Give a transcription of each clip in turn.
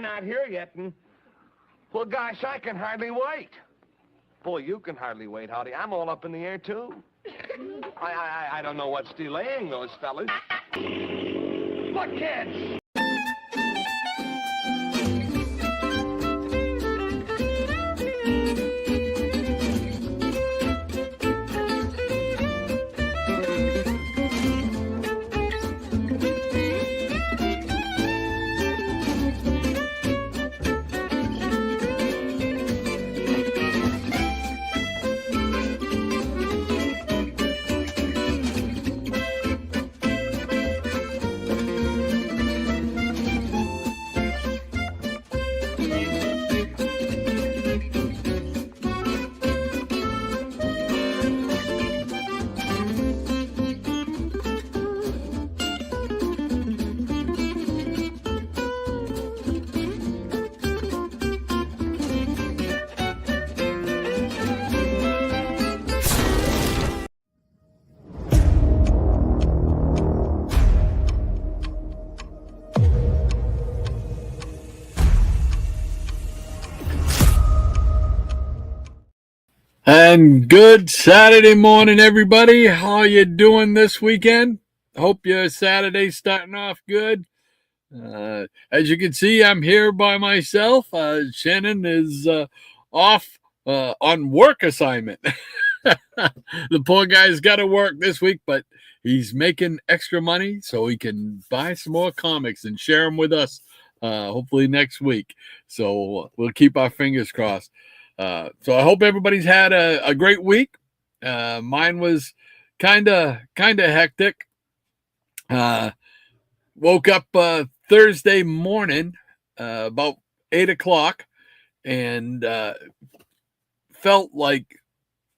not here yet, and... Well, gosh, I can hardly wait. Boy, you can hardly wait, Howdy. I'm all up in the air, too. I don't know what's delaying those fellas. Look, kids! And good Saturday morning, everybody. How you doing this weekend? Hope your Saturday's starting off good. As you can see, I'm here by myself. Shannon is off on work assignment. The poor guy's got to work this week, but he's making extra money so he can buy some more comics and share them with us, hopefully next week. So we'll keep our fingers crossed. So I hope everybody's had a great week. Mine was kind of hectic. Woke up Thursday morning about 8 o'clock and felt like,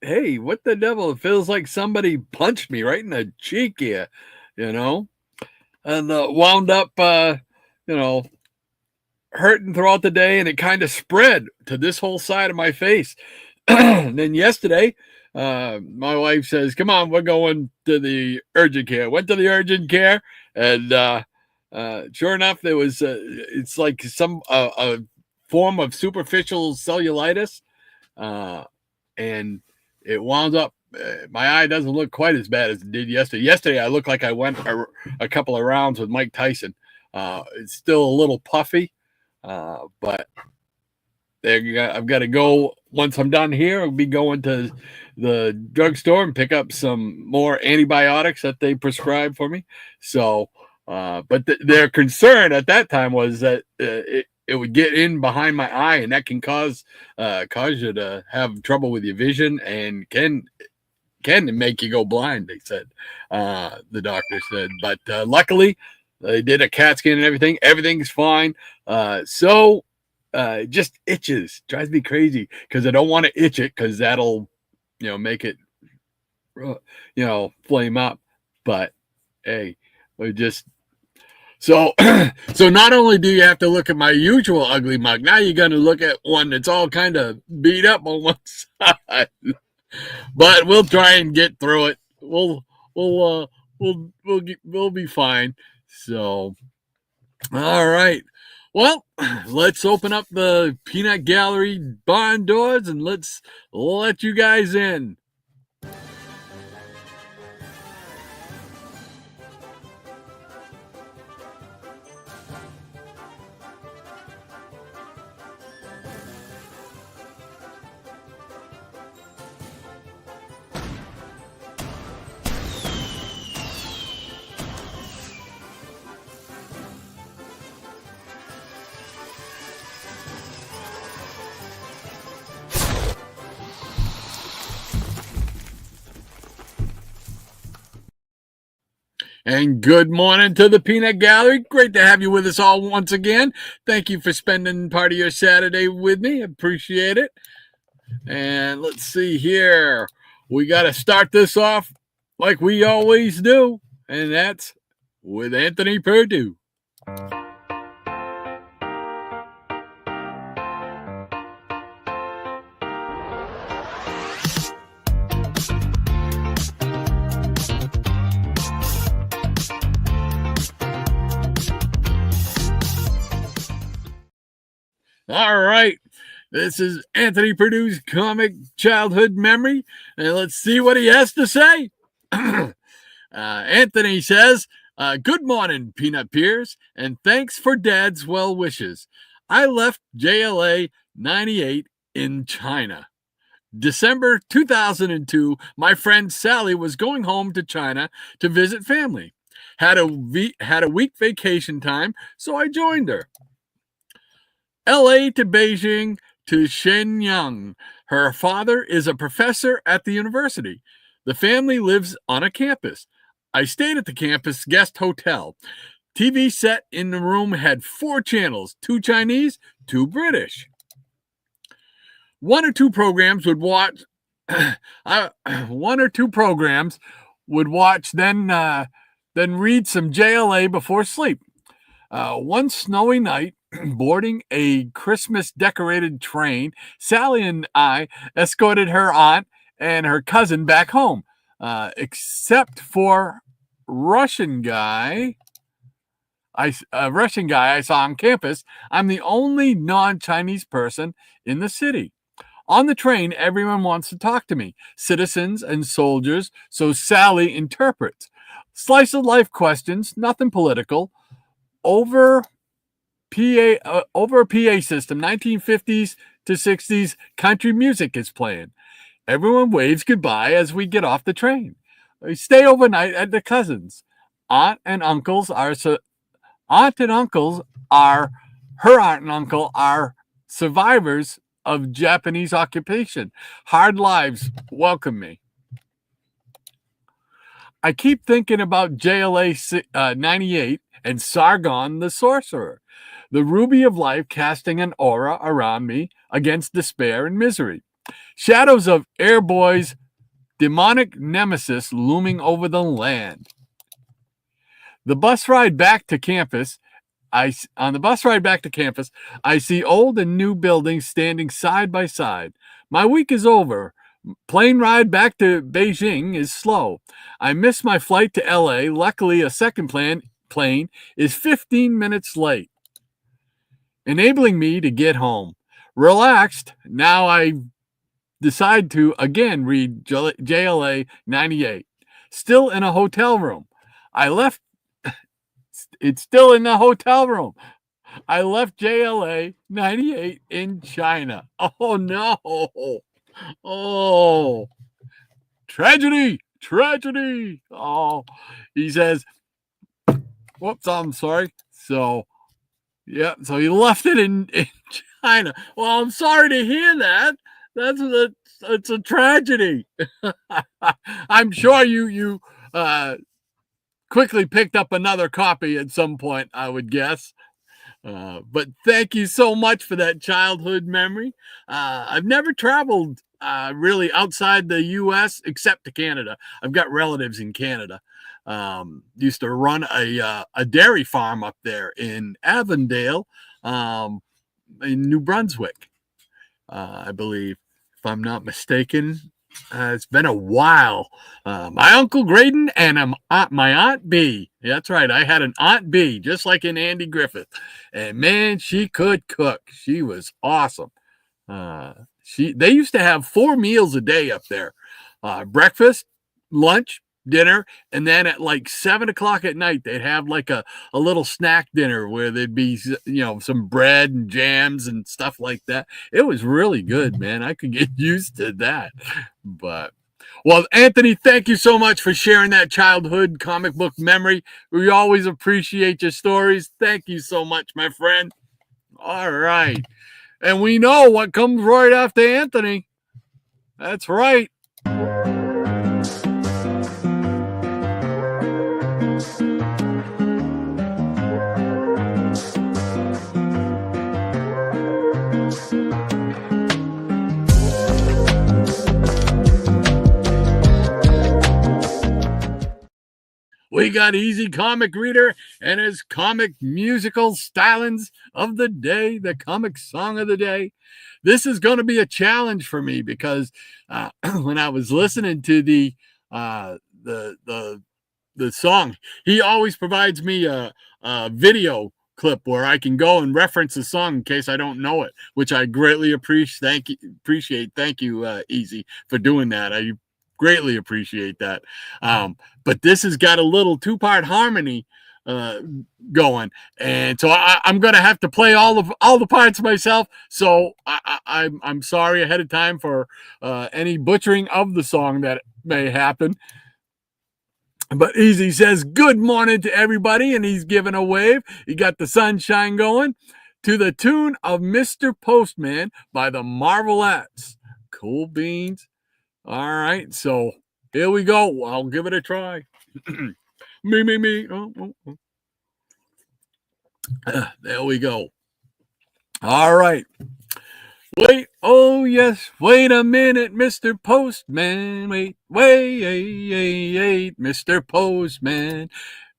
hey, what the devil? It feels like somebody punched me right in the cheek here, and wound up, hurting throughout the day, and it kind of spread to this whole side of my face. And then yesterday, my wife says, come on, we're going to the urgent care. Went to the urgent care, and sure enough, there was it's like some a form of superficial cellulitis, and it wound up, my eye doesn't look quite as bad as it did yesterday. Yesterday, I looked like I went a couple of rounds with Mike Tyson. It's still a little puffy. But I've got to go. Once I'm done here, I'll be going to the drugstore and pick up some more antibiotics that they prescribed for me. So, but their concern at that time was that it would get in behind my eye, and that can cause you to have trouble with your vision and can make you go blind, they said. The doctor said. But luckily, they did a CAT scan and everything. Everything's fine. So just itches. Drives me crazy because I don't want to itch it because that'll, make it, flame up. But hey, we just so not only do you have to look at my usual ugly mug, now you're going to look at one that's all kind of beat up on one side. But we'll try and get through it. We'll be fine. So, all right. Well, let's open up the peanut gallery barn doors and let's let you guys in. And good morning to the Peanut Gallery. Great to have you with us all once again. Thank you for spending part of your Saturday with me. Appreciate it. And let's see here. We got to start this off like we always do, and that's with Anthony Perdue. All right. This is Anthony Perdue's comic childhood memory, and let's see what he has to say. Anthony says, good morning, Peanut Peers, and thanks for Dad's well wishes. I left JLA 98 in China. December 2002, my friend Sally was going home to China to visit family. Had a week vacation time, so I joined her. LA to Beijing to Shenyang. Her father is a professor at the university. The family lives on a campus. I stayed at the campus guest hotel. TV set in the room had 4 channels, 2 Chinese, 2 British. 1 or 2 programs would watch. 1 or 2 programs would watch, then read some JLA before sleep. One snowy night, boarding a Christmas decorated train, Sally and I escorted her aunt and her cousin back home, except for Russian guy I saw on campus. I'm the only non-Chinese person in the city. On the train, everyone wants to talk to me, citizens and soldiers, so Sally interprets. Slice of life questions, nothing political. Over a PA system, 1950s to 60s country music is playing. Everyone waves goodbye as we get off the train. We stay overnight at the cousins. Her aunt and uncle are survivors of Japanese occupation. Hard lives welcome me. I keep thinking about JLA 98 and Sargon the Sorcerer, the ruby of life casting an aura around me against despair and misery. Shadows of Airboy's demonic nemesis looming over the land. On the bus ride back to campus, I see old and new buildings standing side by side. My week is over. Plane ride back to Beijing is slow. I missed my flight to LA. Luckily, a second plane is 15 minutes late, enabling me to get home. Relaxed, now I decide to again read JLA 98. Still in a hotel room. It's still in the hotel room. I left JLA 98 in China. Oh, no. Oh, tragedy. Oh, he says, whoops, I'm sorry. So he left it in China. Well, I'm sorry to hear that. It's a tragedy. I'm sure you quickly picked up another copy at some point, I would guess. But thank you so much for that childhood memory. I've never traveled really outside the U.S. except to Canada. I've got relatives in Canada. Used to run a dairy farm up there in Avondale, in New Brunswick, I believe, if I'm not mistaken. It's been a while. My Uncle Graydon and my Aunt B. That's right. I had an Aunt B, just like in Andy Griffith. And man, she could cook. She was awesome. They used to have 4 meals a day up there. Breakfast, lunch, dinner, and then at like 7 o'clock at night, they'd have like a little snack dinner where there'd be, some bread and jams and stuff like that. It was really good, man. I could get used to that. But, well, Anthony, thank you so much for sharing that childhood comic book memory. We always appreciate your stories. Thank you so much, my friend. All right. And we know what comes right after Anthony. That's right. We got Easy Comic Reader and his comic musical stylings of the day, the comic song of the day. This is going to be a challenge for me because when I was listening to the song, he always provides me a video clip where I can go and reference the song in case I don't know it, which I greatly appreciate. Thank you, Easy, for doing that. I greatly appreciate that. But this has got a little 2-part harmony going, and so I'm gonna have to play all the parts myself. So I'm sorry ahead of time for any butchering of the song that may happen. But Easy says good morning to everybody, and he's giving a wave. He got the sunshine going to the tune of Mr. Postman by the Marvelettes. Cool beans. All right, so here we go. I'll give it a try. me. Oh. There we go. All right. Wait, oh yes, wait a minute, Mr. Postman. Wait, Mr. Postman.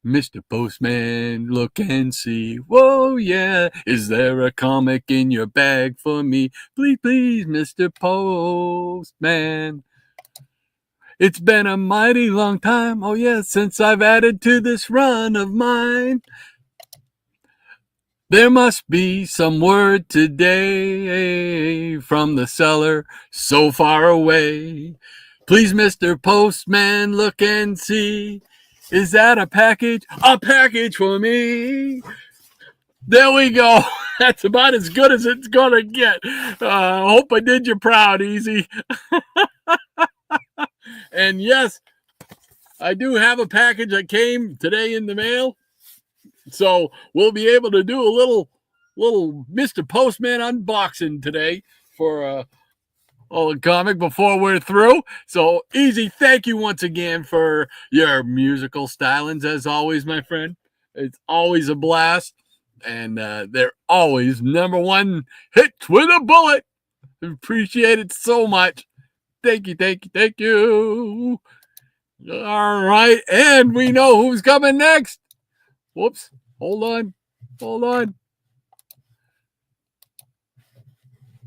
Mr. Postman, look and see. Whoa, yeah, is there a comic in your bag for me? Please, Mr. Postman. It's been a mighty long time, oh yeah, since I've added to this run of mine. There must be some word today from the cellar so far away. Please, Mr. Postman, look and see. Is that a package? A package for me. There we go. That's about as good as it's going to get. Hope I did you proud, Easy. And yes, I do have a package that came today in the mail. So we'll be able to do a little Mr. Postman unboxing today for a comic before we're through. So Easy, thank you once again for your musical stylings as always, my friend. It's always a blast, and they're always number one hits with a bullet. Appreciate it so much. Thank you. All right, and we know who's coming next. Whoops. Hold on.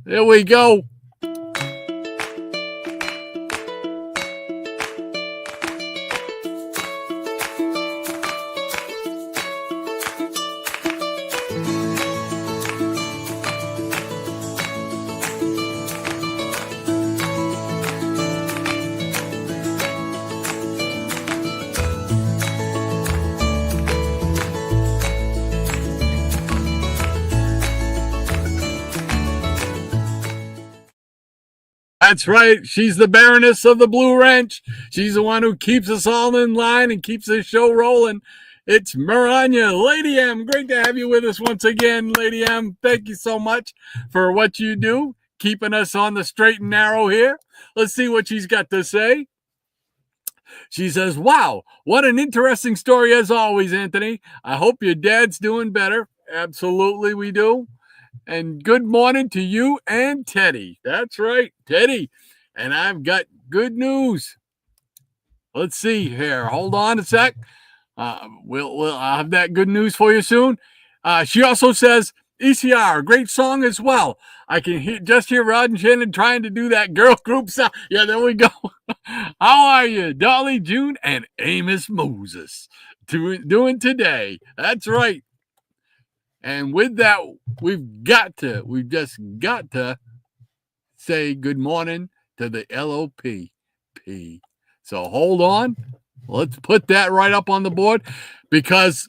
There we go. That's right. She's the Baroness of the Blue Wrench. She's the one who keeps us all in line and keeps the show rolling. It's Miranya, Lady M. Great to have you with us once again, Lady M. Thank you so much for what you do, keeping us on the straight and narrow here. Let's see what she's got to say. She says, wow, what an interesting story as always, Anthony. I hope your dad's doing better. Absolutely, we do. And good morning to you and Teddy. That's right, Teddy. And I've got good news. Let's see here. Hold on a sec. I'll have that good news for you soon. She also says, ECR, great song as well. I can just hear Rod and Shannon trying to do that girl group sound. Yeah, there we go. How are you, Dolly, June, and Amos Moses doing today? That's right. And with that, we've just got to say good morning to the LOPP. So hold on. Let's put that right up on the board because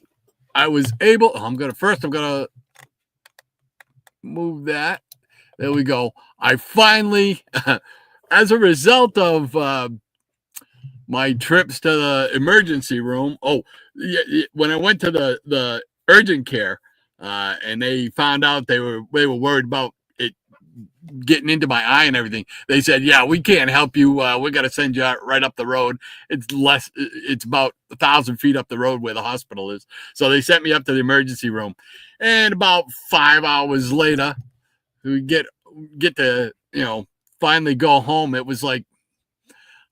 I was able. I'm going to move that. There we go. I finally, as a result of my trips to the emergency room. Oh, when I went to the urgent care, and they found out they were worried about it getting into my eye and everything. They said, yeah, we can't help you. We got to send you right up the road. It's about 1,000 feet up the road where the hospital is. So they sent me up to the emergency room. And about 5 hours later, we get to, finally go home. It was like,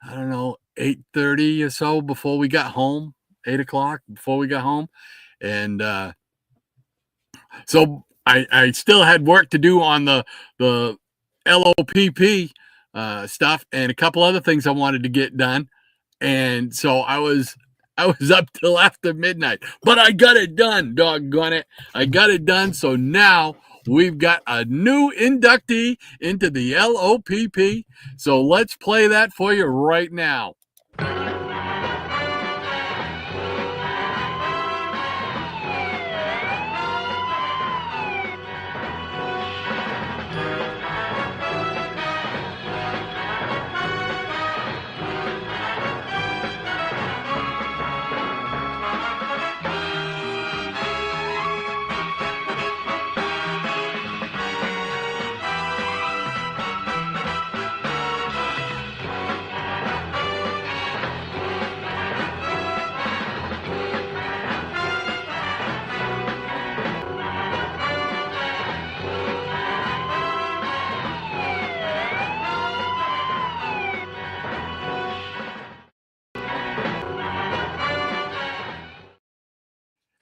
I don't know, 8:30 or so before we got home, 8 o'clock before we got home. And, so I still had work to do on the LOPP stuff and a couple other things I wanted to get done. And so I I was up till after midnight, but I got it done, doggone it. I got it done, so now we've got a new inductee into the LOPP, so let's play that for you right now.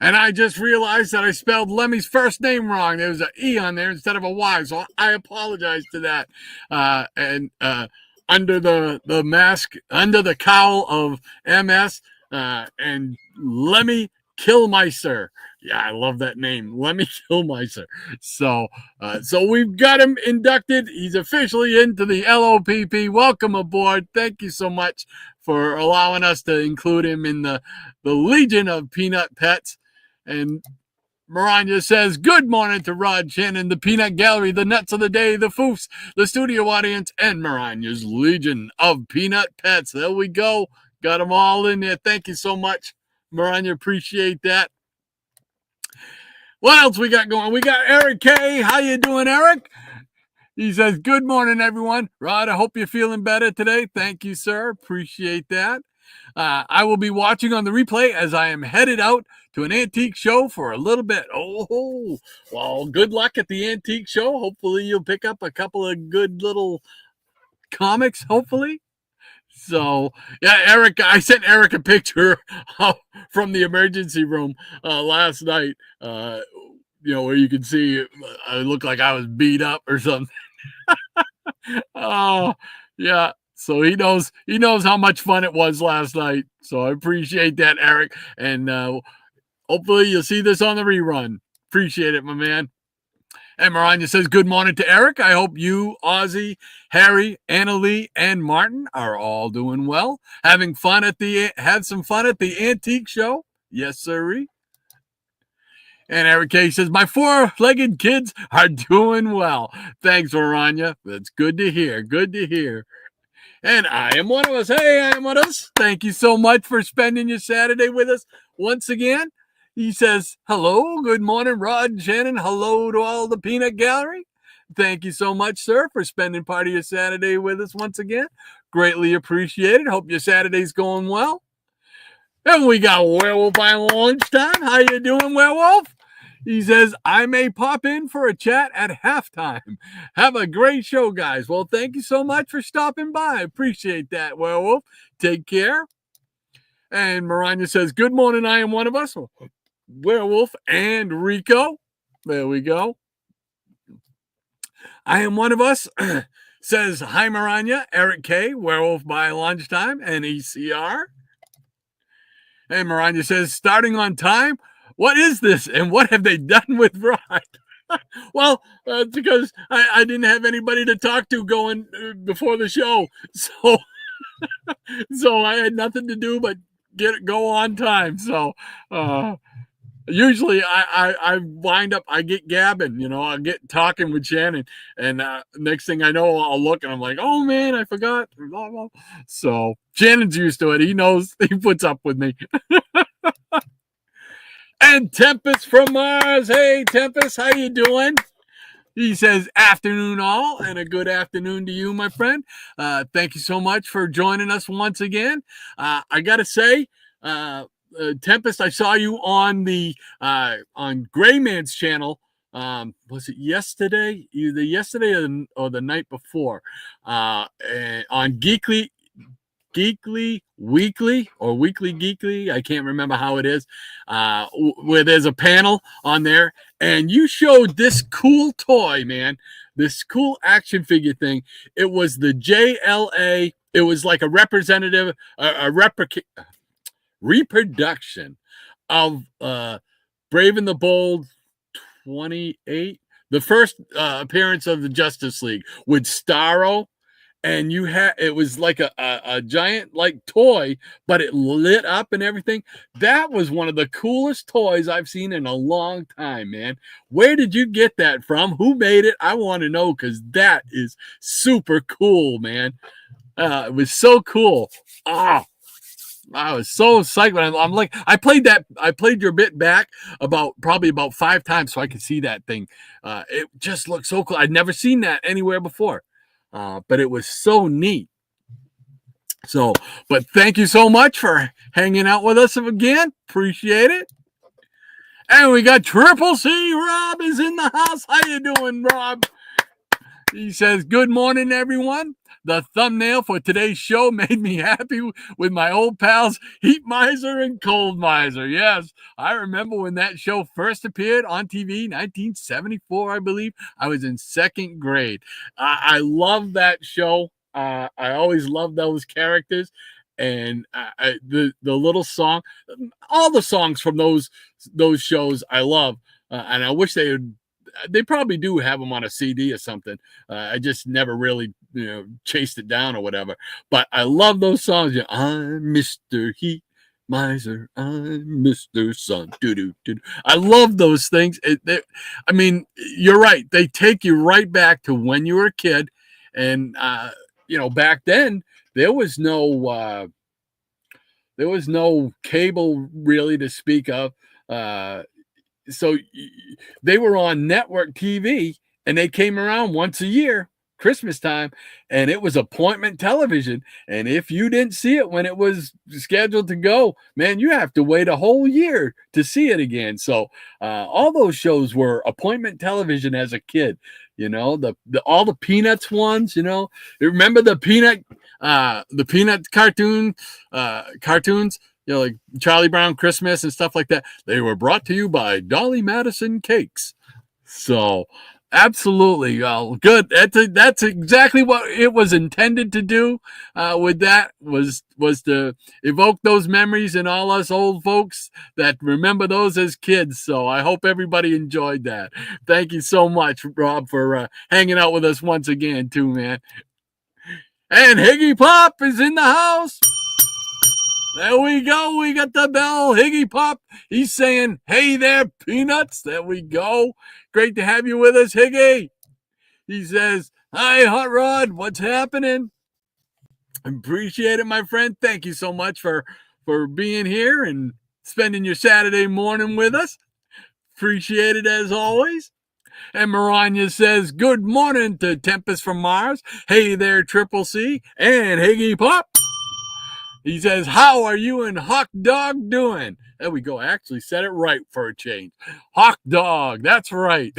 And I just realized that I spelled Lemmy's first name wrong. There was an E on there instead of a Y, so I apologize to that. Under the mask, under the cowl of MS, and Lemmy Killmeister. Yeah, I love that name, Lemmy Killmeister. So we've got him inducted. He's officially into the LOPP. Welcome aboard. Thank you so much for allowing us to include him in the Legion of Peanut Pets. And Maranya says, good morning to Rod Shannon, the Peanut Gallery, the Nuts of the Day, the Foofs, the studio audience, and Maranya's Legion of Peanut Pets. There we go. Got them all in there. Thank you so much, Maranya. Appreciate that. What else we got going? We got Eric K. How you doing, Eric? He says, good morning, everyone. Rod, I hope you're feeling better today. Thank you, sir. Appreciate that. I will be watching on the replay as I am headed out to an antique show for a little bit. Oh, well, good luck at the antique show. Hopefully you'll pick up a couple of good little comics, hopefully. So, yeah, Eric, I sent Eric a picture from the emergency room last night, where you can see I looked like I was beat up or something. Oh, yeah. So he knows how much fun it was last night. So I appreciate that, Eric. And hopefully you'll see this on the rerun. Appreciate it, my man. And Maranya says, good morning to Eric. I hope you, Ozzy, Harry, Annalie, and Martin are all doing well. Had some fun at the antique show. Yes, sirree. And Eric K says, my four-legged kids are doing well. Thanks, Maranya. That's good to hear. Good to hear. And I am one of us. Hey, I am one of us. Thank you so much for spending your Saturday with us once again. He says, hello, good morning, Rod and Shannon. Hello to all the Peanut Gallery. Thank you so much, sir, for spending part of your Saturday with us once again. Greatly appreciated. Hope your Saturday's going well. And we got Werewolf by lunchtime. How you doing, Werewolf? He says, I may pop in for a chat at halftime. Have a great show, guys. Well, thank you so much for stopping by. Appreciate that, Werewolf. Take care. And Maranya says, good morning, I am one of us. Werewolf and Rico. There we go. I am one of us. Says, hi, Maranya. Eric K. Werewolf by lunchtime and ECR. And Maranya says, starting on time. What is this, and what have they done with Rod? Well, because I didn't have anybody to talk to going before the show, so I had nothing to do but go on time. So usually I wind up, I get gabbing, I get talking with Shannon, and next thing I know, I'll look and I'm like, oh man, I forgot. So Shannon's used to it. He knows. He puts up with me. And Tempest from Mars. Hey, Tempest, how you doing? He says, afternoon all, and a good afternoon to you, my friend. Thank you so much for joining us once again. I got to say, Tempest, I saw you on on Grayman's channel. Was it yesterday? Either yesterday or the night before. On Geekly Weekly or Weekly Geekly, I can't remember how it is, where there's a panel on there, and you showed this cool toy, man, this cool action figure thing. It was the JLA. It was like a representative, a reproduction of Brave and the Bold 28, the first appearance of the Justice League with Starro. And it was like a giant like toy, but it lit up and everything. That was one of the coolest toys I've seen in a long time, man. Where did you get that from? Who made it? I want to know, because that is super cool, man. It was so cool. I was so psyched. I'm like, I played your bit back probably about 5 times so I could see that thing. It just looked so cool. I'd never seen that anywhere before. But it was so neat. So, but thank you so much for hanging out with us again. Appreciate it. And we got Triple C. Rob is in the house. How you doing, Rob? He says, good morning, everyone. The thumbnail for today's show made me happy with my old pals, Heat Miser and Cold Miser. Yes, I remember when that show first appeared on TV, 1974, I believe. I was in 2nd grade. I love that show. I always loved those characters. And the little song, all the songs from those shows I love. And I wish they probably do have them on a CD or something. I just never really, chased it down or whatever. But I love those songs. I'm Mr. Heat Miser. I'm Mr. Sun. Doo-doo-doo. I love those things. I mean, you're right. They take you right back to when you were a kid. And, back then, there was no cable really to speak of. So they were on network TV, and they came around once a year, Christmas time, and it was appointment television. And if you didn't see it when it was scheduled to go, man, you have to wait a whole year to see it again. So all those shows were appointment television as a kid. All the Peanuts ones. Remember the Peanut cartoons. Like Charlie Brown Christmas and stuff like that. They were brought to you by Dolly Madison Cakes. So, absolutely, good. That's exactly what it was intended to do. With that was to evoke those memories in all us old folks that remember those as kids. So I hope everybody enjoyed that. Thank you so much, Rob, for hanging out with us once again, too, man. And Higgy Pop is in the house. There we go. We got the bell. Higgy Pop. He's saying, hey there, Peanuts. There we go. Great to have you with us, Higgy. He says, hi, Hot Rod. What's happening? Appreciate it, my friend. Thank you so much for being here and spending your Saturday morning with us. Appreciate it as always. And Maranya says, good morning to Tempest from Mars. Hey there, Triple C and Higgy Pop. He says, how are you and Hawk Dog doing? There we go. I actually said it right for a change. Hawk Dog. That's right.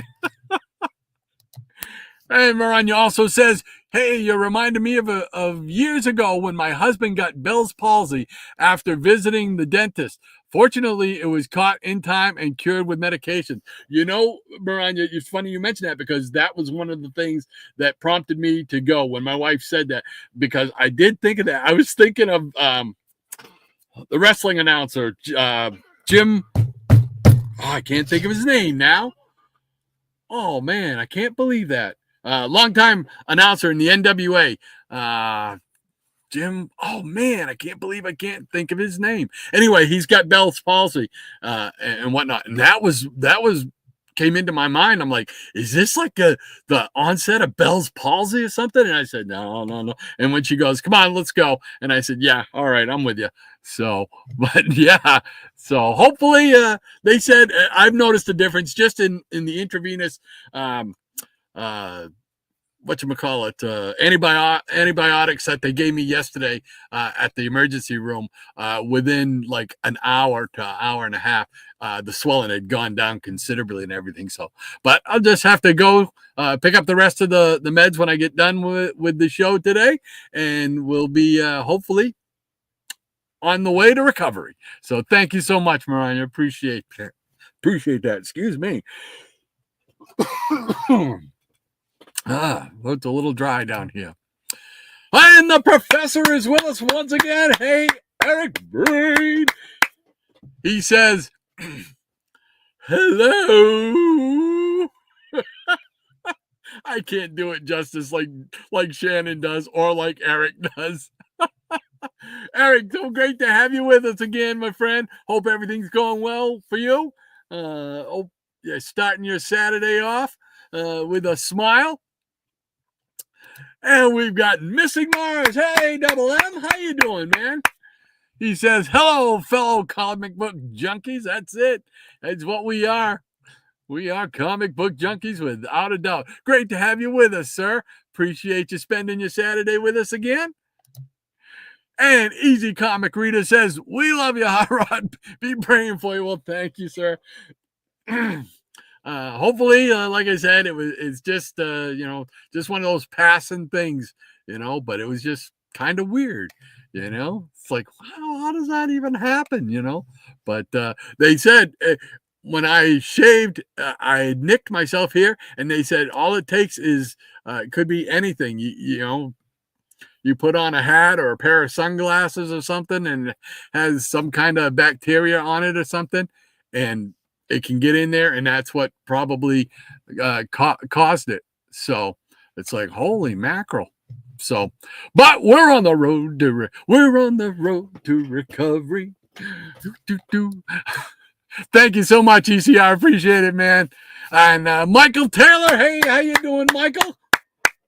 And Maranya also says, hey, you reminded me of years ago when my husband got Bell's palsy after visiting the dentist. Fortunately, it was caught in time and cured with medication. Maranya, it's funny you mentioned that, because that was one of the things that prompted me to go when my wife said that, because I did think of that. I was thinking of the wrestling announcer, Jim. I can't think of his name now. Oh, man, I can't believe that. Longtime announcer in the NWA. Jim, oh man, I can't believe I can't think of his name. Anyway, he's got Bell's palsy and whatnot. And that was came into my mind. I'm like, is this like the onset of Bell's palsy or something? And I said, no. And when she goes, come on, let's go. And I said, yeah, all right, I'm with you. So, but yeah, so hopefully they said, I've noticed a difference just in the intravenous antibiotics that they gave me yesterday at the emergency room. Within like an hour to an hour and a half, the swelling had gone down considerably and everything. So, but I'll just have to go pick up the rest of the meds when I get done with the show today, and we'll be hopefully on the way to recovery. So thank you so much, Mariah. Appreciate that. Excuse me. It's a little dry down here. And the professor is with us once again. Hey, Eric Brain. He says, hello. I can't do it justice like Shannon does or like Eric does. Eric, so great to have you with us again, my friend. Hope everything's going well for you. Hope you're starting your Saturday off with a smile. And we've got Missing Mars. Hey, Double M, how you doing, man? He says, hello, fellow comic book junkies. That's it. That's what we are. We are comic book junkies without a doubt. Great to have you with us, sir. Appreciate you spending your Saturday with us again. And Easy Comic Reader says, we love you, Hot Rod. Be praying for you. Well, thank you, sir. Hopefully, like I said, it's just, just one of those passing things, but it was just kind of weird, It's like, wow, how does that even happen, But they said when I shaved, I nicked myself here, and they said all it takes is, it could be anything, you put on a hat or a pair of sunglasses or something and it has some kind of bacteria on it or something, and it can get in there, and that's what probably caused it. So it's like, holy mackerel. So, but we're on the road to recovery. Thank you so much, ECR. Appreciate it, man. And Michael Taylor, hey, how you doing, Michael?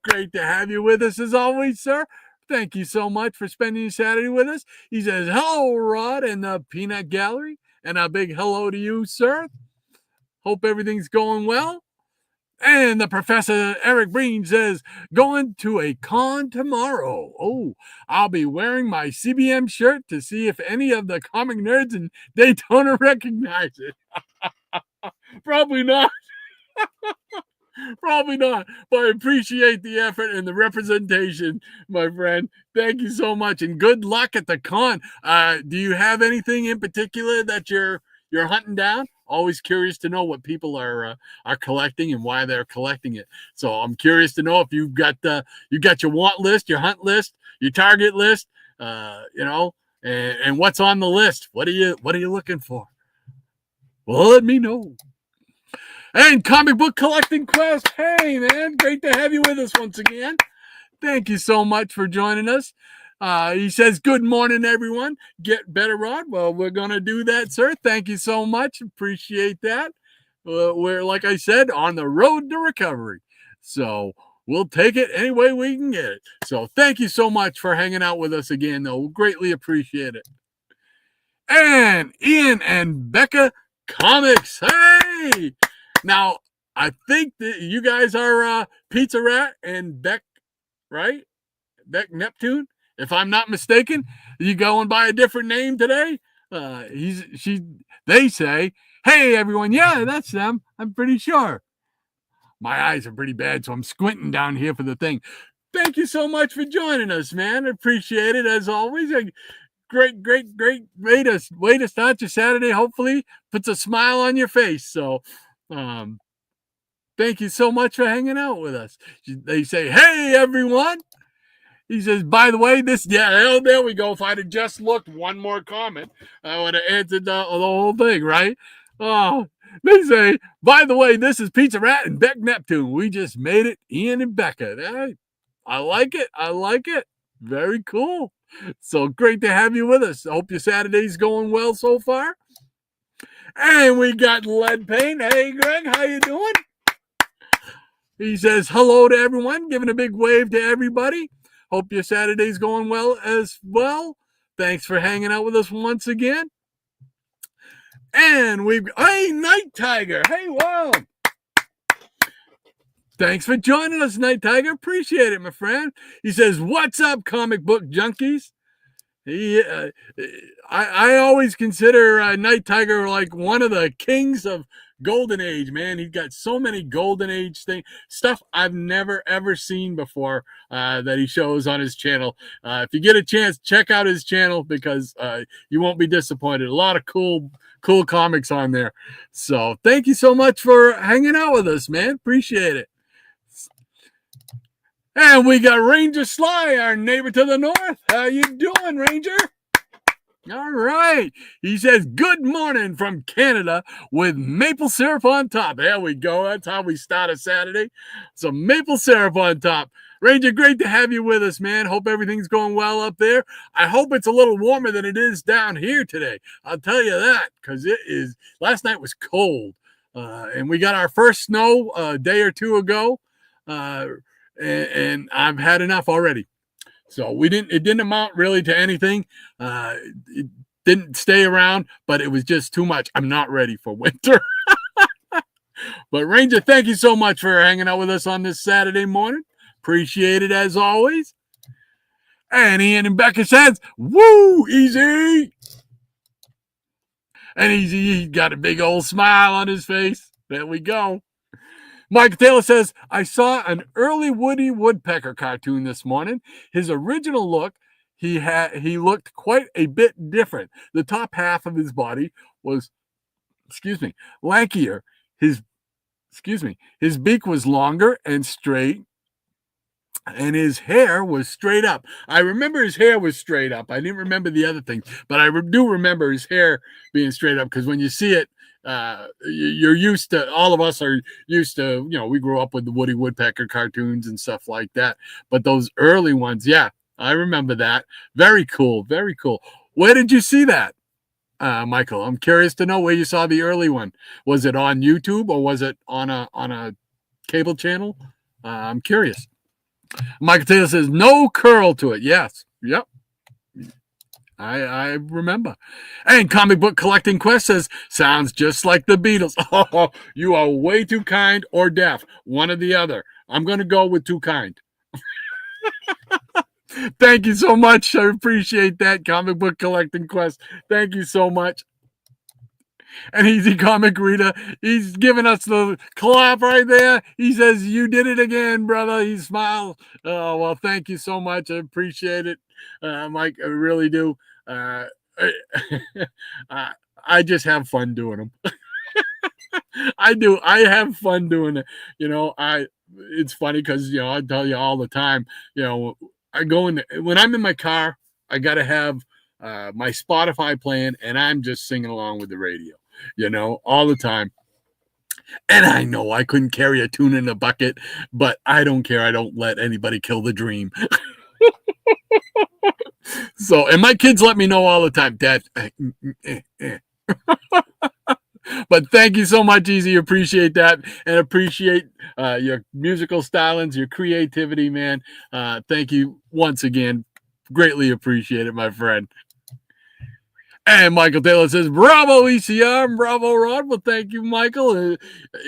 Great to have you with us as always, sir. Thank you so much for spending Saturday with us. He says, hello, Rod and the Peanut Gallery. And a big hello to you, sir. Hope everything's going well. And the Professor Eric Breen says, going to a con tomorrow. Oh, I'll be wearing my CBM shirt to see if any of the comic nerds in Daytona recognize it. Probably not. Probably not, but I appreciate the effort and the representation, my friend. Thank you so much, and good luck at the con. Do you have anything in particular that you're hunting down? Always curious to know what people are collecting and why they're collecting it. So I'm curious to know if you've got your want list, your hunt list, your target list, and what's on the list. What are you looking for? Well, let me know. And Comic Book Collecting Quest. Hey, man, great to have you with us once again. Thank you so much for joining us. He says, good morning, everyone. Get better, Rod. Well, we're going to do that, sir. Thank you so much. Appreciate that. We're, like I said, on the road to recovery. So we'll take it any way we can get it. So thank you so much for hanging out with us again, though. We'll greatly appreciate it. And Ian and Becca Comics. Hey! Now, I think that you guys are Pizza Rat and Beck, right? Beck Neptune, if I'm not mistaken. You going by a different name today? They say, hey, everyone. Yeah, that's them. I'm pretty sure. My eyes are pretty bad, so I'm squinting down here for the thing. Thank you so much for joining us, man. Appreciate it, as always. Great way to start your Saturday. Hopefully puts a smile on your face. So, thank you so much for hanging out with us. They say, hey, everyone. He says, by the way, there we go. If I'd have just looked one more comment, I would have answered the whole thing, right? Oh, they say, by the way, this is Pizza Rat and Beck Neptune. We just made it, Ian and Becca. I like it. Very cool. So great to have you with us. I hope your Saturday's going well so far. And we got Lead Paint. Hey, Greg, how you doing? He says hello to everyone, giving a big wave to everybody. Hope your Saturday's going well as well. Thanks for hanging out with us once again. And hey, Night Tiger. Hey, wow. Thanks for joining us, Night Tiger. Appreciate it, my friend. He says, what's up, comic book junkies? I always consider Night Tiger like one of the kings of Golden Age, man. He's got so many Golden Age stuff I've never ever seen before that he shows on his channel. If you get a chance, check out his channel because you won't be disappointed. A lot of cool comics on there. So thank you so much for hanging out with us, man. Appreciate it. And we got Ranger Sly, our neighbor to the north. How you doing, Ranger? All right. He says, good morning from Canada with maple syrup on top. There we go. That's how we start a Saturday. Some maple syrup on top. Ranger, great to have you with us, man. Hope everything's going well up there. I hope it's a little warmer than it is down here today. I'll tell you that, because it is. Last night was cold. And we got our first snow a day or two ago. And I've had enough already. So it didn't amount really to anything. It didn't stay around, but it was just too much. I'm not ready for winter. But Ranger, thank you so much for hanging out with us on this Saturday morning. Appreciate it as always. And Ian and Becca says, woo, Easy. And Easy got a big old smile on his face. There we go. Mike Taylor says, I saw an early Woody Woodpecker cartoon this morning. His original look, he looked quite a bit different. The top half of his body was, lankier. His beak was longer and straight, and his hair was straight up. I remember his hair was straight up. I didn't remember the other things, but I do remember his hair being straight up, because when you see it, you're used to, all of us are used to, we grew up with the Woody Woodpecker cartoons and stuff like that. But those early ones, yeah, I remember that. Very cool. Very cool. Where did you see that, Michael? I'm curious to know where you saw the early one. Was it on YouTube or was it on a cable channel? I'm curious. Michael Taylor says, no curl to it. Yes. Yep. I remember. And Comic Book Collecting Quest says, sounds just like the Beatles. Oh, you are way too kind or deaf. One or the other. I'm going to go with too kind. Thank you so much. I appreciate that, Comic Book Collecting Quest. Thank you so much. And Easy Comic Reader, he's giving us the clap right there. He says, you did it again, brother. He smiles. Oh, well, thank you so much. I appreciate it, Mike. I really do. I just have fun doing them. I do. I have fun doing it. It's funny because, I tell you all the time, I go in, when I'm in my car, I got to have my Spotify playing, and I'm just singing along with the radio, all the time. And I know I couldn't carry a tune in a bucket, but I don't care. I don't let anybody kill the dream. So, and my kids let me know all the time, Dad. But thank you so much, Easy. Appreciate that, and appreciate your musical stylings, your creativity, man. Thank you once again. Greatly appreciate it, my friend. And Michael Taylor says, bravo, ECR, and bravo, Rod. Well, thank you, Michael.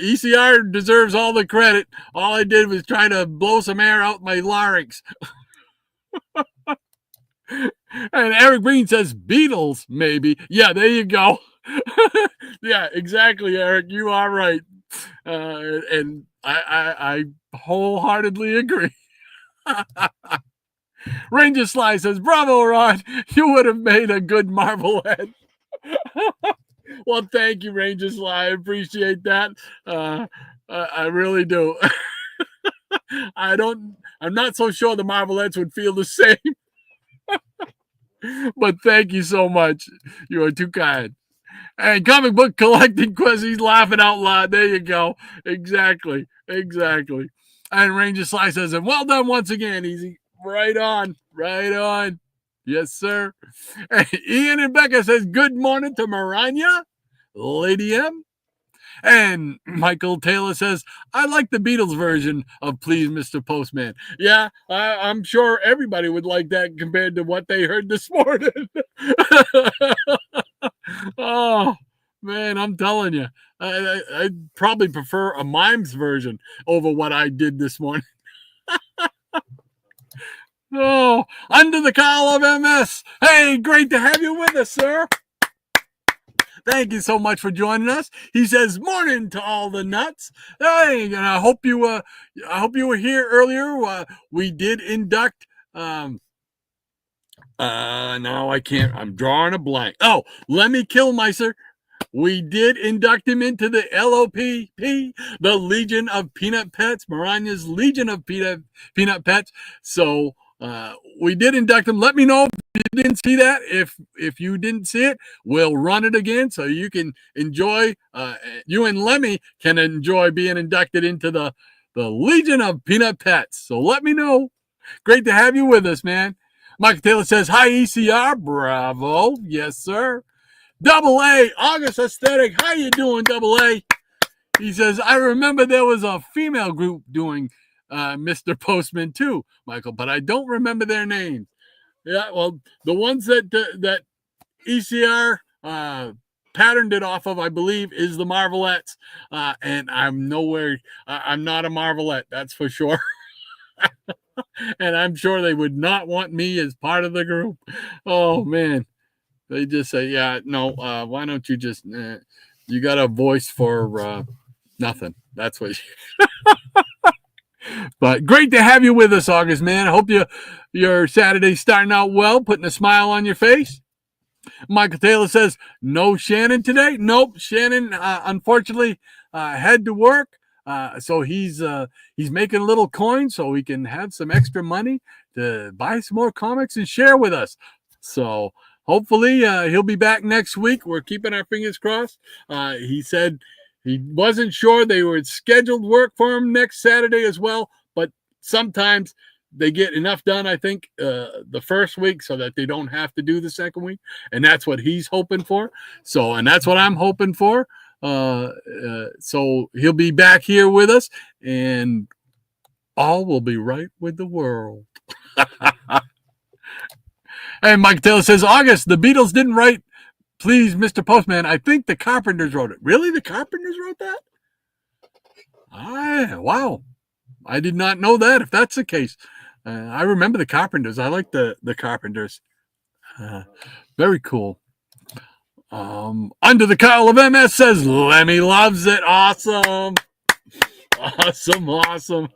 ECR deserves all the credit. All I did was try to blow some air out my larynx. And Eric Green says, Beatles, maybe. Yeah, there you go. Yeah, exactly, Eric. You are right. And I wholeheartedly agree. Ranger Sly says, bravo, Rod. You would have made a good Marblehead. Well, thank you, Ranger Sly. I appreciate that. I really do. I'm not so sure the Marbleheads would feel the same. But thank you so much. You are too kind. And Comic Book Collecting Quest, he's laughing out loud. There you go. Exactly. And Ranger Sly says, and well done once again, Easy. Right on. Yes, sir. And Ian and Becca says, good morning to Maranya, Lady M. And Michael Taylor says, I like the Beatles version of Please, Mr. Postman. Yeah, I'm sure everybody would like that compared to what they heard this morning. Oh, man, I'm telling you. I'd probably prefer a Mimes version over what I did this morning. Oh, under the call of MS. Hey, great to have you with us, sir. Thank you so much for joining us. He says, morning to all the nuts. Hey, and I hope you were here earlier. We did induct, now I can't, I'm drawing a blank. Oh, Lemmy Kilmister. We did induct him into the LOPP, the Legion of Peanut Pets, Maranya's Legion of Peanut Pets. So, we did induct him. Let me know you didn't see that, if you didn't see it, we'll run it again so you can enjoy. You and Lemmy can enjoy being inducted into the Legion of Peanut Pets. So let me know. Great to have you with us, man. Michael Taylor says, hi, ECR. Bravo. Yes, sir. Double A, August Aesthetic. How you doing, Double A? He says, I remember there was a female group doing Mr. Postman too, Michael, but I don't remember their names. Yeah, well, the ones that ECR patterned it off of, I believe, is the Marvelettes. And I'm nowhere, I'm not a Marvelette, that's for sure. And I'm sure they would not want me as part of the group. Oh, man. They just say, yeah, no, why don't you just, you got a voice for nothing. That's what But great to have you with us, August, man. I hope your Saturday's starting out well, putting a smile on your face. Michael Taylor says, no Shannon today? Nope. Shannon, unfortunately, had to work. So he's making a little coin so he can have some extra money to buy some more comics and share with us. So hopefully he'll be back next week. We're keeping our fingers crossed. He said he wasn't sure they were scheduled work for him next Saturday as well, but sometimes they get enough done, I think, the first week so that they don't have to do the second week. And that's what he's hoping for. So, and that's what I'm hoping for. So he'll be back here with us and all will be right with the world. And Mike Taylor says, August, the Beatles didn't write Please, Mr. Postman. I think the Carpenters wrote it. Really? The Carpenters wrote that? Wow. I did not know that, if that's the case. I remember the Carpenters. I like the Carpenters. Very cool. Under the Cowl of MS says, Lemmy loves it. Awesome. Awesome.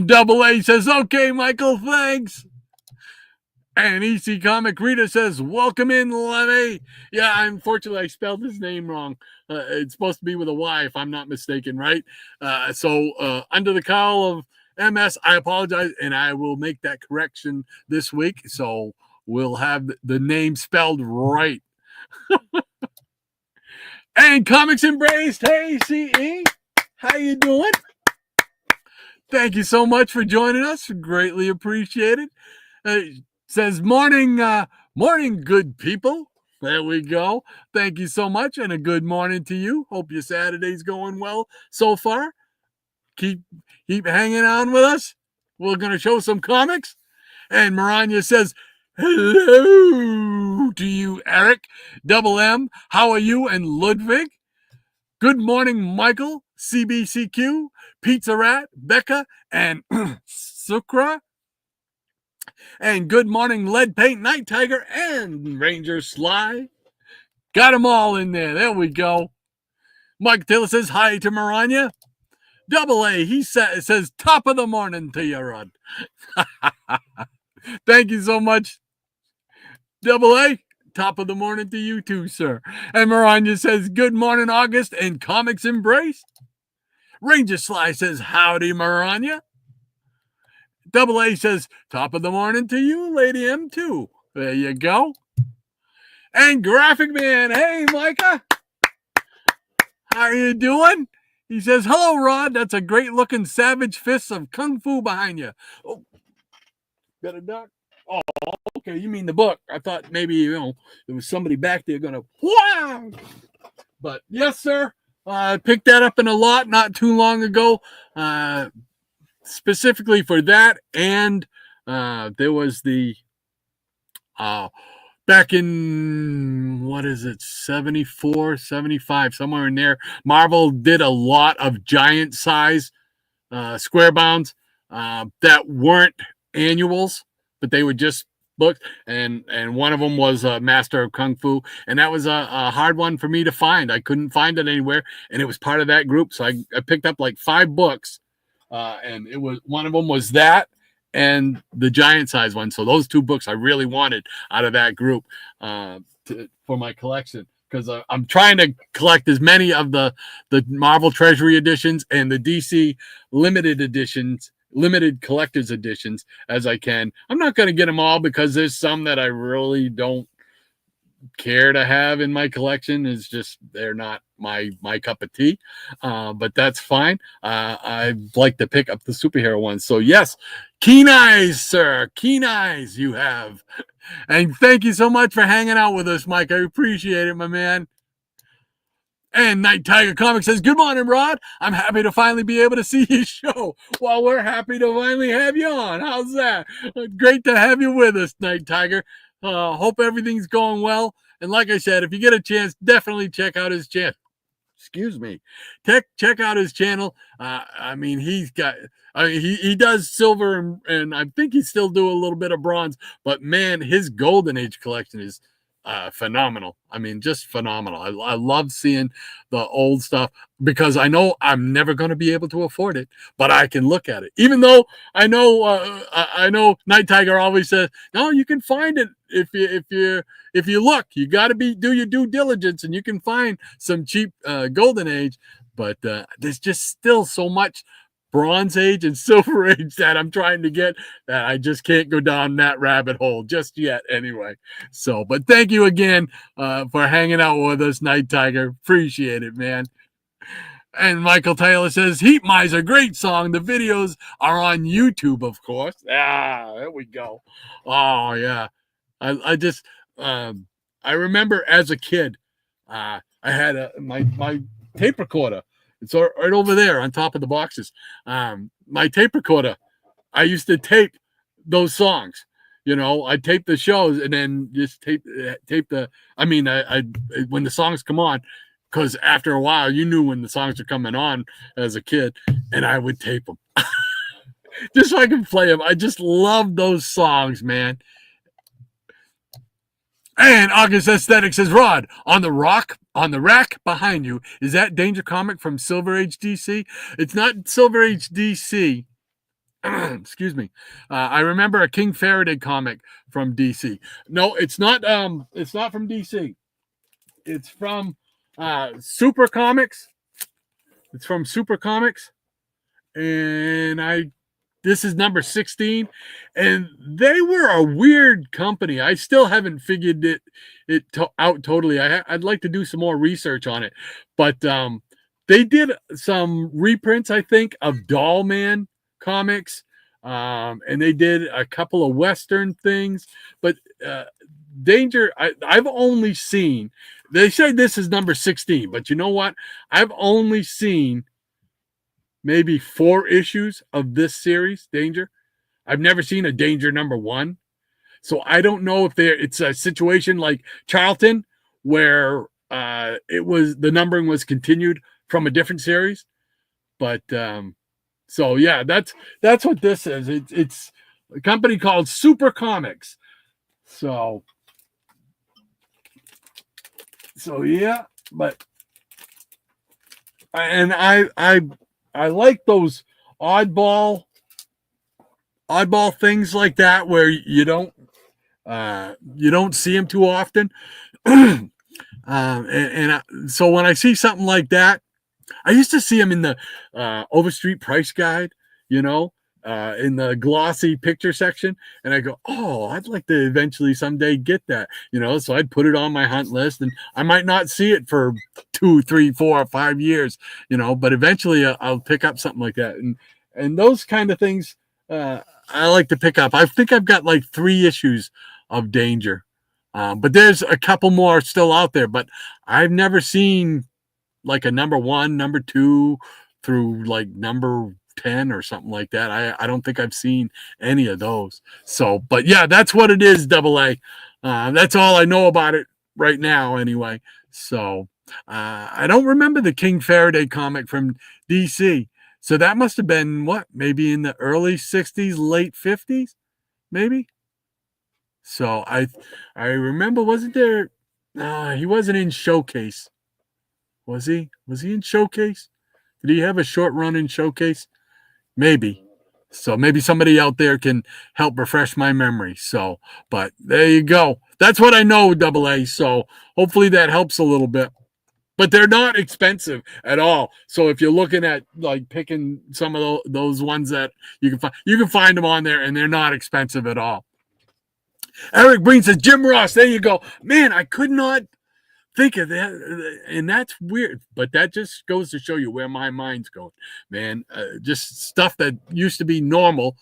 Double A says, okay, Michael, thanks. And EC Comic Reader says, welcome in, Lemmy. Yeah, unfortunately, I spelled his name wrong. It's supposed to be with a Y, if I'm not mistaken, right? So under the Cowl of MS, I apologize, and I will make that correction this week. So we'll have the name spelled right. And Comics Embraced, hey, CE, how you doing? Thank you so much for joining us. Greatly appreciated. Says, morning, good people. There we go. Thank you so much, and a good morning to you. Hope your Saturday's going well so far. Keep hanging on with us. We're going to show some comics. And Maranya says, hello to you, Eric. Double M, how are you? And Ludwig. Good morning, Michael, CBCQ, Pizza Rat, Becca, and Sukra. And good morning, Lead Paint, Night Tiger, and Ranger Sly. Got them all in there. There we go. Mike Taylor says hi to Maranya. Double A, he says top of the morning to you, Rod. Thank you so much. Double A, top of the morning to you too, sir. And Maranya says good morning, August, and Comics Embraced. Ranger Sly says howdy, Maranya. Double A says, top of the morning to you, Lady M2. There you go. And Graphic Man, hey, Micah. How are you doing? He says, hello, Rod. That's a great-looking savage fist of Kung Fu behind you. Oh, got a duck? Oh, okay, you mean the book. I thought maybe, there was somebody back there going to, wow. But, yes, sir. I picked that up in a lot not too long ago. Specifically for that, and there was the back in 74, 75, somewhere in there, Marvel did a lot of giant size square bounds that weren't annuals, but they were just books, and one of them was Master of Kung Fu, and that was a hard one for me to find. I couldn't find it anywhere, and it was part of that group, so I picked up like 5 books. And it was one of them was that and the giant size one. So those 2 books I really wanted out of that group for my collection, because I'm trying to collect as many of the Marvel Treasury editions and the DC limited editions limited collector's editions as I can. I'm not going to get them all because there's some that I really don't care to have in my collection. Is just they're not my cup of tea, but that's fine. I'd like to pick up the superhero ones. So yes, keen eyes, sir, keen eyes you have. And thank you so much for hanging out with us, Mike. I appreciate it, my man. And Night Tiger Comics says, good morning, Rod. I'm happy to finally be able to see your show. Well, we're happy to finally have you on. How's that? Great to have you with us, Night Tiger. Hope everything's going well. And like I said, if you get a chance, definitely check out his channel. Excuse me. Check out his channel. I mean, he does silver and I think he still do a little bit of bronze. But man, his Golden Age collection is phenomenal. I mean, just phenomenal. I love seeing the old stuff because I know I'm never going to be able to afford it, but I can look at it. Even though I know Night Tiger always says, no, you can find it if you look. You got to do your due diligence, and you can find some cheap Golden Age. But there's just still so much Bronze Age and Silver Age that I'm trying to get that I just can't go down that rabbit hole just yet anyway. So, but thank you again for hanging out with us, Night Tiger. Appreciate it, man. And Michael Taylor says, Heat Miser, great song. The videos are on YouTube, of course. There we go. Oh, yeah. I remember as a kid, I had my tape recorder. It's right over there on top of the boxes. My tape recorder, I used to tape those songs. You know, I tape the shows and then just tape the. I mean, I when the songs come on, because after a while, you knew when the songs are coming on as a kid, and I would tape them just so I can play them. I just love those songs, man. And August Aesthetic says, Rod, on the rack behind you, is that Danger comic from Silver Age DC? It's not Silver Age DC. Excuse me. I remember a King Faraday comic from DC. No, it's not from DC. It's from Super Comics. It's from Super Comics. And this is number 16, and they were a weird company. I still haven't figured it out totally. I'd like to do some more research on it, but they did some reprints, I think, of Doll Man comics, and they did a couple of Western things. But Danger, I've only seen. They say this is number 16, but you know what? I've only seen maybe 4 issues of this series, Danger. I've never seen a Danger number 1. So I don't know if it's a situation like Charlton where the numbering was continued from a different series. But so yeah, that's what this is. It's a company called Super Comics. So yeah, but and I like those oddball things like that where you don't see them too often. So when I see something like that, I used to see them in the Overstreet Price Guide, in the glossy picture section, and I go, oh, I'd like to eventually someday get that, so I'd put it on my hunt list, and I might not see it for 2, 3, 4, or 5 years, but eventually I'll pick up something like that, and those kind of things I like to pick up. I think I've got like 3 issues of Danger, but there's a couple more still out there, but I've never seen like a number 1, number 2 through like number 10 or something like that. I don't think I've seen any of those. So, but yeah, that's what it is, AA. That's all I know about it right now anyway. So I don't remember the King Faraday comic from DC. So that must have been maybe in the early 60s, late 50s, maybe. So I remember, wasn't there? He wasn't in Showcase. Was he? Was he in Showcase? Did he have a short run in Showcase? Maybe. So maybe somebody out there can help refresh my memory. So, but there you go. That's what I know, AA. So hopefully that helps a little bit. but they're not expensive at all. So if you're looking at like picking some of those ones that you can find them on there, and they're not expensive at all. Eric Breen says, Jim Ross, there you go. Man, I could not think of that, and that's weird, but that just goes to show you where my mind's going, man. Just stuff that used to be normal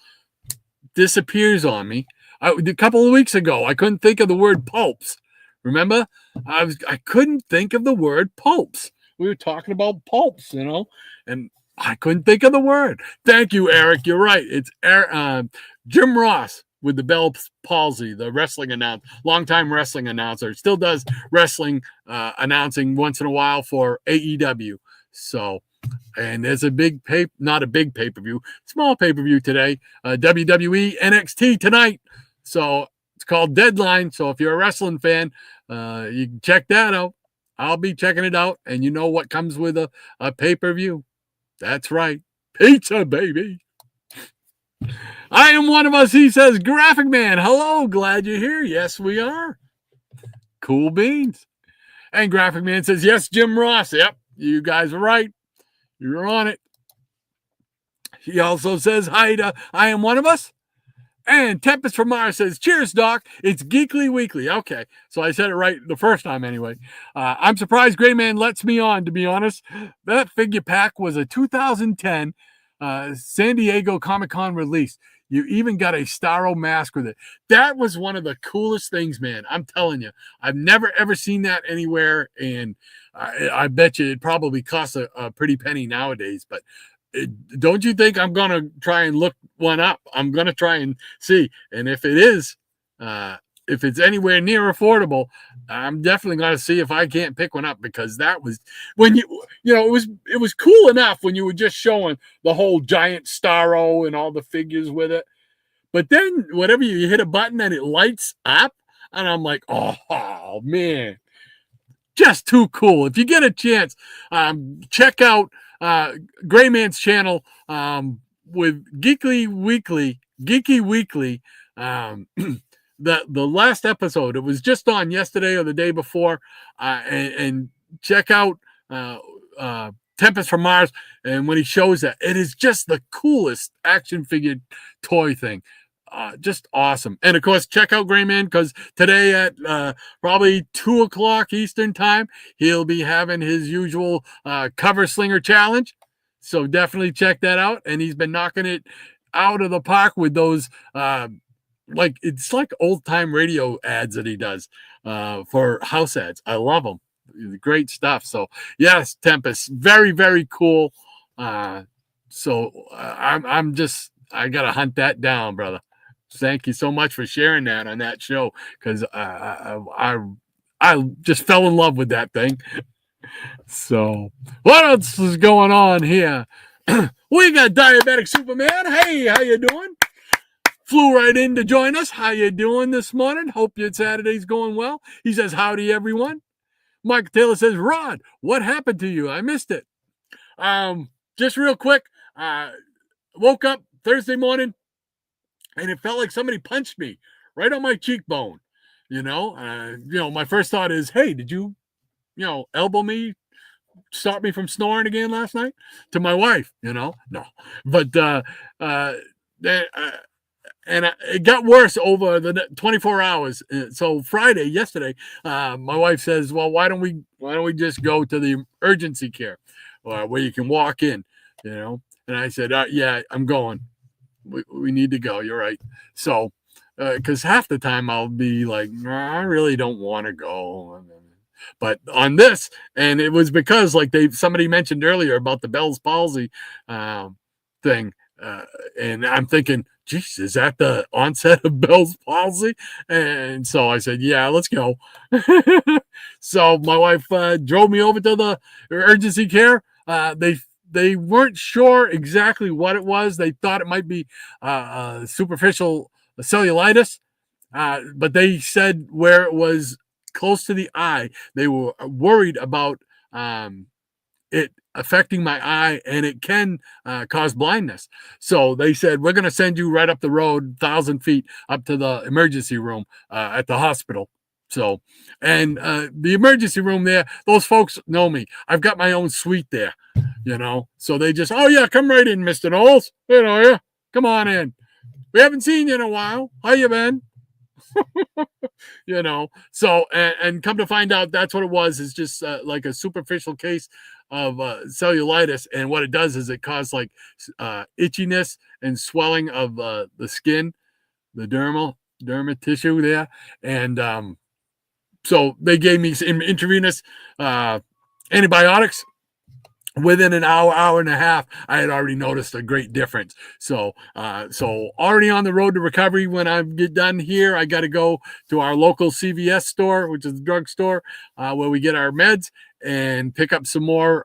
disappears on me. A couple of weeks ago, I couldn't think of the word pulps. Remember? I couldn't think of the word pulps. We were talking about pulps, and I couldn't think of the word. Thank you, Eric. You're right. It's Jim Ross with the Bell's palsy, the wrestling longtime wrestling announcer. Still does wrestling announcing once in a while for AEW. So, and there's a not a big pay-per-view, small pay-per-view today. WWE NXT tonight. So it's called Deadline. So if you're a wrestling fan, you can check that out. I'll be checking it out. And you know what comes with a pay-per-view? That's right. Pizza, baby. I am one of us, he says. Graphic Man, hello, glad you're here. Yes, we are. Cool beans. And Graphic Man says, yes, Jim Ross. Yep, you guys are right. You're on it. He also says, hi to I am one of us. And Tempest from Mars says, cheers, Doc. It's Geekly Weekly. Okay, so I said it right the first time anyway. I'm surprised Gray Man lets me on, to be honest. That figure pack was a 2010 San Diego Comic-Con release. You even got a Starro mask with it. That was one of the coolest things, man. I'm telling you. I've never, ever seen that anywhere, and I bet you it probably costs a pretty penny nowadays, but don't you think I'm going to try and look one up? I'm going to try and see. And if it is, if it's anywhere near affordable, I'm definitely going to see if I can't pick one up, because that was when it was cool enough when you were just showing the whole giant Starro and all the figures with it. But then whatever you hit a button and it lights up, and I'm like, oh man, just too cool. If you get a chance, check out Gray Man's channel with Geeky Weekly. The last episode, it was just on yesterday or the day before, and check out Tempest from Mars, and when he shows that, it is just the coolest action figure toy thing. Just awesome. And of course, check out Gray Man, because today at probably 2:00 Eastern time, he'll be having his usual cover slinger challenge. So definitely check that out. And he's been knocking it out of the park with those it's like old time radio ads that he does for house ads. I love them. Great stuff. So yes, Tempest, very, very cool. So I gotta hunt that down, brother. Thank you so much for sharing that on that show, because I just fell in love with that thing. So what else is going on here? We got Diabetic Superman. Hey, how you doing? Flew right in to join us. How you doing this morning? Hope your Saturday's going well. He says, howdy, everyone. Mike Taylor says, Rod, what happened to you? I missed it. Just real quick, woke up Thursday morning, and it felt like somebody punched me right on my cheekbone. My first thought is, hey, did you, elbow me, stop me from snoring again last night? To my wife, no. But and it got worse over the 24 hours. So Friday, yesterday, my wife says, well, why don't we just go to the urgency care where you can walk in, And I said, yeah, I'm going. We need to go. You're right. So, because half the time I'll be like, I really don't want to go. But on this, and it was because somebody mentioned earlier about the Bell's palsy thing. And I'm thinking, geez, is that the onset of Bell's palsy? And so I said, yeah, let's go. So my wife drove me over to the urgency care. They weren't sure exactly what it was. They thought it might be superficial cellulitis, but they said where it was close to the eye, they were worried about it affecting my eye, and it can cause blindness. So they said, we're going to send you right up the road, 1,000 feet up to the emergency room at the hospital. So, and the emergency room there, those folks know me. I've got my own suite there, So they just, oh yeah, come right in, Mr. Knowles. Yeah, come on in. We haven't seen you in a while. How you been? So and come to find out, that's what it was. Is just like a superficial case of cellulitis, and what it does is it causes like itchiness and swelling of the skin, the derma tissue there, and so they gave me some intravenous antibiotics. Within an hour and a half, I had already noticed a great difference. So already on the road to recovery. When I get done here, I got to go to our local CVS store, which is the drugstore, where we get our meds, and pick up some more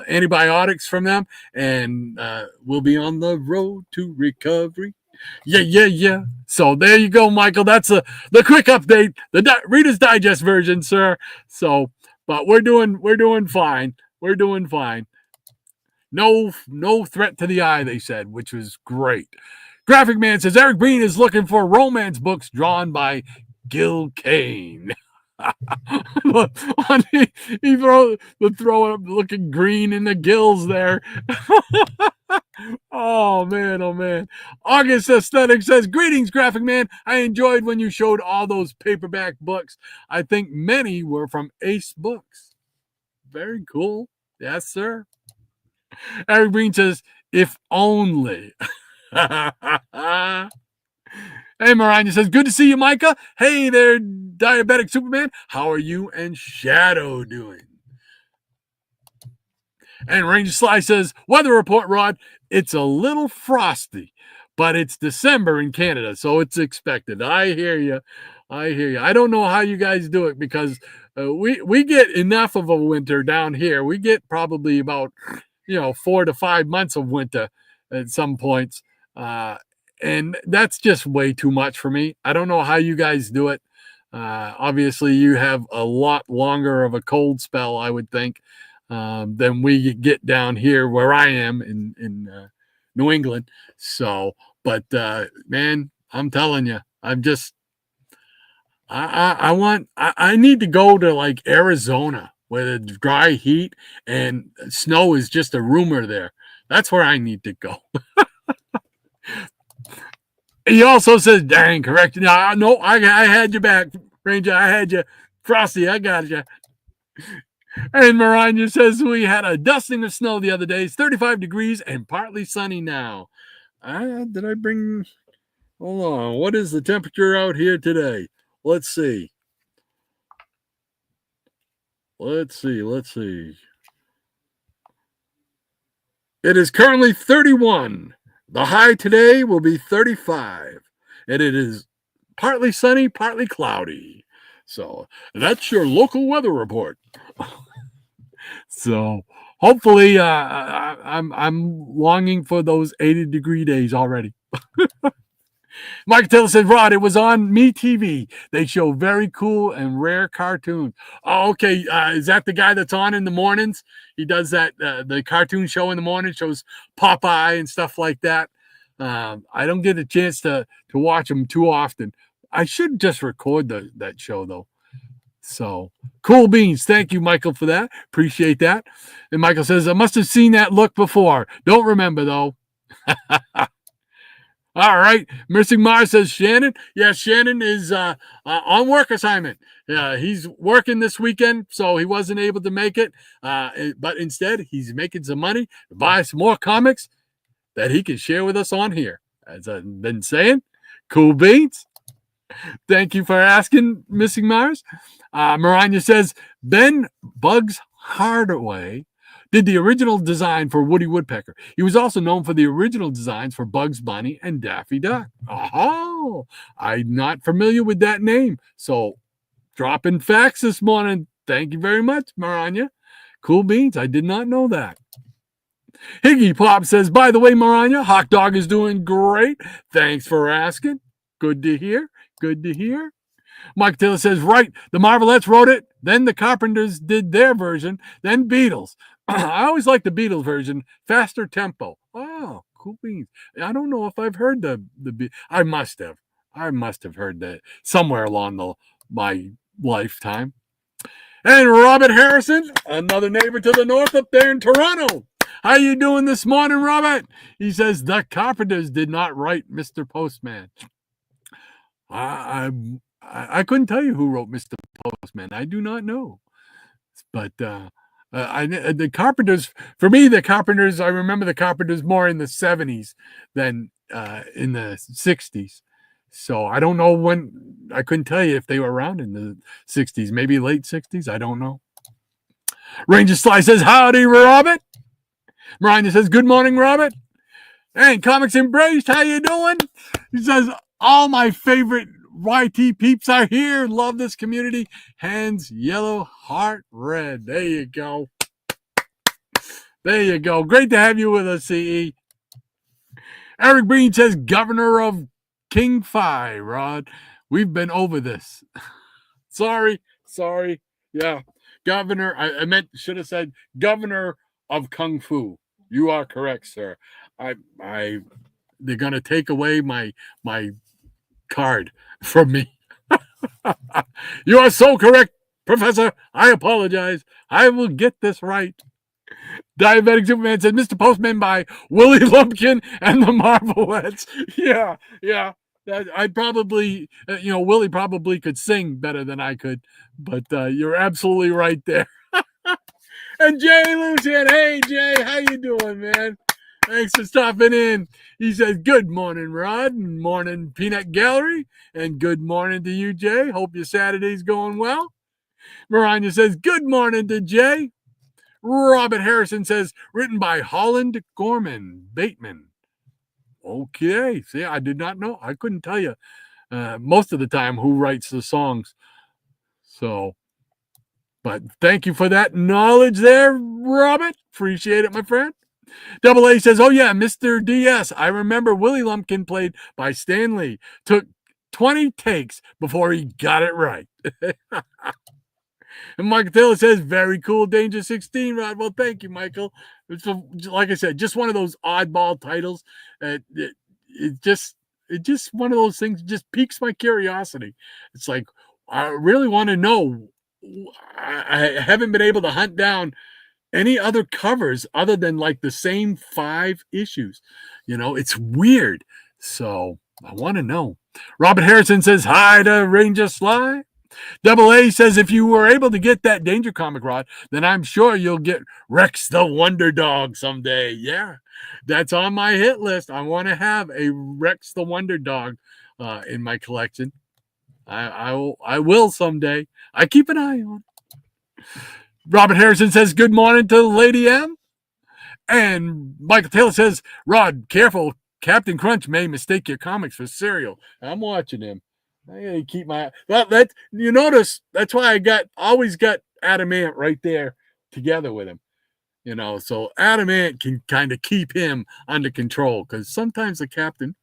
antibiotics from them. And we'll be on the road to recovery. Yeah. So there you go, Michael. That's the quick update, the Reader's Digest version, sir. So, but we're doing fine. We're doing fine. No threat to the eye, they said, which was great. Graphic Man says Eric Breen is looking for romance books drawn by Gil Kane. he throw up looking green in the gills there. Oh man. August Aesthetic says, greetings, Graphic Man. I enjoyed when you showed all those paperback books. I think many were from Ace Books. Very cool. Yes, sir. Eric Breen says, if only. Hey, Maranya says, good to see you, Micah. Hey there, Diabetic Superman. How are you and Shadow doing? And Ranger Sly says, weather report, Rod. It's a little frosty, but it's December in Canada, so it's expected. I hear you. I don't know how you guys do it, because we get enough of a winter down here. We get probably about 4 to 5 months of winter at some points, and that's just way too much for me. I don't know how you guys do it. Obviously, you have a lot longer of a cold spell, I would think, than we get down here where I am in New England. So, but man, I'm telling you, I need to go to like Arizona, where the dry heat and snow is just a rumor there. That's where I need to go. He also says, dang, correct. No, I had you back, Ranger. I had you. Frosty, I got you. And Maranya says, we had a dusting of snow the other day. It's 35 degrees and partly sunny now. Did I bring... Hold on. What is the temperature out here today? Let's see. It is currently 31. The high today will be 35. And it is partly sunny, partly cloudy. So that's your local weather report. So hopefully I'm longing for those 80-degree days already. Mike Taylor said, Rod, it was on Me TV. They show very cool and rare cartoons. Oh, okay. Is that the guy that's on in the mornings? He does that, the cartoon show in the morning, shows Popeye and stuff like that. I don't get a chance to watch them too often. I should just record that show, though. So, cool beans. Thank you, Michael, for that. Appreciate that. And Michael says, I must have seen that look before. Don't remember, though. All right. Missing Mars says, Shannon. Yeah, Shannon is on work assignment. He's working this weekend, so he wasn't able to make it. But instead, he's making some money to buy some more comics that he can share with us on here. As I've been saying, cool beans. Thank you for asking, Missing Mars. Maranya says, Ben Bugs Hardaway did the original design for Woody Woodpecker. He was also known for the original designs for Bugs Bunny and Daffy Duck. Oh, I'm not familiar with that name. So, dropping facts this morning. Thank you very much, Maranya. Cool beans. I did not know that. Higgy Pop says, by the way, Maranya, Hawk Dog is doing great. Thanks for asking. Good to hear. Mike Taylor says, right, the Marvelettes wrote it, then the Carpenters did their version, then Beatles. I always like the Beatles version, faster tempo. Oh, cool beans. I don't know if I've heard the I must have heard that somewhere along my lifetime. And Robert Harrison, another neighbor to the north up there in Toronto. How you doing this morning, Robert? He says, the Carpenters did not write Mr. Postman. I couldn't tell you who wrote Mr. Postman. I do not know. But the Carpenters, for me, the Carpenters, I remember the Carpenters more in the 70s than in the 60s. So I don't know when, I couldn't tell you if they were around in the 60s, maybe late 60s. I don't know. Ranger Sly says, howdy, Robert. Miranda says, good morning, Robert. And Comics Embraced, how you doing? He says, all my favorite YT peeps are here. Love this community. Hands yellow, heart red. There you go. There you go. Great to have you with us, CE. Eric Breen says, Governor of King Phi, Rod. We've been over this. Sorry. Yeah. Governor, I should have said Governor of Kung Fu. You are correct, sir. They're gonna take away my card from me. You are so correct, Professor. I apologize. I will get this right. Diabetic Superman said, Mr. Postman by Willie Lumpkin and the Marvelettes. Yeah. I probably, Willie probably could sing better than I could, but you're absolutely right there. And Jay Lucian, hey Jay, how you doing, man? Thanks for stopping in. He says, good morning, Rod, and morning, Peanut Gallery, and good morning to you, Jay. Hope your Saturday's going well. Miranda says, good morning to Jay. Robert Harrison says, written by Holland Gorman Bateman. Okay, see, I did not know. I couldn't tell you most of the time who writes the songs. So, but thank you for that knowledge there, Robert. Appreciate it, my friend. Double A says, oh yeah, Mr. DS. I remember Willie Lumpkin played by Stan Lee. Took 20 takes before he got it right. And Michael Taylor says, very cool, Danger 16, Rod. Well, thank you, Michael. It's, like I said, just one of those oddball titles. It just one of those things just piques my curiosity. It's like, I really want to know. I haven't been able to hunt down any other covers other than like the same 5 issues. It's weird. So I want to know. Robert Harrison says, hi to Ranger Sly. Double A says, if you were able to get that Danger comic, Rod, then I'm sure you'll get Rex the Wonder Dog someday. Yeah, that's on my hit list. I want to have a Rex the Wonder Dog in my collection. I will someday. I keep an eye on it. Robert Harrison says, good morning to Lady M. And Michael Taylor says, Rod, careful. Captain Crunch may mistake your comics for cereal. I'm watching him. I gotta keep my that you notice that's why I always got Adamant right there together with him. So Adamant can kind of keep him under control because sometimes the captain,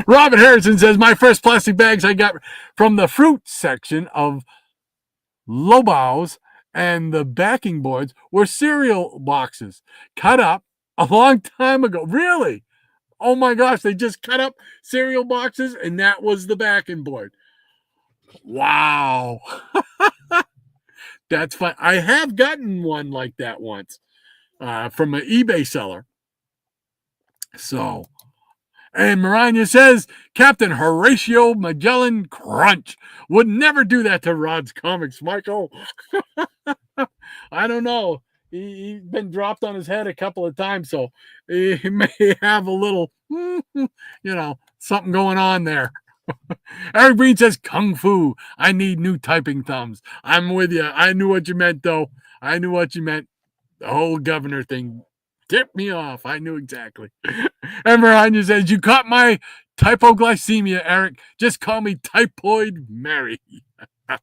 Robert Harrison says, my first plastic bags I got from the fruit section of Lobau's, and the backing boards were cereal boxes cut up a long time ago. Really? Oh my gosh, they just cut up cereal boxes and that was the backing board. Wow. That's fun. I have gotten one like that once from an eBay seller. So, and Marina says, Captain Horatio Magellan Crunch would never do that to Rod's comics, Michael. I don't know. He's been dropped on his head a couple of times, so he may have a little, something going on there. Eric Green says, Kung Fu. I need new typing thumbs. I'm with you. I knew what you meant, though. I knew what you meant. The whole governor thing tipped me off. I knew exactly. And Miranda says, you caught my typoglycemia, Eric. Just call me Typoid Mary. All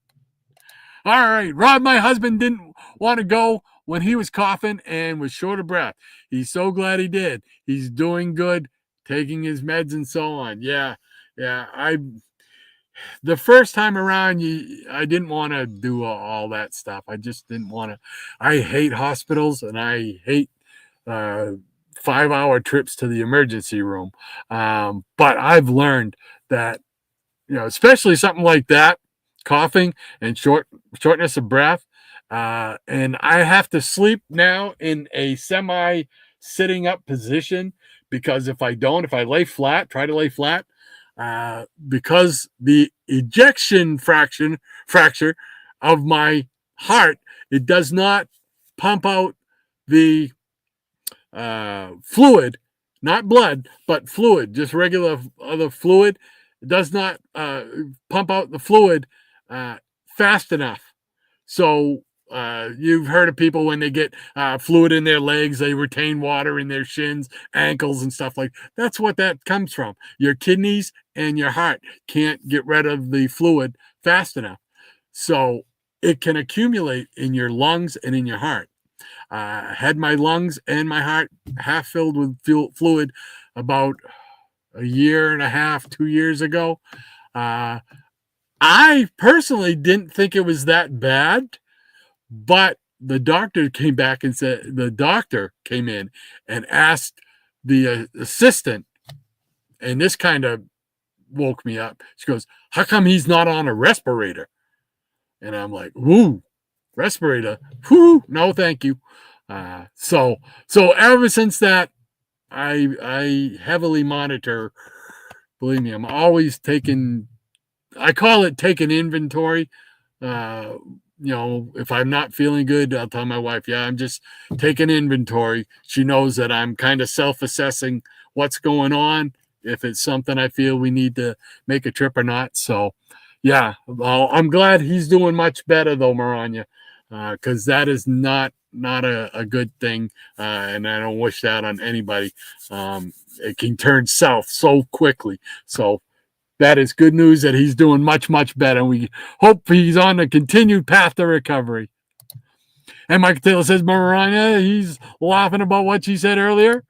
right. Rod, my husband, didn't want to go when he was coughing and was short of breath. He's so glad he did. He's doing good, taking his meds and so on. Yeah. The first time around, I didn't want to do all that stuff. I just didn't want to. I hate hospitals and I hate 5-hour trips to the emergency room. But I've learned that especially something like that, coughing and shortness of breath. And I have to sleep now in a semi sitting up position, because if I try to lay flat, because the ejection fracture of my heart, it does not pump out the fluid, not blood, but fluid, just regular other fluid. It does not pump out the fluid fast enough. So you've heard of people when they get fluid in their legs, they retain water in their shins, ankles, and stuff like that. That's what that comes from. Your kidneys and your heart can't get rid of the fluid fast enough. So it can accumulate in your lungs and in your heart. I had my lungs and my heart half filled with fluid about a year and a half, 2 years ago. I personally didn't think it was that bad, but the doctor came in and asked the assistant, and this kind of woke me up. She goes, "How come he's not on a respirator?" And I'm like, "Woo, respirator? Whoo, no, thank you." So ever since that, I heavily monitor. Believe me, I'm always I call it taking inventory. If I'm not feeling good, I'll tell my wife, yeah, I'm just taking inventory. She knows that I'm kind of self-assessing what's going on, if it's something I feel we need to make a trip or not. So, yeah, well, I'm glad he's doing much better, though, Maranya, because that is not a good thing, and I don't wish that on anybody. It can turn south so quickly. So that is good news that he's doing much, much better. We hope he's on a continued path to recovery. And Mike Taylor says, Maranya, he's laughing about what she said earlier.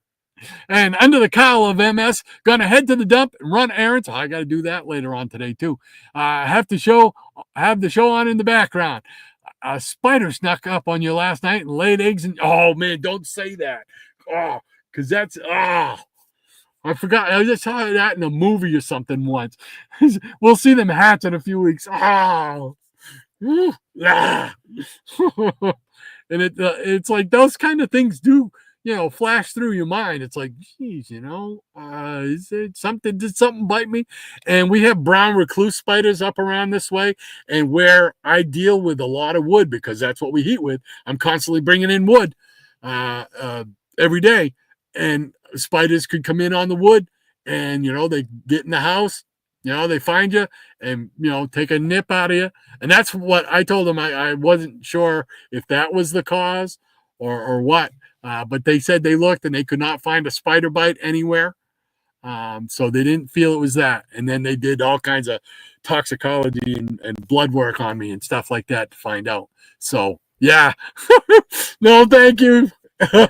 And under the cowl of MS, gonna head to the dump and run errands. I got to do that later on today too. Have the show on in the background. A spider snuck up on you last night and laid eggs. And oh man, don't say that. Oh, because that's I forgot. I just saw that in a movie or something once. We'll see them hatch in a few weeks. Oh, and it's like those kind of things do, flash through your mind. It's like, geez, is it something? Did something bite me? And we have brown recluse spiders up around this way, and where I deal with a lot of wood because that's what we heat with. I'm constantly bringing in wood every day, and spiders could come in on the wood, and they get in the house. They find you and, take a nip out of you. And that's what I told them. I wasn't sure if that was the cause or what. But they said they looked and they could not find a spider bite anywhere. So they didn't feel it was that. And then they did all kinds of toxicology and blood work on me and stuff like that to find out. So, yeah. No, thank you.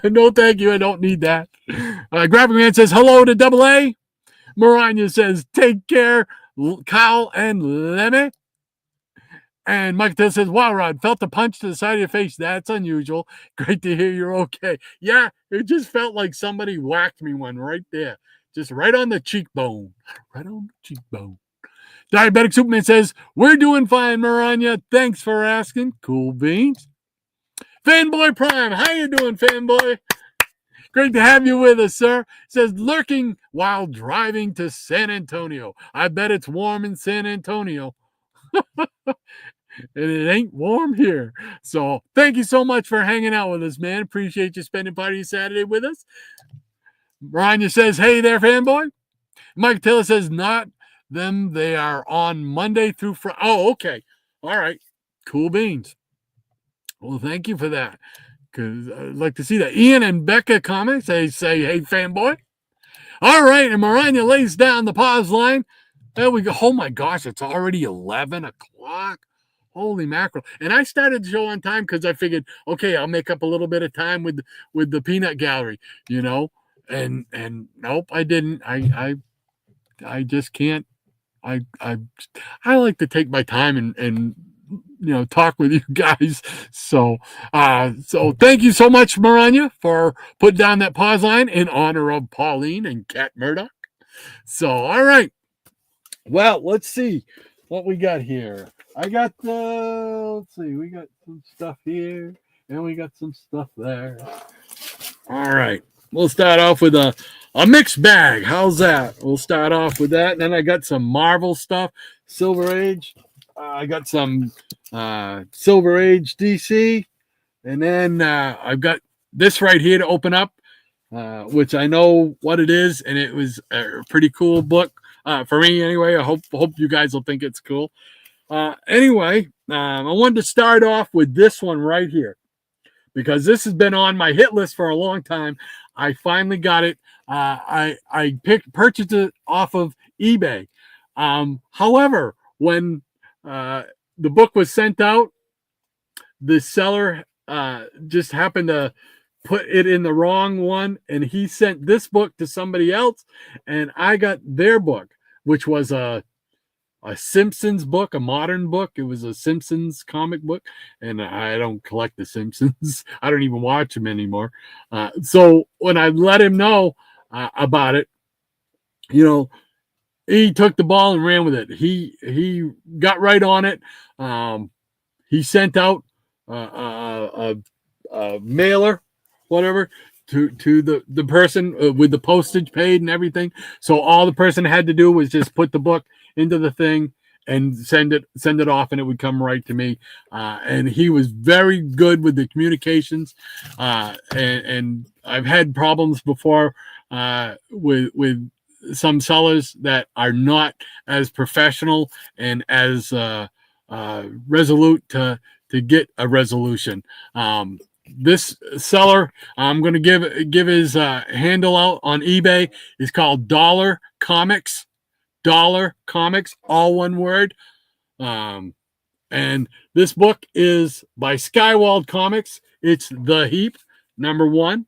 No, thank you. I don't need that. Graphic Man says, hello to Double A. Maranya says, take care, Kyle and Lemmy. And Mike Dill says, wow, Rod, felt a punch to the side of your face. That's unusual. Great to hear you're okay. Yeah, it just felt like somebody whacked me one right there. Just right on the cheekbone. Right on the cheekbone. Diabetic Superman says, we're doing fine, Maranya. Thanks for asking. Cool beans. Fanboy Prime, how you doing, Fanboy? Great to have you with us, sir. It says, lurking while driving to San Antonio. I bet it's warm in San Antonio. And it ain't warm here. So thank you so much for hanging out with us, man. Appreciate you spending part of your Saturday with us. Rania says, hey there, Fanboy. Mike Taylor says, not them. They are on Monday through Friday. Oh, okay. All right. Cool beans. Well, thank you for that. Because I'd like to see that. Ian and Becca comments. They say, hey, Fanboy. All right. And Maranya lays down the pause line. There we go. Oh, my gosh. It's already 11 o'clock. Holy mackerel. And I started the show on time because I figured, okay, I'll make up a little bit of time with the peanut gallery, And nope, I didn't. I just can't. I like to take my time and talk with you guys. So thank you so much, Maranya, for putting down that pause line in honor of Pauline and Kat Murdoch. So, all right. Well, let's see what we got here. I got let's see, we got some stuff here and we got some stuff there. All right. We'll start off with a mixed bag. How's that? We'll start off with that. And then I got some Marvel stuff, Silver Age. I got some Silver Age DC. And then I've got this right here to open up, which I know what it is. And it was a pretty cool book for me anyway. I hope you guys will think it's cool. Anyway, I wanted to start off with this one right here, because this has been on my hit list for a long time. I finally got it. I purchased it off of eBay. However, when the book was sent out, the seller just happened to put it in the wrong one, and he sent this book to somebody else, and I got their book, which was a Simpsons book, a modern book. It was a Simpsons comic book, and I don't collect the Simpsons. I don't even watch them anymore. So when I let him know about it, he took the ball and ran with it. He got right on it. He sent out a mailer, whatever, to the person with the postage paid and everything. So all the person had to do was just put the book into the thing and send it off, and it would come right to me. And he was very good with the communications. And I've had problems before with some sellers that are not as professional and as resolute to get a resolution. This seller, I'm going to give his handle out on eBay. Is called Dollar Comics. Dollar Comics, all one word. And this book is by Skywald Comics. It's The Heap, #1.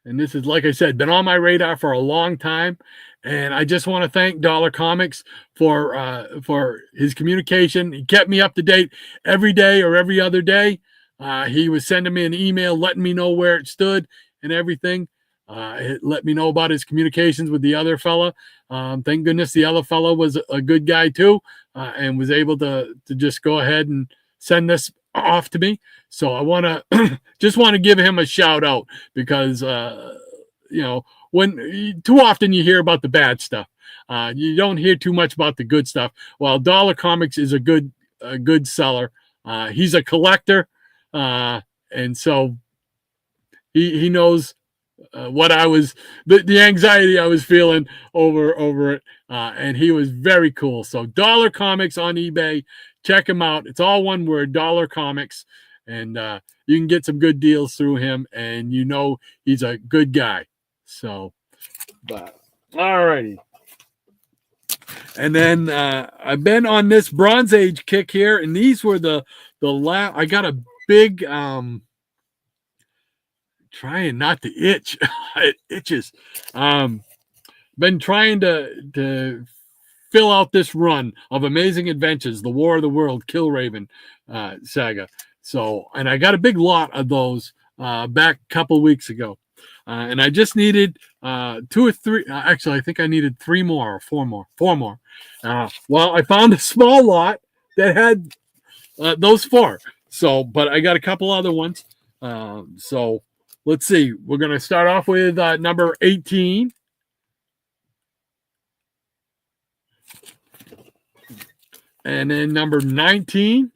And this is, like I said, been on my radar for a long time. And I just want to thank Dollar Comics for his communication. He kept me up to date every day or every other day. He was sending me an email, letting me know where it stood and everything. It let me know about his communications with the other fella. Thank goodness the other fella was a good guy too, and was able to just go ahead and send this off to me. So I want to just want to give him a shout out, because when too often you hear about the bad stuff, you don't hear too much about the good stuff. Well, Dollar Comics is a good seller. He's a collector, and so he knows what I was, the anxiety I was feeling over it, and he was very cool. So Dollar Comics on eBay, check him out. It's all one word, Dollar Comics, and you can get some good deals through him, and he's a good guy. So, but all righty. And then I've been on this Bronze Age kick here, and these were the last. I got a big trying not to itch. It itches. Been trying to fill out this run of Amazing Adventures, the War of the World, Killraven saga. So, and I got a big lot of those back a couple weeks ago. And I just needed 2 or 3. Actually, I think I needed 3 more or 4 more. 4 more. Well, I found a small lot that had those 4. So, but I got a couple other ones. So, let's see. We're going to start off with number 18. And then number 19.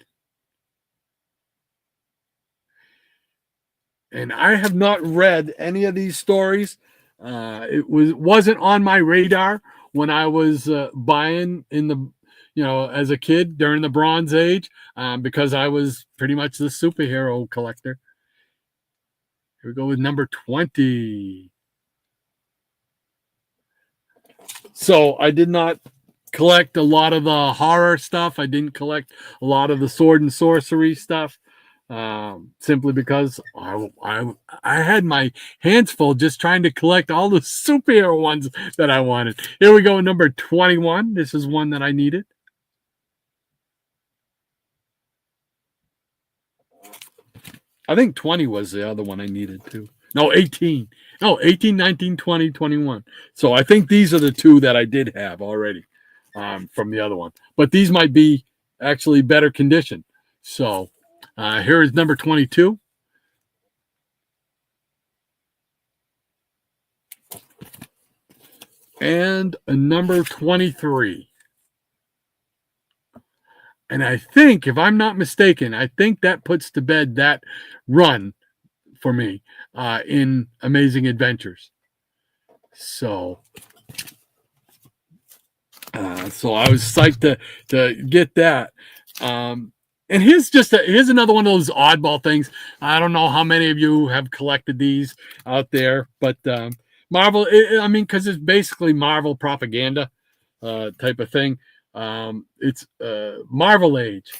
And I have not read any of these stories. It wasn't on my radar when I was buying in the, as a kid during the Bronze Age, because I was pretty much the superhero collector. Here we go with number 20. So I did not collect a lot of the horror stuff. I didn't collect a lot of the sword and sorcery stuff. Simply because I had my hands full just trying to collect all the superhero ones that I wanted. Here we go, number 21. This is one that I needed. I think 20 was the other one I needed too. No, 18. No, 18, 19, 20, 21. So I think these are the two that I did have already from the other one. But these might be actually better condition. So here is number 22. And a number 23. And I think, if I'm not mistaken, I think that puts to bed that run for me in Amazing Adventures. So I was psyched to get that. And here's another one of those oddball things. I don't know how many of you have collected these out there, but Marvel, because it's basically Marvel propaganda type of thing. It's Marvel Age,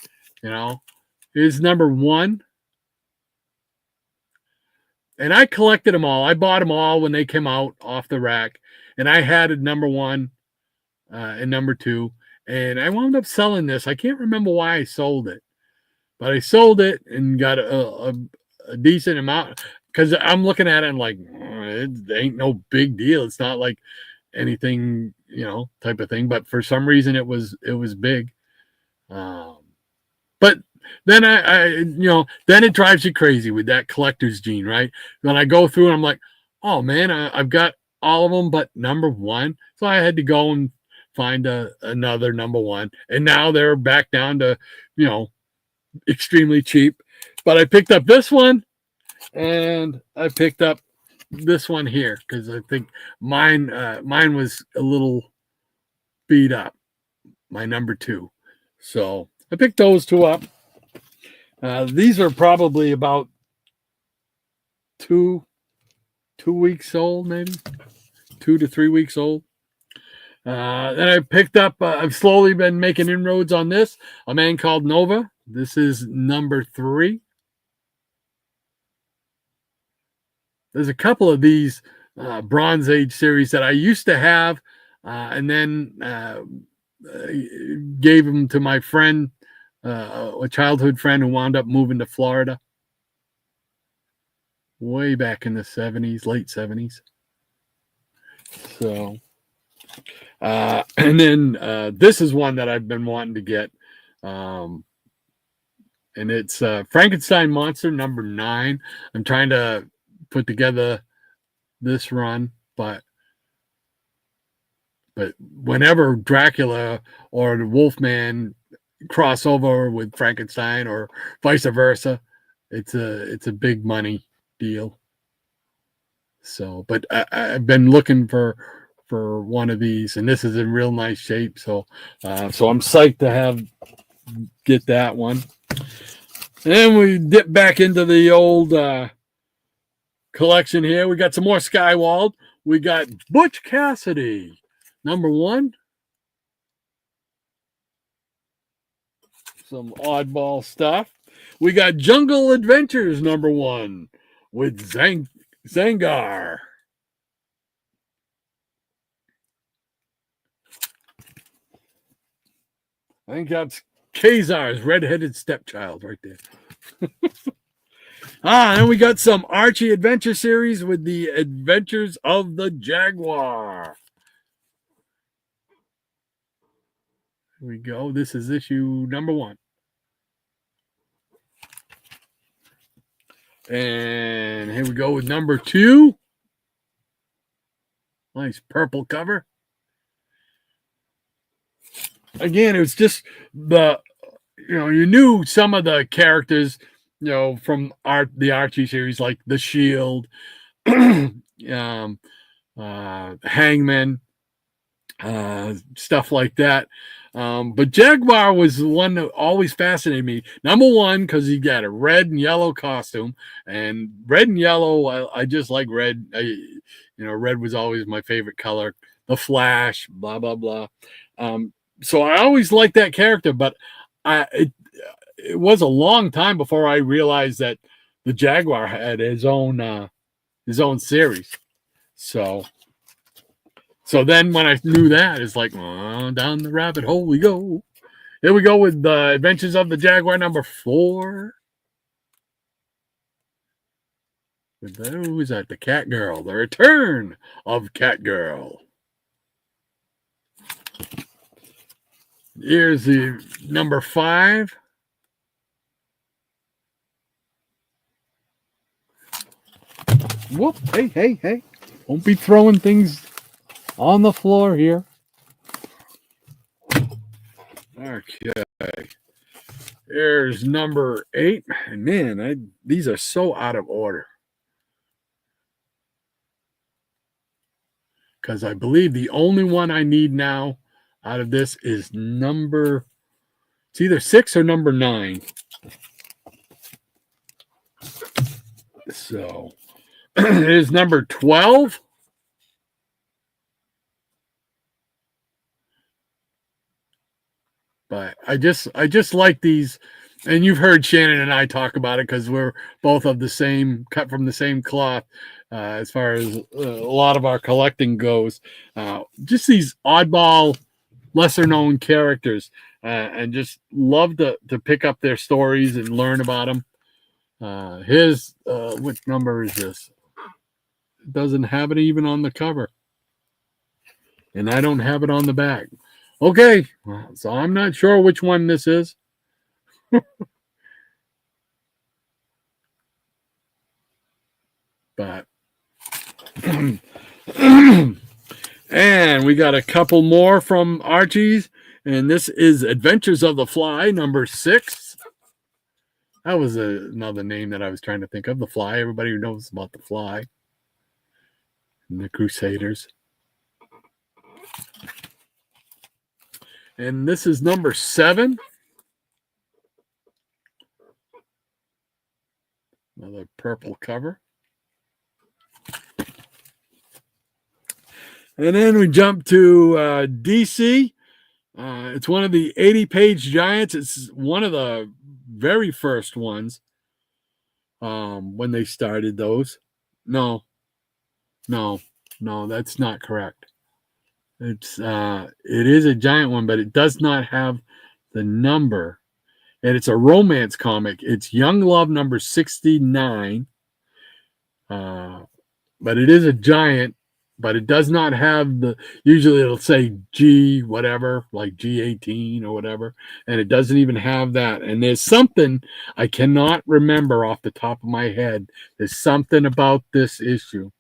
is number 1. And I collected them all. I bought them all when they came out off the rack. And I had a number 1 and number 2. And I wound up selling this. I can't remember why I sold it. But I sold it and got a decent amount. Because I'm looking at it and like, it ain't no big deal. It's not like anything, type of thing. But for some reason, it was big. But then then it drives you crazy with that collector's gene, right? When I go through and I'm like, oh man, I've got all of them but number 1. So I had to go and find another number 1. And now they're back down to, extremely cheap. But I picked up this one and I picked up this one here because I think mine was a little beat up, my number 2. So I picked those 2 up. These are probably about 2 weeks old, maybe 2 to 3 weeks old. Then I picked up, I've slowly been making inroads on this, A Man Called Nova. This is number 3. There's a couple of these Bronze Age series that I used to have and then gave them to my friend, a childhood friend who wound up moving to Florida way back in the 70s, late 70s. So, and then this is one that I've been wanting to get. And it's Frankenstein Monster number 9. I'm trying to put together this run, but whenever Dracula or the Wolfman crossover with Frankenstein or vice versa, it's a big money deal. So, but I've been looking for one of these, and this is in real nice shape. So I'm psyched to get that one. And then we dip back into the old collection here. We got some more Skywald. We got Butch Cassidy, number 1. Some oddball stuff. We got Jungle Adventures number 1 with Zangar. I think that's Kazar's redheaded stepchild right there. And we got some Archie Adventure series with the Adventures of the Jaguar. Here we go. This is issue number 1. And here we go with number 2. Nice purple cover. Again, it was just you knew some of the characters, from the Archie series, like the Shield, Hangman, stuff like that. But Jaguar was the one that always fascinated me. Number 1, because he got a red and yellow costume, and red and yellow, I just like red. Red was always my favorite color. The Flash, blah blah blah. So I always liked that character, but it was a long time before I realized that the Jaguar had his own series. So then when I knew that, it's like, down the rabbit hole we go. Here we go with the Adventures of the Jaguar number 4. Who is that? The Cat Girl. The Return of Cat Girl. Here's the number 5. Whoop. Hey. Don't be throwing things on the floor here. Okay. Here's number 8. And man, these are so out of order. Because I believe the only one I need now out of this is it's either 6 or number 9. So it is number 12. But I just like these, and you've heard Shannon and I talk about it because we're both of the same, cut from the same cloth as far as a lot of our collecting goes. Just these oddball, lesser known characters, and just love to pick up their stories and learn about them. Which number is this? It doesn't have it even on the cover, and I don't have it on the back. Okay, so I'm not sure which one this is. But and we got a couple more from Archie's, and this is Adventures of the Fly, number 6. That was another name that I was trying to think of. The Fly. Everybody who knows about the Fly and the Crusaders. And this is number 7. Another purple cover. And then we jump to DC. It's one of the 80-page giants. It's one of the very first ones when they started those. No, that's not correct. It is a giant one, but it does not have the number. And it's a romance comic. It's Young Love number 69. But it is a giant, but it does not have usually it'll say G whatever, like G18 or whatever. And it doesn't even have that. And there's something I cannot remember off the top of my head. There's something about this issue.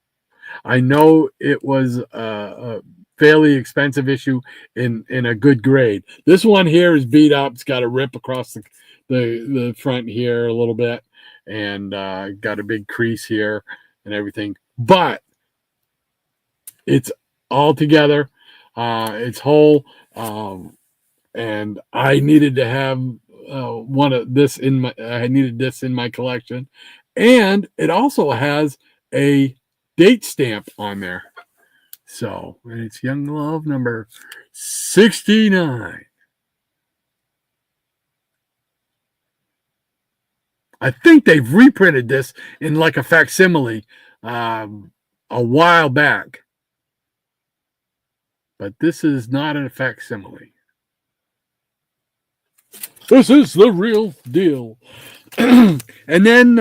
I know it was a fairly expensive issue in a good grade. This one here is beat up. It's got a rip across the front here a little bit, and got a big crease here and everything. But it's all together. It's whole, and I needed to have this in my collection, and it also has a date stamp on there. So it's Young Love number 69. I think they've reprinted this in like a facsimile a while back. But this is not a facsimile. This is the real deal. And then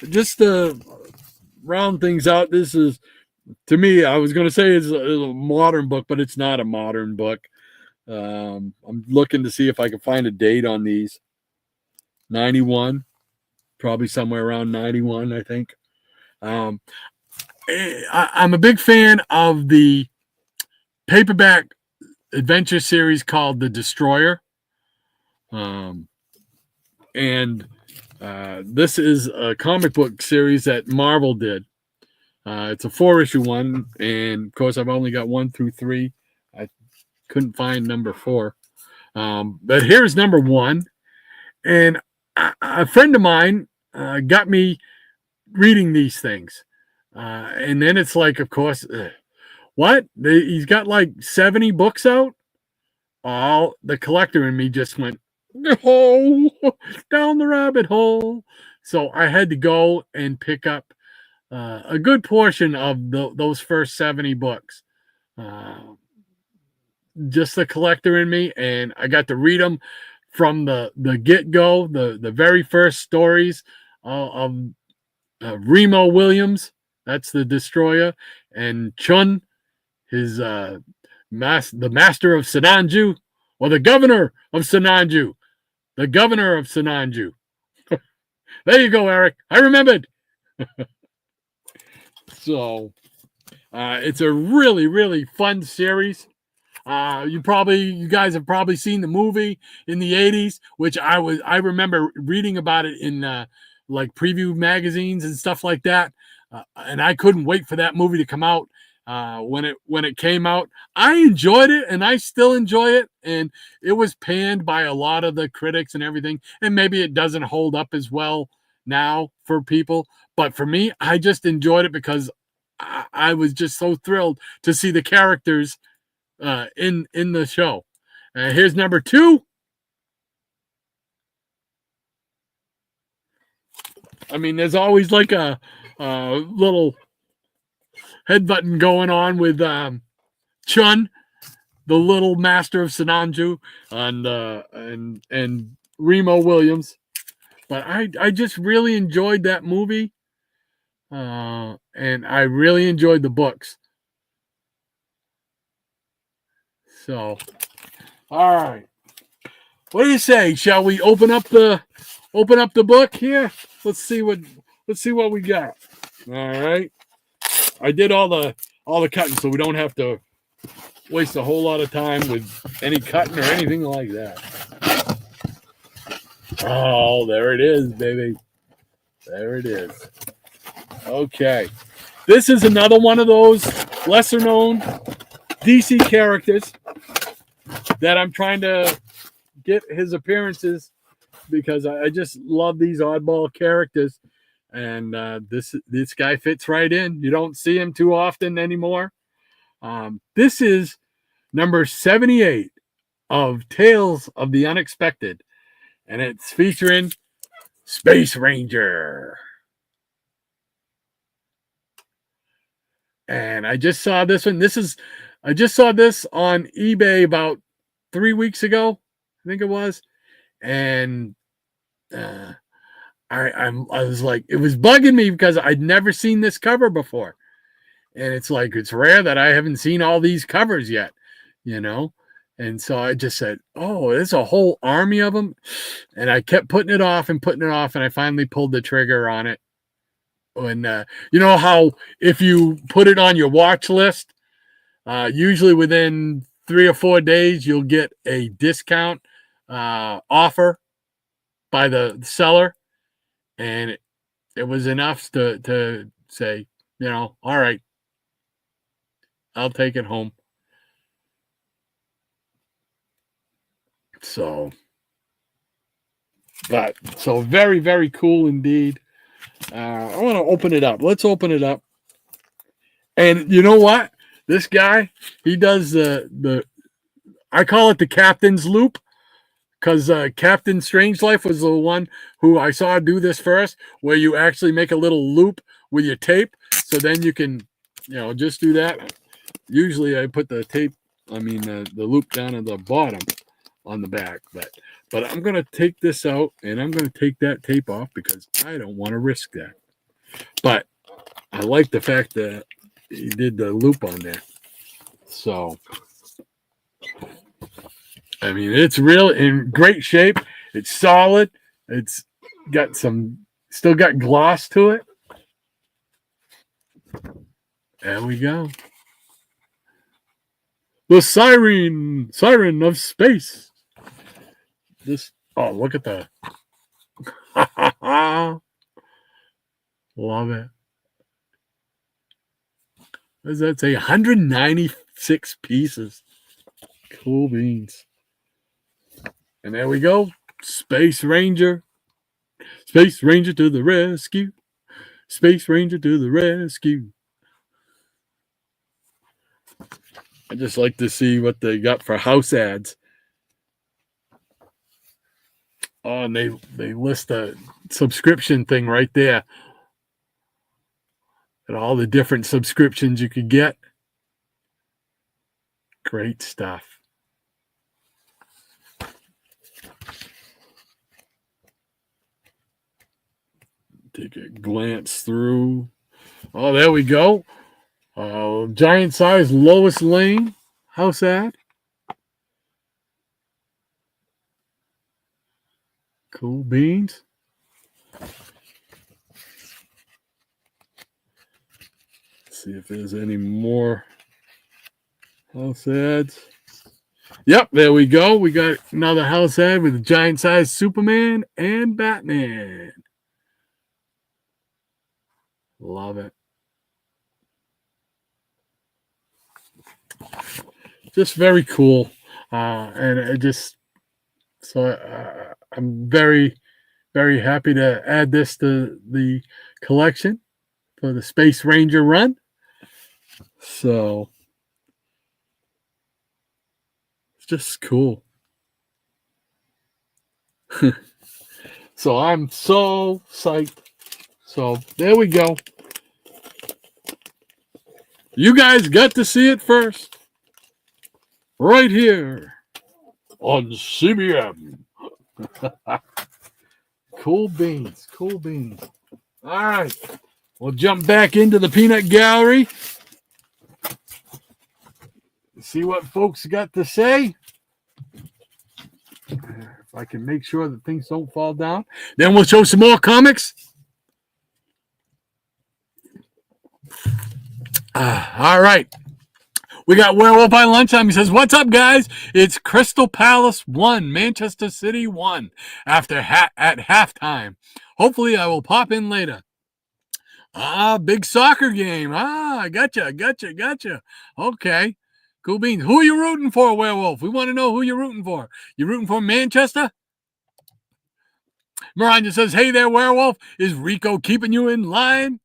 just to round things out, this is, to me, I was going to say it's a modern book, but it's not a modern book. I'm looking to see if I can find a date on these. 91, probably somewhere around 91, I think. I'm a big fan of the paperback adventure series called The Destroyer. And this is a comic book series that Marvel did. It's a 4-issue one, and of course I've only got 1 through 3. I couldn't find number 4. But here's number 1. And a friend of mine got me reading these things. And then it's like, of course, what? He's got like 70 books out? The collector in me just went, no, down the rabbit hole. So I had to go and pick up a good portion of those first 70 books. Just the collector in me, and I got to read them from the get-go, the very first stories of Remo Williams, that's the destroyer, and Chun, his the master of Sinanju, or the governor of Sinanju. The governor of Sinanju. There you go, Eric. I remembered. So it's a really, really fun series. You guys have probably seen the movie in the 80s, which I remember reading about it in like preview magazines and stuff like that. And I couldn't wait for that movie to come out. When it came out, I enjoyed it, and I still enjoy it. And it was panned by a lot of the critics and everything. And maybe it doesn't hold up as well now for people, but for me, I just enjoyed it because I was just so thrilled to see the characters in the show. Here's number 2. I mean, there's always like a little headbutting going on with Chun, the little master of Sinanju, and Remo Williams. But I just really enjoyed that movie, and I really enjoyed the books. So, all right. What do you say? Shall we open up the book here? Let's see what we got. All right. I did all the cutting, so we don't have to waste a whole lot of time with any cutting or anything like that. Oh, there it is, baby. There it is. Okay. This is another one of those lesser known DC characters that I'm trying to get his appearances because I just love these oddball characters, and this guy fits right in. You don't see him too often anymore. This is number 78 of Tales of the Unexpected, and it's featuring Space Ranger. And I just saw this one. I just saw this on eBay about 3 weeks ago, I think it was, and I was like, it was bugging me because I'd never seen this cover before, and it's like it's rare that I haven't seen all these covers yet, and so I just said, oh, there's a whole army of them, and I kept putting it off, and I finally pulled the trigger on it. And you know how if you put it on your watch list, usually within 3 or 4 days, you'll get a discount offer by the seller. And it was enough to say, all right, I'll take it home. So very, very cool indeed. I want to open it up. Let's open it up. And you know what? This guy, he does the I call it the captain's loop, because Captain Strangelife was the one who I saw do this first, where you actually make a little loop with your tape, so then you can, just do that. Usually I put the loop down at the bottom on the back, but I'm going to take this out, and I'm going to take that tape off because I don't want to risk that. But I like the fact that he did the loop on there. So, I mean, it's real in great shape. It's solid. It's got still got gloss to it. There we go. The siren of space. Look at that. Love it. What does that say? 196 pieces. Cool beans. And there we go. Space Ranger. Space Ranger to the rescue. Space Ranger to the rescue. I just like to see what they got for house ads. Oh, and they list a subscription thing right there. And all the different subscriptions you could get. Great stuff. take a glance through. Oh, there we go. Giant size Lois Lane house ad. Cool beans. Let's see if there's any more house ads. Yep, there we go. We got another house ad with a giant size Superman and Batman. Love it. Just very cool. And it just, so I'm very, very happy to add this to the collection for the Space Ranger run. So it's just cool. So I'm so psyched. So there we go. You guys got to see it first. Right here on CBM. Cool beans. Cool beans. All right. We'll jump back into the peanut gallery. See what folks got to say. If I can make sure that things don't fall down. Then we'll show some more comics. All right. We got Werewolf by Lunchtime. He says, what's up, guys? It's Crystal Palace 1, Manchester City 1 at halftime. Hopefully, I will pop in later. Big soccer game. I gotcha. Okay. Cool beans. Who are you rooting for, Werewolf? We want to know who you're rooting for. You rooting for Manchester? Miranda says, hey there, Werewolf. Is Rico keeping you in line?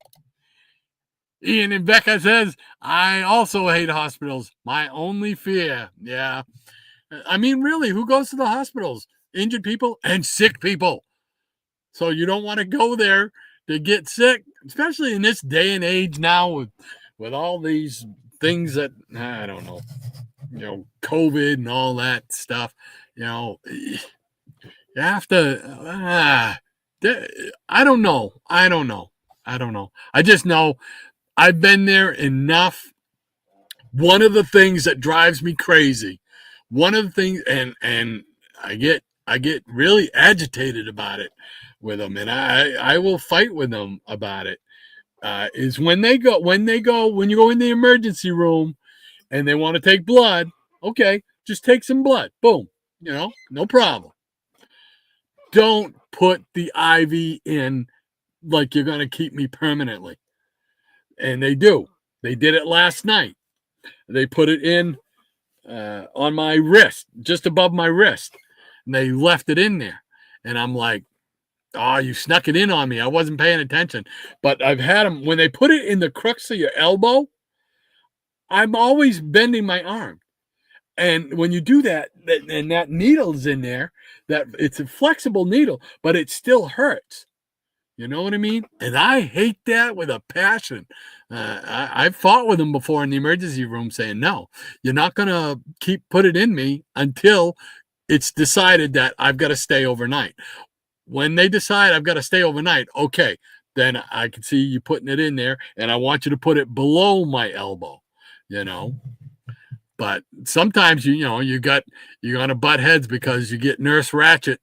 Ian and Becca says, I also hate hospitals. My only fear. Yeah. I mean, really, who goes to the hospitals? Injured people and sick people. So you don't want to go there to get sick, especially in this day and age now with all these things that, I don't know, COVID and all that stuff. You have to, I don't know. I just know I've been there enough. One of the things that drives me crazy, one of the things, and I get really agitated about it with them, and I will fight with them about it, is when you go in the emergency room and they want to take blood. Okay, just take some blood. Boom. No problem. Don't put the IV in like you're going to keep me permanently. And they do. They did it last night. They put it in on my wrist, just above my wrist. And they left it in there. And I'm like, oh, you snuck it in on me. I wasn't paying attention. But I've had them, when they put it in the crux of your elbow, I'm always bending my arm. And when you do that, and that needle's in there, that it's a flexible needle, but it still hurts. You know what I mean? And I hate that with a passion. I've fought with them before in the emergency room saying, no, you're not going to put it in me until it's decided that I've got to stay overnight. When they decide I've got to stay overnight, okay, then I can see you putting it in there, and I want you to put it below my elbow, But sometimes, you're going to butt heads because you get Nurse Ratchet,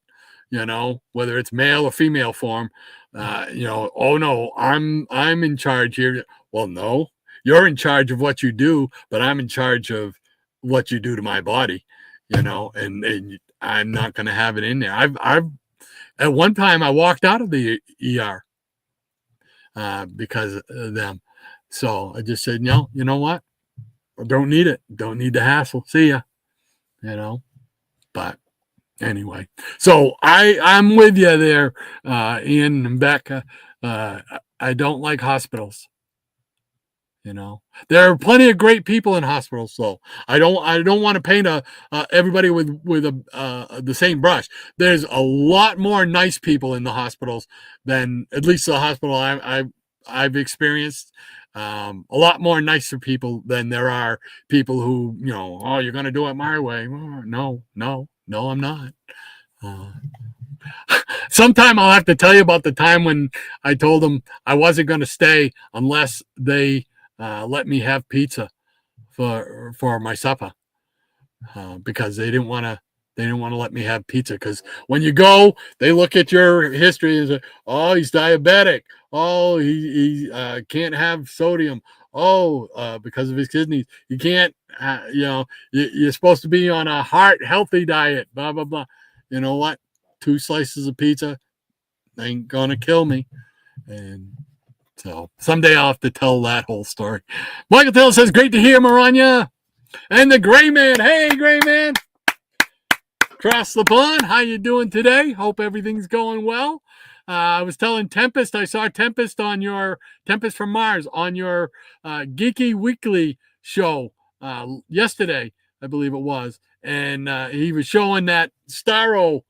whether it's male or female form. Oh no, I'm in charge here. Well, no, you're in charge of what you do, but I'm in charge of what you do to my body, and I'm not going to have it in there. I've at one time I walked out of the ER because of them. So I just said, no, you know what? I don't need it. Don't need the hassle. See ya. But anyway, so I'm with you there, Ian and Becca. I don't like hospitals. There are plenty of great people in hospitals, so I don't want to paint everybody with the same brush. There's a lot more nice people in the hospitals than, at least the hospital I've experienced. A lot more nicer people than there are people who, oh, you're going to do it my way. No, I'm not. sometime I'll have to tell you about the time when I told them I wasn't going to stay unless they let me have pizza for my supper, because they didn't want to let me have pizza, because when you go, they look at your history and say, oh, he's diabetic. Oh, he can't have sodium. Oh, because of his kidneys. You can't, you're supposed to be on a heart healthy diet, blah, blah, blah. You know what? 2 slices of pizza ain't going to kill me. And so someday I'll have to tell that whole story. Michael Taylor says, great to hear, Maranya. And the Gray Man. Hey, Gray Man. Across the pond. How you doing today? Hope everything's going well. I was telling Tempest, I saw Tempest from Mars on your Geeky Weekly show yesterday, I believe it was. And he was showing that Starro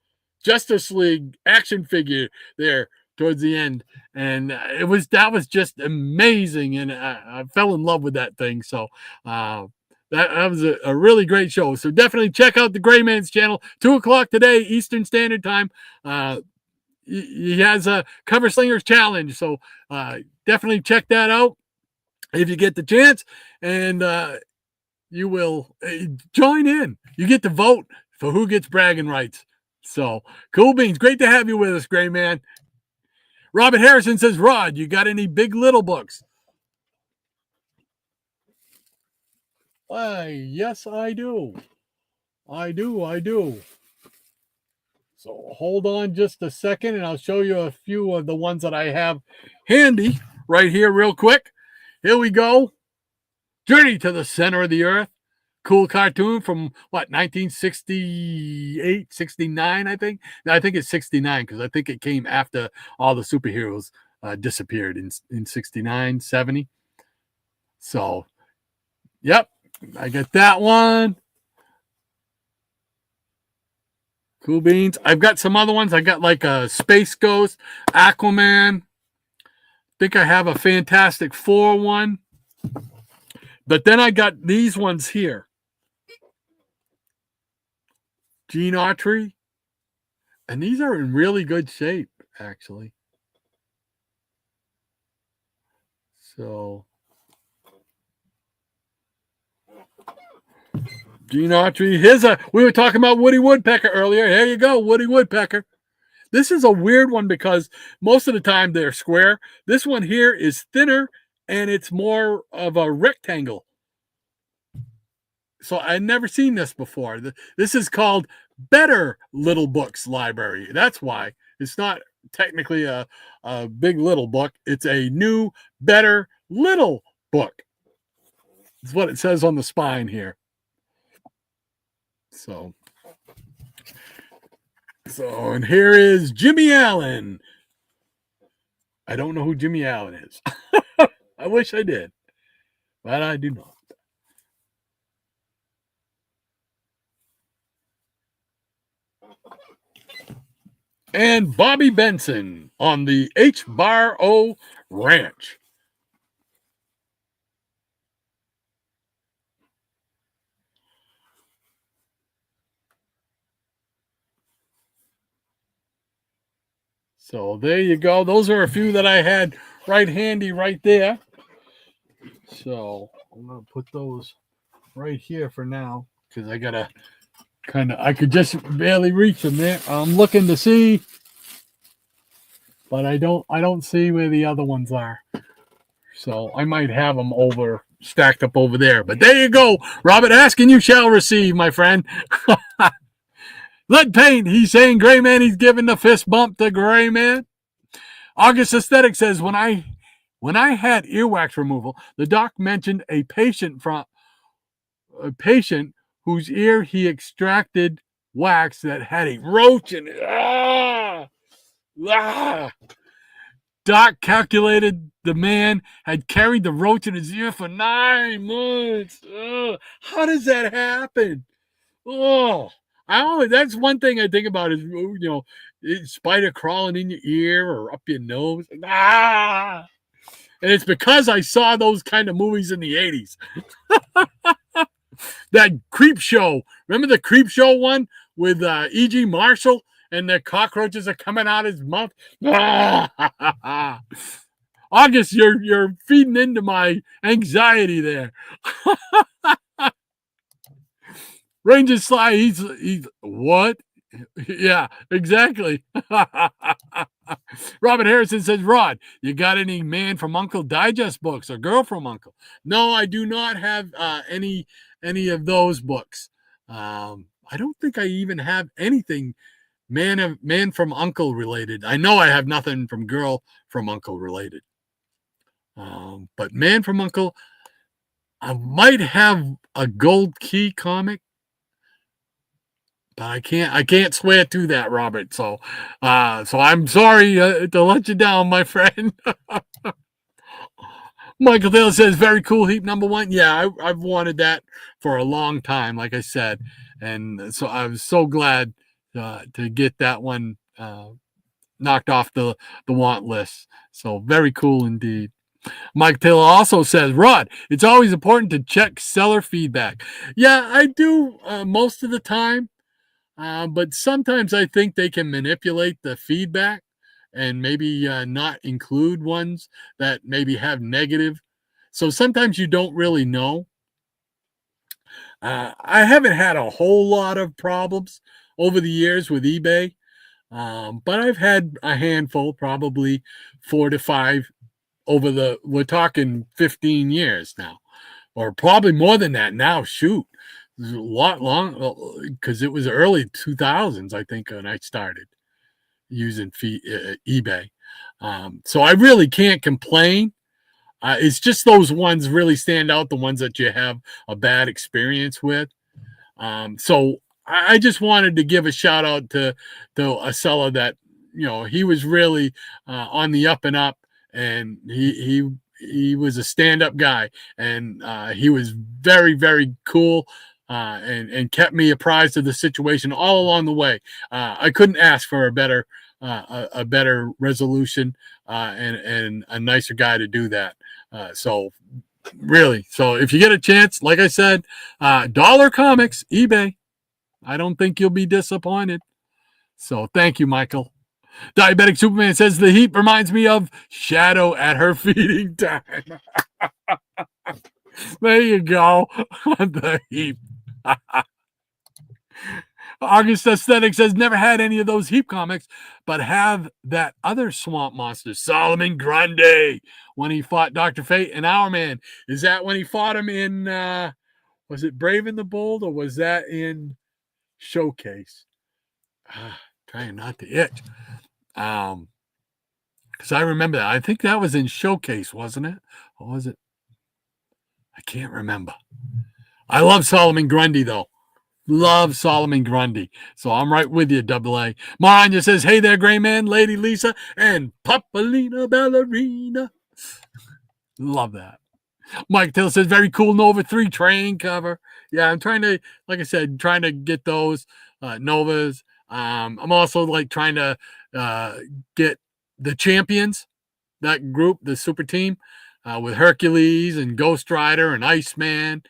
Justice League action figure there towards the end. And that was just amazing. And I fell in love with that thing. So that was a really great show. So definitely check out the Gray Man's channel, 2:00 today, Eastern Standard Time. He has a Cover Slingers Challenge. So definitely check that out if you get the chance. And you will join in. You get to vote for who gets bragging rights. So cool beans. Great to have you with us, Gray Man. Robert Harrison says, Rod, you got any Big Little books? Why, yes, I do. I do. So hold on just a second, and I'll show you a few of the ones that I have handy right here real quick. Here we go. Journey to the Center of the Earth. Cool cartoon from, 1968, 69, I think? No, I think it's 69, because I think it came after all the superheroes disappeared in 69, 70. So, yep, I got that one. Cool beans. I've got some other ones. I got like a Space Ghost, Aquaman. I think I have a Fantastic Four one. But then I got these ones here. Gene Autry. And these are in really good shape, actually. So, Gene Autry. We were talking about Woody Woodpecker earlier. Here you go, Woody Woodpecker. This is a weird one because most of the time they're square. This one here is thinner and it's more of a rectangle. So I'd never seen this before. This is called Better Little Books Library. That's why. It's not technically a big little book. It's a new, better little book. That's what it says on the spine here. So, and here is Jimmy Allen. I don't know who Jimmy Allen is. I wish I did, but I do not. And Bobby Benson on the H-Bar-O Ranch. So there you go. Those are a few that I had right handy right there. So I'm going to put those right here for now because I got to I could just barely reach them there. I'm looking to see, but I don't see where the other ones are. So I might have them stacked up over there. But there you go. Robert, ask and you shall receive, my friend. Lead Paint, he's saying Gray Man, he's giving the fist bump to Gray Man. August Aesthetic says, when I had earwax removal, the doc mentioned a patient whose ear he extracted wax that had a roach in it. Doc calculated the man had carried the roach in his ear for 9 months. How does that happen? That's one thing I think about is, spider crawling in your ear or up your nose. And it's because I saw those kind of movies in the 80s. That Creep Show. Remember the Creep Show one with E.G. Marshall and the cockroaches are coming out his mouth. August, you're feeding into my anxiety there. Ranger Sly, he's what? Yeah, exactly. Robert Harrison says, Rod, you got any Man from Uncle digest books or Girl from Uncle? No, I do not have any of those books. I don't think I even have anything Man from Uncle related. I know I have nothing from Girl from Uncle related. But Man from Uncle, I might have a Gold Key comic, but I can't swear to that, Robert. So I'm sorry to let you down, my friend. Michael Taylor says, very cool heap number 1. Yeah, I've wanted that for a long time, like I said. And so I was so glad to get that one knocked off the want list. So very cool indeed. Mike Taylor also says, Rod, it's always important to check seller feedback. Yeah, I do most of the time. But sometimes I think they can manipulate the feedback and maybe not include ones that maybe have negative. So sometimes you don't really know. I haven't had a whole lot of problems over the years with eBay, but I've had a handful, probably 4 to 5 we're talking 15 years now, or probably more than that now. Shoot. A lot long because it was early 2000s, I think, when I started using eBay. So I really can't complain. It's just those ones really stand out, the ones that you have a bad experience with. So I just wanted to give a shout out to a seller that, he was really on the up and up, and he was a stand-up guy, and he was very, very cool. And kept me apprised of the situation all along the way. I couldn't ask for a better resolution and a nicer guy to do that. So if you get a chance, like I said, Dollar Comics, eBay, I don't think you'll be disappointed. So thank you, Michael. Diabetic Superman says the heap reminds me of Shadow at her feeding time. There you go. The heap. August Aesthetic says, never had any of those heap comics, but have that other swamp monster, Solomon Grundy, when he fought Dr. Fate and Our Man. Is that when he fought him in, was it Brave and the Bold, or was that in Showcase? Trying not to itch. Because I remember that. I think that was in Showcase, wasn't it? Or was it? I can't remember. I love Solomon Grundy, though. Love Solomon Grundy. So I'm right with you, AA. Maranya says, hey there, Gray Man, Lady Lisa, and Papalina Ballerina. Love that. Mike Taylor says, very cool Nova 3 train cover. Yeah, I'm trying to, like I said, trying to get those Novas. I'm also trying to get the Champions, that group, the super team, with Hercules and Ghost Rider and Iceman,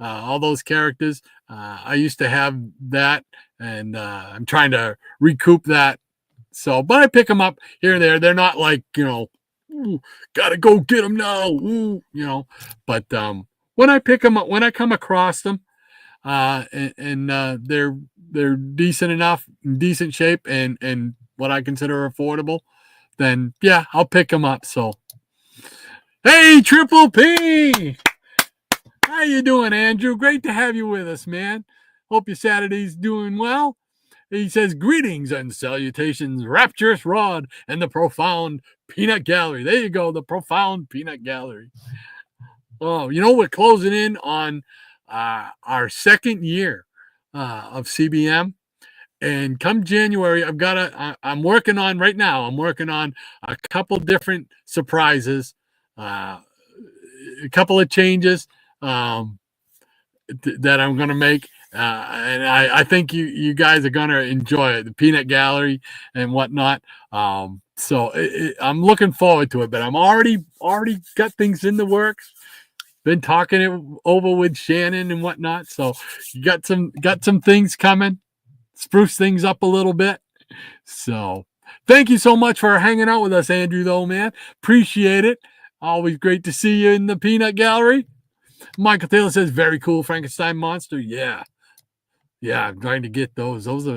all those characters. I used to have that, and I'm trying to recoup that. So, but I pick them up here and there. They're not gotta go get them now, But when I pick them up, when I come across them, and they're decent enough, decent shape, and what I consider affordable, then yeah, I'll pick them up. So, hey, Triple P. How you doing, Andrew? Great to have you with us, man. Hope your Saturday's doing well. He says, greetings and salutations, Rapturous Rod and the Profound Peanut Gallery. There you go, the Profound Peanut Gallery. Oh, we're closing in on our second year of CBM. And come January, I'm working on a couple different surprises, a couple of changes that I'm going to make. And I think you guys are going to enjoy it, the Peanut Gallery and whatnot. So I'm looking forward to it, but I'm already got things in the works. Been talking it over with Shannon and whatnot. So you got some things coming, spruce things up a little bit. So thank you so much for hanging out with us, Andrew, though, man. Appreciate it. Always great to see you in the peanut gallery. Michael Taylor says, very cool Frankenstein monster. Yeah. Yeah, I'm trying to get those. Those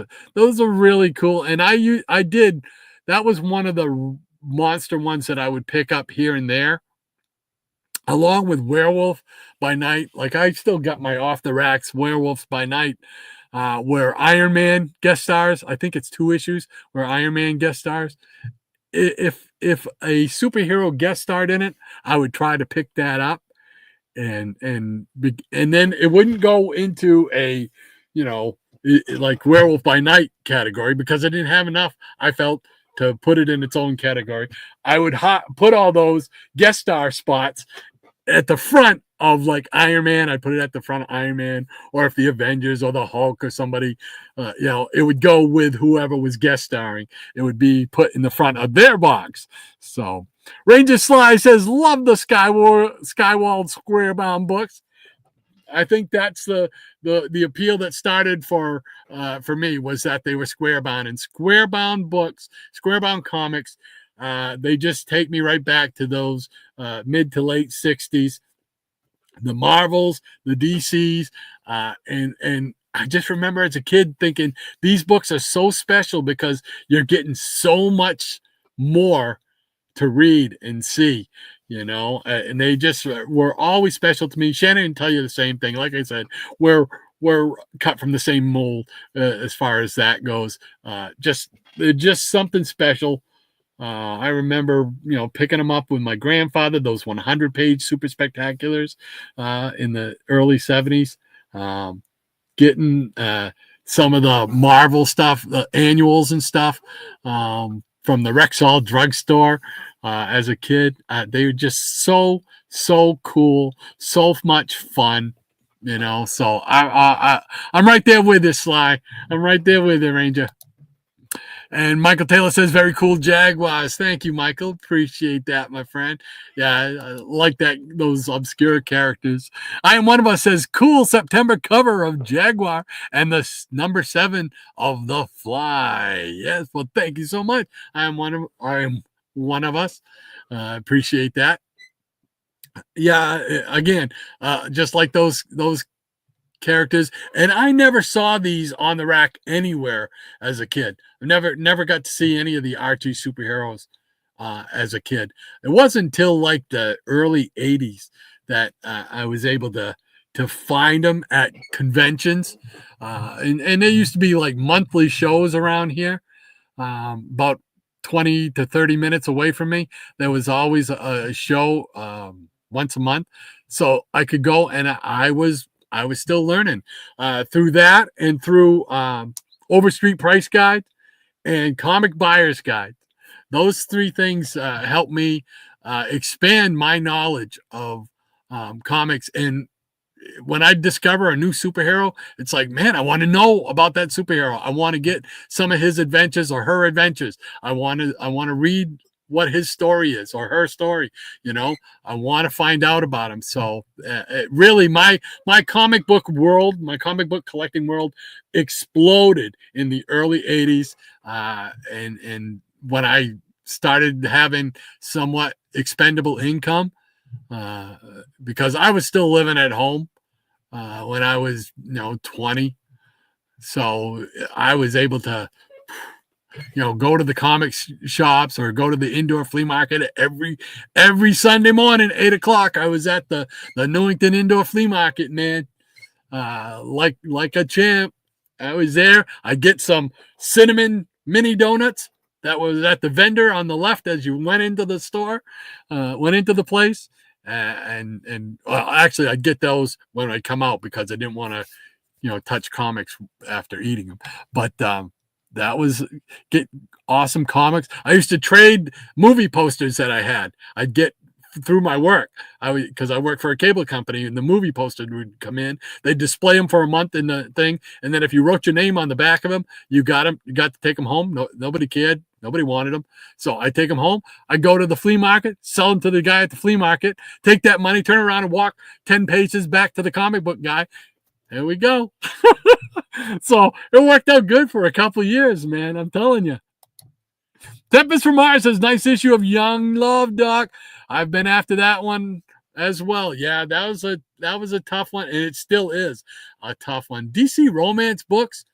are really cool. And I did, that was one of the monster ones that I would pick up here and there, along with Werewolf by Night. Like, I still got my off the racks Werewolves by Night, where Iron Man guest stars. I think it's 2 issues where Iron Man guest stars. If a superhero guest starred in it, I would try to pick that up, and then it wouldn't go into a, like Werewolf by Night category, because I didn't have enough, I felt, to put it in its own category. I would put all those guest star spots at the front of, like, Iron Man. I'd put it at the front of Iron Man, or if the Avengers or the Hulk or somebody, it would go with whoever was guest starring. It would be put in the front of their box. So Ranger Sly says, love the Skywald Square-bound books. I think that's the appeal that started for me, was that they were square-bound, and square-bound books, square-bound comics. They just take me right back to those mid to late 60s, the Marvels, the DCs, and I just remember as a kid thinking these books are so special because you're getting so much more to read and see, and they just were always special to me. Shannon can tell you the same thing. Like I said, we're cut from the same mold as far as that goes. Just something special. I remember, picking them up with my grandfather, those 100-page super spectaculars in the early 70s, getting some of the Marvel stuff, the annuals and stuff, from the Rexall drugstore as a kid. They were just so cool, so much fun, so I'm right there with you, Sly. I'm right there with you, Ranger. And Michael Taylor says, very cool Jaguars. Thank you, Michael. Appreciate that, my friend. Yeah, I like that, those obscure characters. I Am One of Us says, cool September cover of Jaguar and the number 7 of The Fly. Yes, well, thank you so much. I am one of us. Appreciate that. Yeah, again, just like those characters, and I never saw these on the rack anywhere as a kid. I never got to see any of the Archie superheroes as a kid. It wasn't until like the early 80s that I was able to find them at conventions, and there used to be like monthly shows around here, about 20 to 30 minutes away from me. There was always a show once a month, so I could go, and I was still learning through that, and through Overstreet Price Guide and Comic Buyer's Guide. Those 3 things helped me expand my knowledge of comics. And when I discover a new superhero, it's like, man, I want to know about that superhero. I want to get some of his adventures or her adventures. I want to read what his story is or her story. I want to find out about him. So really, my comic book world, my comic book collecting world exploded in the early 80s. And when I started having somewhat expendable income, because I was still living at home when I was 20, so I was able to go to the comic shops or go to the indoor flea market every Sunday morning, 8:00. I was at the Newington Indoor Flea Market, man. Like a champ. I was there. I get some cinnamon mini donuts that was at the vendor on the left as you went into the store, went into the place. And actually, I'd get those when I come out because I didn't want to, touch comics after eating them. But that was get awesome comics. I used to trade movie posters that I had. I'd get through my work. Because I work for a cable company, and the movie poster would come in. They'd display them for a month in the thing, and then if you wrote your name on the back of them, you got them. You got to take them home. No, nobody cared. Nobody wanted them. So I take them home. I go to the flea market, sell them to the guy at the flea market, take that money, turn around and walk 10 paces back to the comic book guy, There we go. So it worked out good for a couple years, man. I'm telling you. Tempest from Mars says, nice issue of Young Love, Doc. I've been after that one as well. Yeah, that was a tough one, and it still is a tough one. DC romance books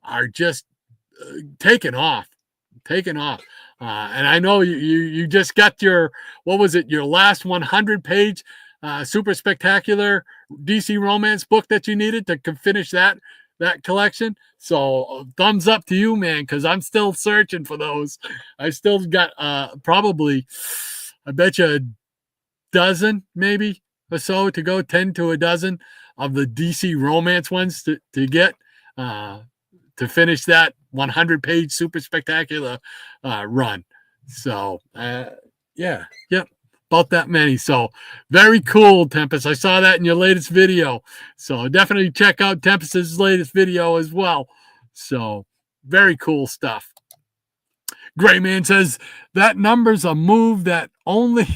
are just taking off. And I know you just got your, what was it, your last 100-page super spectacular DC romance book that you needed to finish that collection. So thumbs up to you, man, because I'm still searching for those. I still got probably, I bet you, a dozen maybe or so to go, 10 to a dozen of the DC romance ones to get to finish that 100-page super spectacular run. So yeah, about that many. So very cool, Tempest. I saw that in your latest video. So definitely check out Tempest's latest video as well. So very cool stuff. Gray Man says that number's a move that only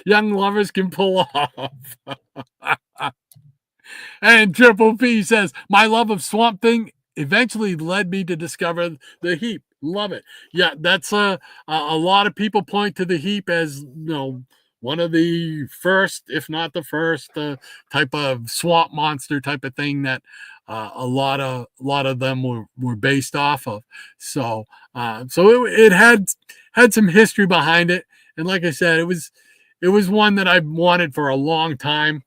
young lovers can pull off. And Triple P says, my love of Swamp Thing eventually led me to discover the Heap. Love it. Yeah, that's a lot of people point to the Heap as, one of the first, if not the first, type of swamp monster type of thing that a lot of them were based off of. So it had some history behind it, and like I said, it was one that I wanted for a long time.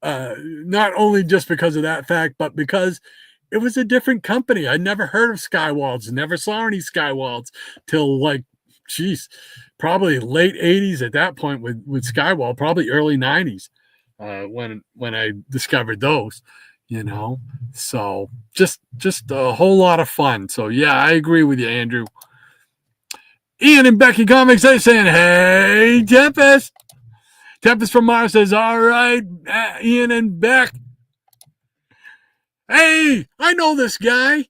Not only just because of that fact, but because it was a different company. I never heard of Skywalds, never saw any Skywalds till probably late 80s at that point with Skywald, probably early 90s when I discovered those, So just a whole lot of fun. So yeah, I agree with you, Andrew. Ian and Becky Comics, they're saying, hey, Tempest from Mars says, all right, Ian and Beck. Hey, I know this guy.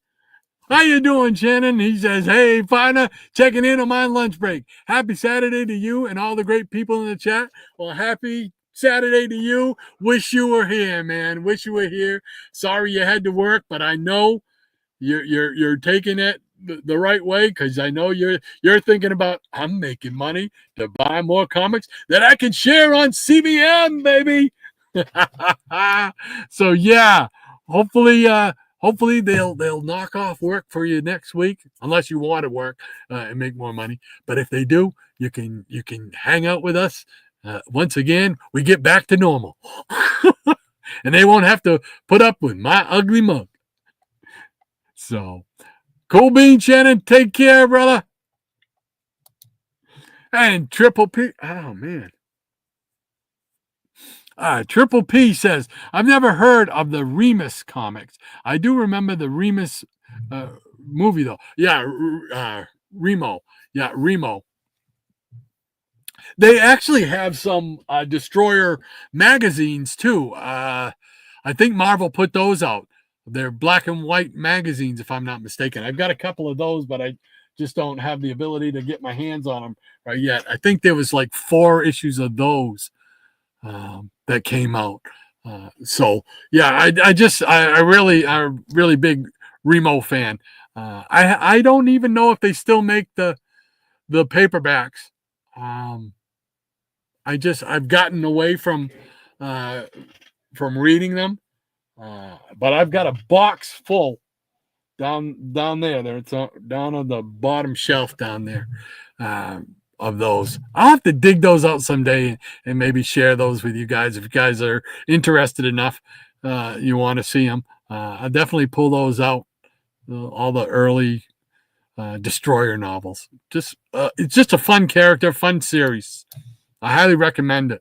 How you doing, Shannon? He says, hey, partner, checking in on my lunch break. Happy Saturday to you and all the great people in the chat. Well, happy Saturday to you. Wish you were here, man. Wish you were here. Sorry you had to work, but I know you're taking it the right way, because I know you're thinking about, I'm making money to buy more comics that I can share on CBM, baby. So yeah, hopefully they'll knock off work for you next week, unless you want to work and make more money. But if they do, you can hang out with us. Once again, we get back to normal, and they won't have to put up with my ugly mug. So, cool bean, Shannon. Take care, brother. And Triple P. Oh man. Triple P says, I've never heard of the Remus comics. I do remember the Remus movie, though. Yeah, Remo. Yeah, Remo. They actually have some Destroyer magazines, too. I think Marvel put those out. They're black and white magazines, if I'm not mistaken. I've got a couple of those, but I just don't have the ability to get my hands on them right yet. I think there was like 4 issues of those that came out. So yeah, I'm really big Remo fan. I don't even know if they still make the paperbacks. I've gotten away from reading them, but I've got a box full down there. It's down on the bottom shelf down there. Of those. I'll have to dig those out someday and maybe share those with you guys. If you guys are interested enough, you want to see them, I'll definitely pull those out. All the early Destroyer novels. It's just a fun character, fun series. I highly recommend it.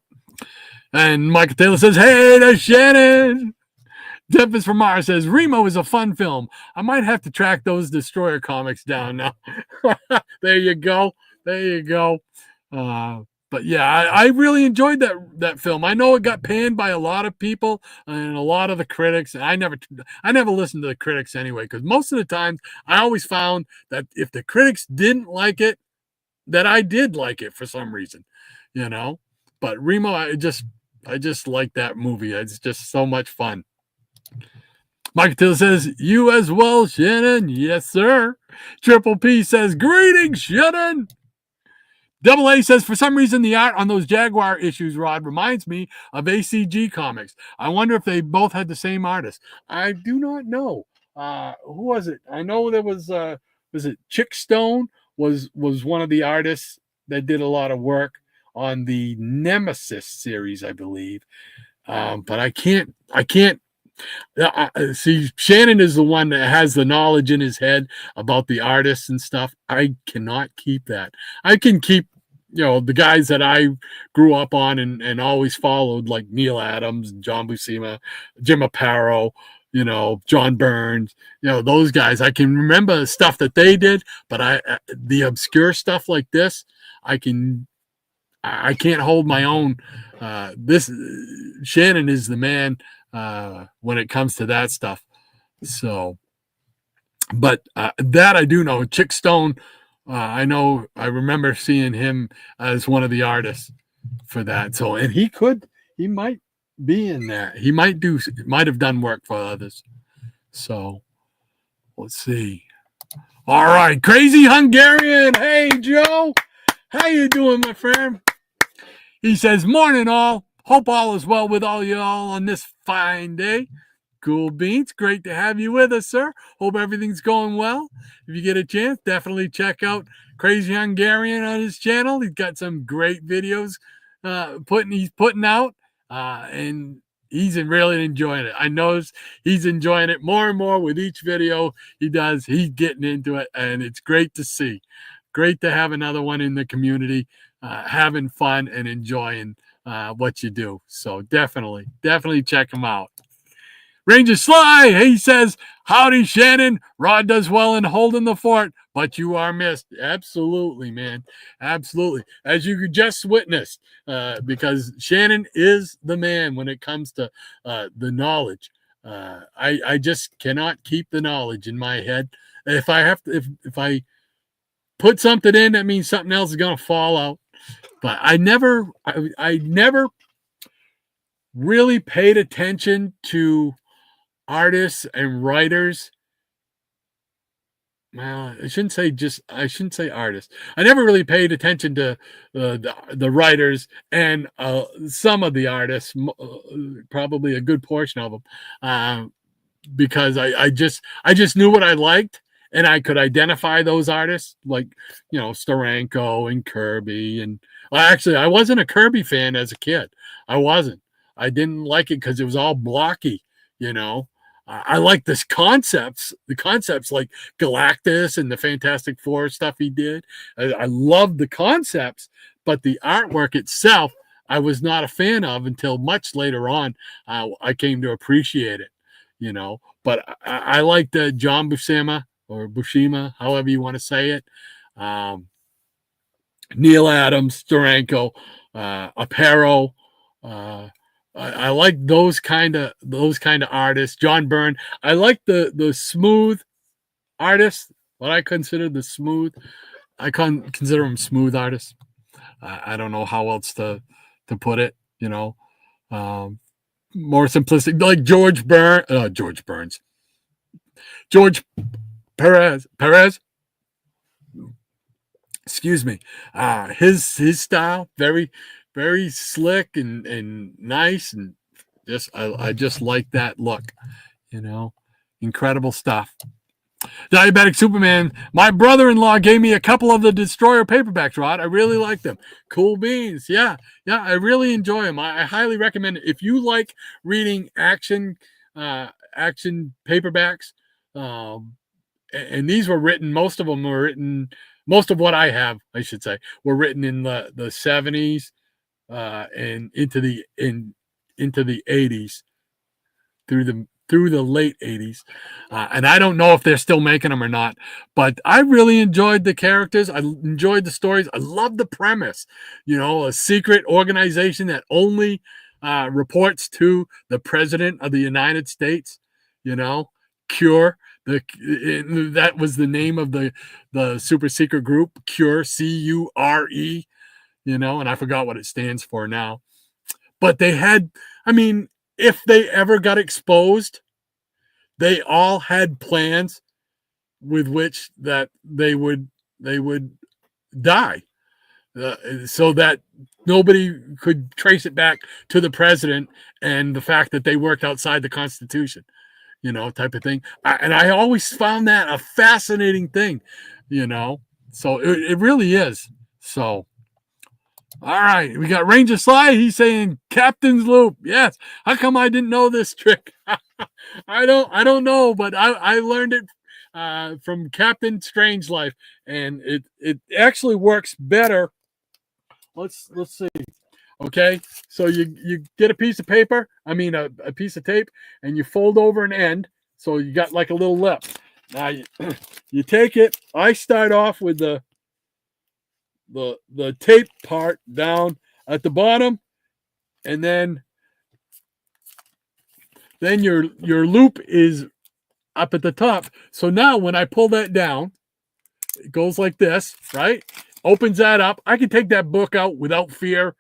And Michael Taylor says, hey, there's Shannon. Tempest from Mars says, Remo is a fun film. I might have to track those Destroyer comics down now. There you go. But yeah, I really enjoyed that film. I know it got panned by a lot of people and a lot of the critics. And I never listened to the critics anyway, because most of the time I always found that if the critics didn't like it, that I did like it for some reason, But Remo, I just like that movie. It's just so much fun. Mike Till says, you as well, Shannon. Yes, sir. Triple P says, greetings, Shannon. Double A says, for some reason, the art on those Jaguar issues, Rod, reminds me of ACG comics. I wonder if they both had the same artist. I do not know. Who was it? I know there was it Chick Stone was one of the artists that did a lot of work on the Nemesis series, I believe. But I can't see, Shannon is the one that has the knowledge in his head about the artists and stuff. I cannot keep that. I can keep, the guys that I grew up on and always followed, like Neil Adams, John Buscema, Jim Aparo, John Burns, those guys. I can remember stuff that they did, but the obscure stuff like this, I can't hold my own. This Shannon is the man when it comes to that stuff. So, but that I do know. Chick Stone, I remember seeing him as one of the artists for that. So, and he might be in that. He might have done work for others. So, let's see. All right, Crazy Hungarian. Hey, Joe. How you doing, my friend? He says, morning all. Hope all is well with all y'all on this fine day. Cool beans. Great to have you with us, sir. Hope everything's going well. If you get a chance, definitely check out Crazy Hungarian on his channel. He's got some great videos he's putting out, and he's really enjoying it. I know he's enjoying it more and more with each video he does. He's getting into it, and it's great to see. Great to have another one in the community, having fun and enjoying what you do. So definitely check him out. Ranger Sly, he says, howdy, Shannon. Rod does well in holding the fort, but you are missed. Absolutely, man. Absolutely. As you just witnessed, because Shannon is the man when it comes to the knowledge. I just cannot keep the knowledge in my head. If I put something in, that means something else is going to fall out. But I never really paid attention to artists and writers. Well, I shouldn't say artists. I never really paid attention to the writers and some of the artists, probably a good portion of them, because I just knew what I liked. And I could identify those artists like, Steranko and Kirby. And actually, I wasn't a Kirby fan as a kid. I wasn't. I didn't like it because it was all blocky, I like the concepts like Galactus and the Fantastic Four stuff he did. I loved the concepts, but the artwork itself, I was not a fan of until much later on. I came to appreciate it, But I liked John Buscema, or Bushima, however you want to say it. Neil Adams, Steranko, Aparo. I like those kind of artists. John Byrne. I like the smooth artists. What I consider the smooth. I consider them smooth artists. I don't know how else to put it. More simplistic, like George Burns. George Perez. Excuse me. His style, very, very slick and nice, and I just like that look. Incredible stuff. Diabetic Superman. My brother-in-law gave me a couple of the Destroyer paperbacks, Rod. I really like them. Cool beans. Yeah, I really enjoy them. I highly recommend it. If you like reading action paperbacks, and these were written, most of what I have, I should say, were written in the 70s and into the 80s, through the late 80s. And I don't know if they're still making them or not, but I really enjoyed the characters. I enjoyed the stories. I love the premise, a secret organization that only reports to the president of the United States, Cure. That was the name of the super secret group, Cure, CURE, and I forgot what it stands for now. But they had, if they ever got exposed, they all had plans with which that they would die, so that nobody could trace it back to the president and the fact that they worked outside the Constitution, type of thing. And I always found that a fascinating thing, so it really is. So, all right, we got Ranger Sly. He's saying Captain's Loop. Yes. How come I didn't know this trick? I don't know, but I learned it from Captain Strangelife, and it actually works better. Let's see. Okay, so you get a piece of paper, a piece of tape, and you fold over an end, so you got like a little lip. Now you take it. I start off with the tape part down at the bottom, and then your loop is up at the top. So now when I pull that down, it goes like this, right? Opens that up. I can take that book out without fear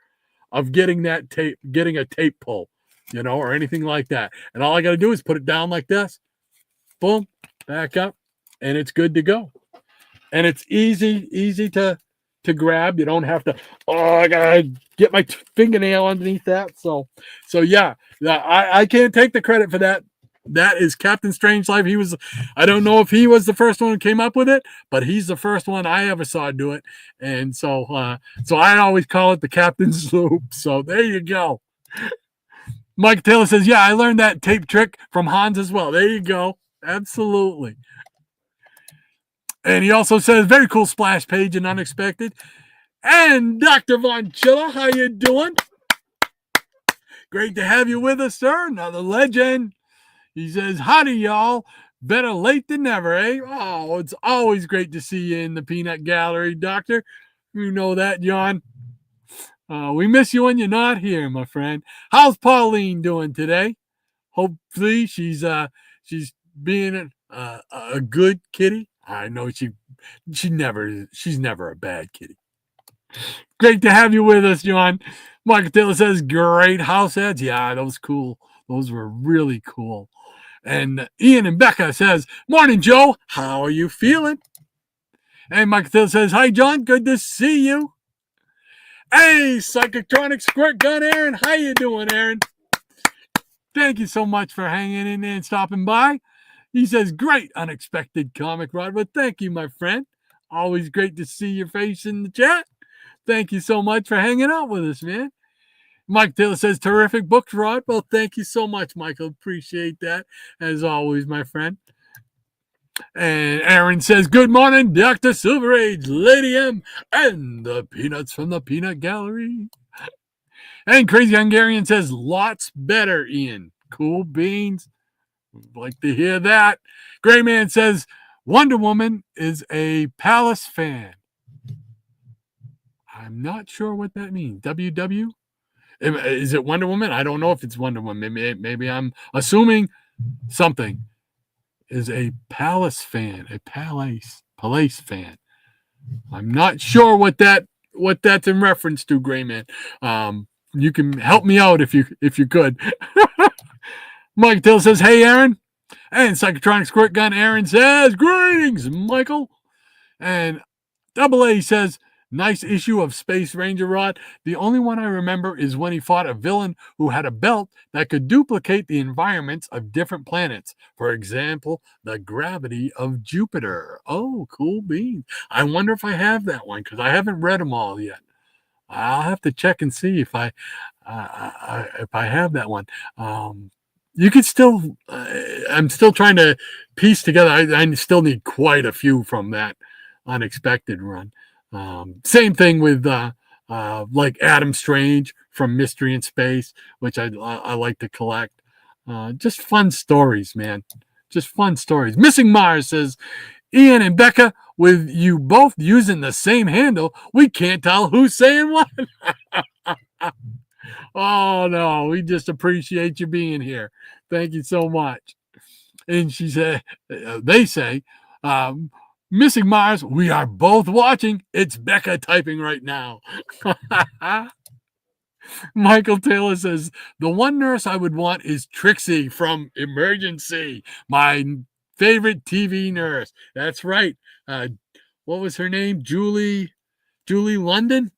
of getting a tape pull, or anything like that. And all I got to do is put it down like this, boom, back up, and it's good to go. And it's easy to grab. You don't have to, I gotta get my fingernail underneath that. So yeah, I can't take the credit for that. That is Captain Strangelife. I don't know if he was the first one who came up with it, but he's the first one I ever saw do it. And so I always call it the Captain's Loop. So there you go. Mike Taylor says, yeah, I learned that tape trick from Hans as well. There you go. Absolutely. And he also says, very cool splash page and unexpected. And Dr. Von Chilla, how you doing? Great to have you with us, sir. Another legend. He says, howdy, y'all. Better late than never, eh? Oh, it's always great to see you in the Peanut Gallery, Doctor. You know that, John. We miss you when you're not here, my friend. How's Pauline doing today? Hopefully she's being a good kitty. I know she's never a bad kitty. Great to have you with us, John. Michael Taylor says, great house ads. Yeah, that was cool. Those were really cool. And Ian and Becca says, morning, Joe. How are you feeling? And Michael Taylor says, hi, John. Good to see you. Hey, Psychotronic Squirt Gun Aaron. How you doing, Aaron? Thank you so much for hanging in there and stopping by. He says, great unexpected comic, Rod. But thank you, my friend. Always great to see your face in the chat. Thank you so much for hanging out with us, man. Mike Taylor says, terrific books, Rod. Well, thank you so much, Michael. Appreciate that, as always, my friend. And Aaron says, good morning, Dr. Silver Age, Lady M, and the Peanuts from the Peanut Gallery. And Crazy Hungarian says, lots better, Ian. Cool beans. Like to hear that. Gray Man says, Wonder Woman is a Palace fan. I'm not sure what that means. WW? Is it Wonder Woman? I don't know if it's Wonder Woman. Maybe I'm assuming something. Is a Palace fan, a Palace fan. I'm not sure what that's in reference to, Gray Man. You can help me out if you could. Mike Till says, hey, Aaron. And Psychotronic Squirt Gun Aaron says, greetings, Michael. And Double A says, nice issue of Space Ranger, Rod. The only one I remember is when he fought a villain who had a belt that could duplicate the environments of different planets. For example, the gravity of Jupiter. Oh, cool beans. I wonder if I have that one, because I haven't read them all yet. I'll have to check and see if I have that one. You could still, I'm still trying to piece together. I still need quite a few from that unexpected run. Same thing with like Adam Strange from Mystery in Space, which I like to collect. Just fun stories, man. Just fun stories. Missing Mars says, Ian and Becca, with you both using the same handle, we can't tell who's saying what. Oh, no, we just appreciate you being here. Thank you so much. And she said, they say, Missing Mars, we are both watching. It's Becca typing right now. Michael Taylor says, the one nurse I would want is Trixie from Emergency, my favorite TV nurse. That's right. What was her name? Julie London?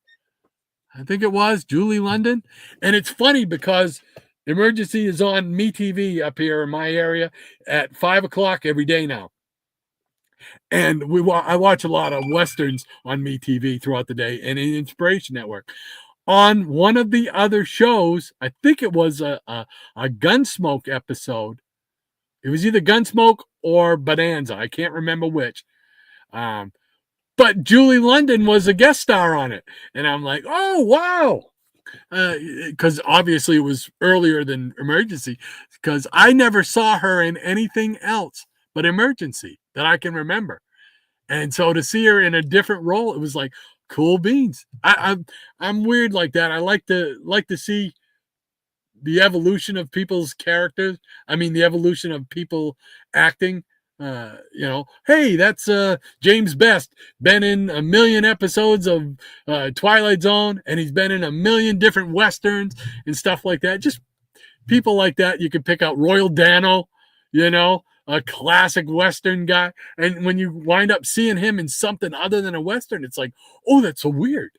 I think it was Julie London. And it's funny because Emergency is on MeTV up here in my area at 5 o'clock every day now. And I watch a lot of Westerns on MeTV throughout the day and in Inspiration Network. On one of the other shows, I think it was a Gunsmoke episode. It was either Gunsmoke or Bonanza. I can't remember which. But Julie London was a guest star on it. And I'm like, oh, wow. Because obviously it was earlier than Emergency. Because I never saw her in anything else but Emergency that I can remember. And so to see her in a different role, it was like, cool beans. I'm weird like that. I like to see the evolution of people's characters. I mean, the evolution of people acting. Hey, that's James Best, been in a million episodes of Twilight Zone, and he's been in a million different Westerns and stuff like that. Just people like that. You can pick out Royal Dano, a classic Western guy. And when you wind up seeing him in something other than a Western, it's like, oh, that's so weird,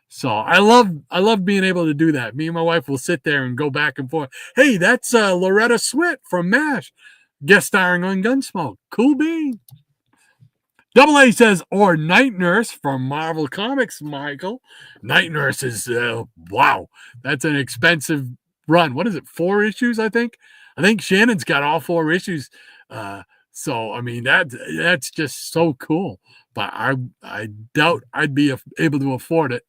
So I love being able to do that. Me and my wife will sit there and go back and forth. Hey, that's Loretta Swit from MASH, guest starring on Gunsmoke. Cool bean. Double A says, or Night Nurse from Marvel Comics, Michael. Night Nurse is, wow, that's an expensive run. What is it, 4 issues, I think? I think Shannon's got all 4 issues. So, I mean, that's just so cool. But I doubt I'd be able to afford it.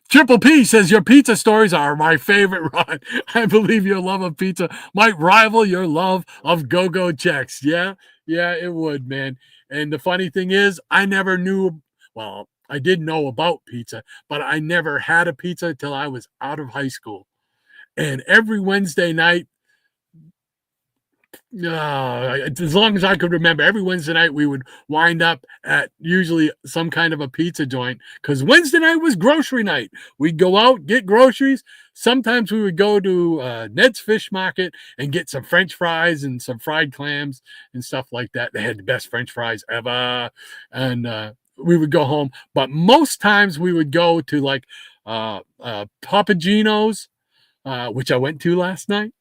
Triple P says, your pizza stories are my favorite, Ron. I believe your love of pizza might rival your love of go-go checks. Yeah, it would, man. And the funny thing is, I never knew, well, I did know about pizza, but I never had a pizza until I was out of high school. And every Wednesday night, as long as I could remember, every Wednesday night we would wind up at usually some kind of a pizza joint, because Wednesday night was grocery night. We'd go out, get groceries. Sometimes we would go to Ned's Fish Market and get some French fries and some fried clams and stuff like that. They had the best French fries ever. And we would go home. But most times we would go to like Papa Gino's, which I went to last night.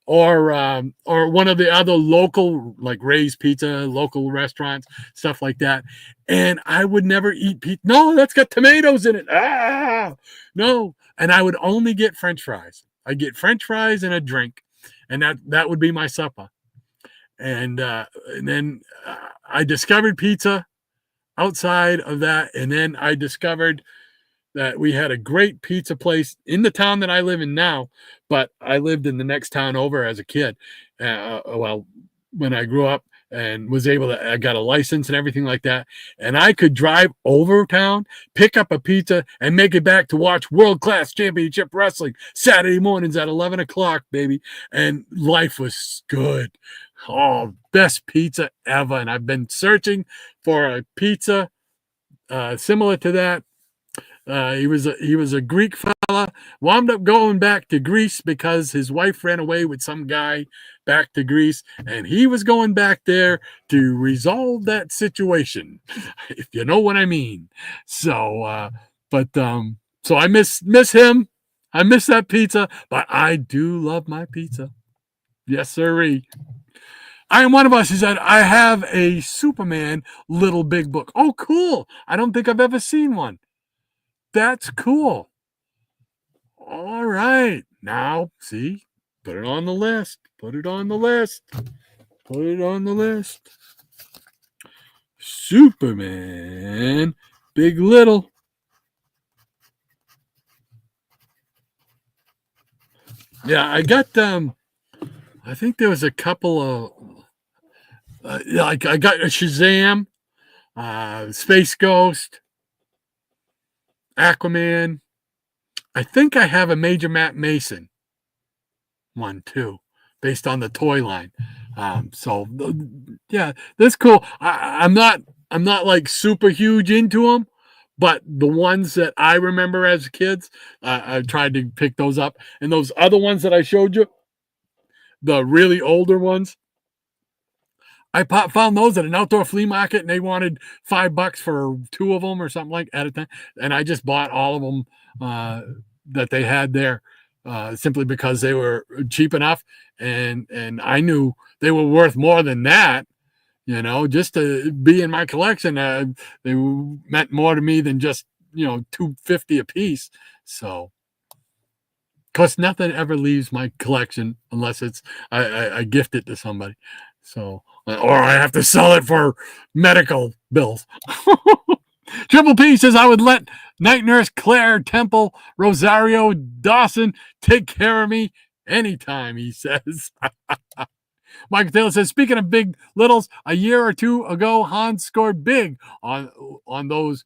Or one of the other local, like Ray's Pizza, local restaurants, stuff like that. And I would never eat pizza. No, that's got tomatoes in it. No. And I would only get French fries. I'd get French fries and a drink. And that would be my supper. And then I discovered pizza outside of that. And then I discovered that we had a great pizza place in the town that I live in now, but I lived in the next town over as a kid. When I grew up and was able to, I got a license and everything like that. And I could drive over town, pick up a pizza, and make it back to watch World Class Championship Wrestling Saturday mornings at 11 o'clock, baby. And life was good. Oh, best pizza ever. And I've been searching for a pizza similar to that. He was a Greek fella, wound up going back to Greece because his wife ran away with some guy back to Greece, and he was going back there to resolve that situation, if you know what I mean. So, so I miss him. I miss that pizza, but I do love my pizza. Yes, sirree. I am one of us. He said, I have a Superman Little Big Book. Oh, cool. I don't think I've ever seen one. That's cool. All right. Now, see, put it on the list. Put it on the list. Put it on the list. Superman, Big Little. Yeah, I got I think there was a couple of I got a Shazam, Space Ghost, Aquaman. I think I have a Major Matt Mason one too, based on the toy line. So yeah, that's cool. I'm not like super huge into them, But the ones that I remember as kids, I tried to pick those up. And those other ones that I showed you, the really older ones, I found those at an outdoor flea market, and they wanted $5 for 2 of them or something like at a time. And I just bought all of them that they had there simply because they were cheap enough, and I knew they were worth more than that. Just to be in my collection, they meant more to me than just $2.50 a piece. So, because nothing ever leaves my collection unless it's I gift it to somebody. So, or I have to sell it for medical bills. Triple P says I would let Night Nurse Claire Temple Rosario Dawson take care of me anytime, he says. Michael Taylor says, speaking of big littles, a year or two ago, Hans scored big on those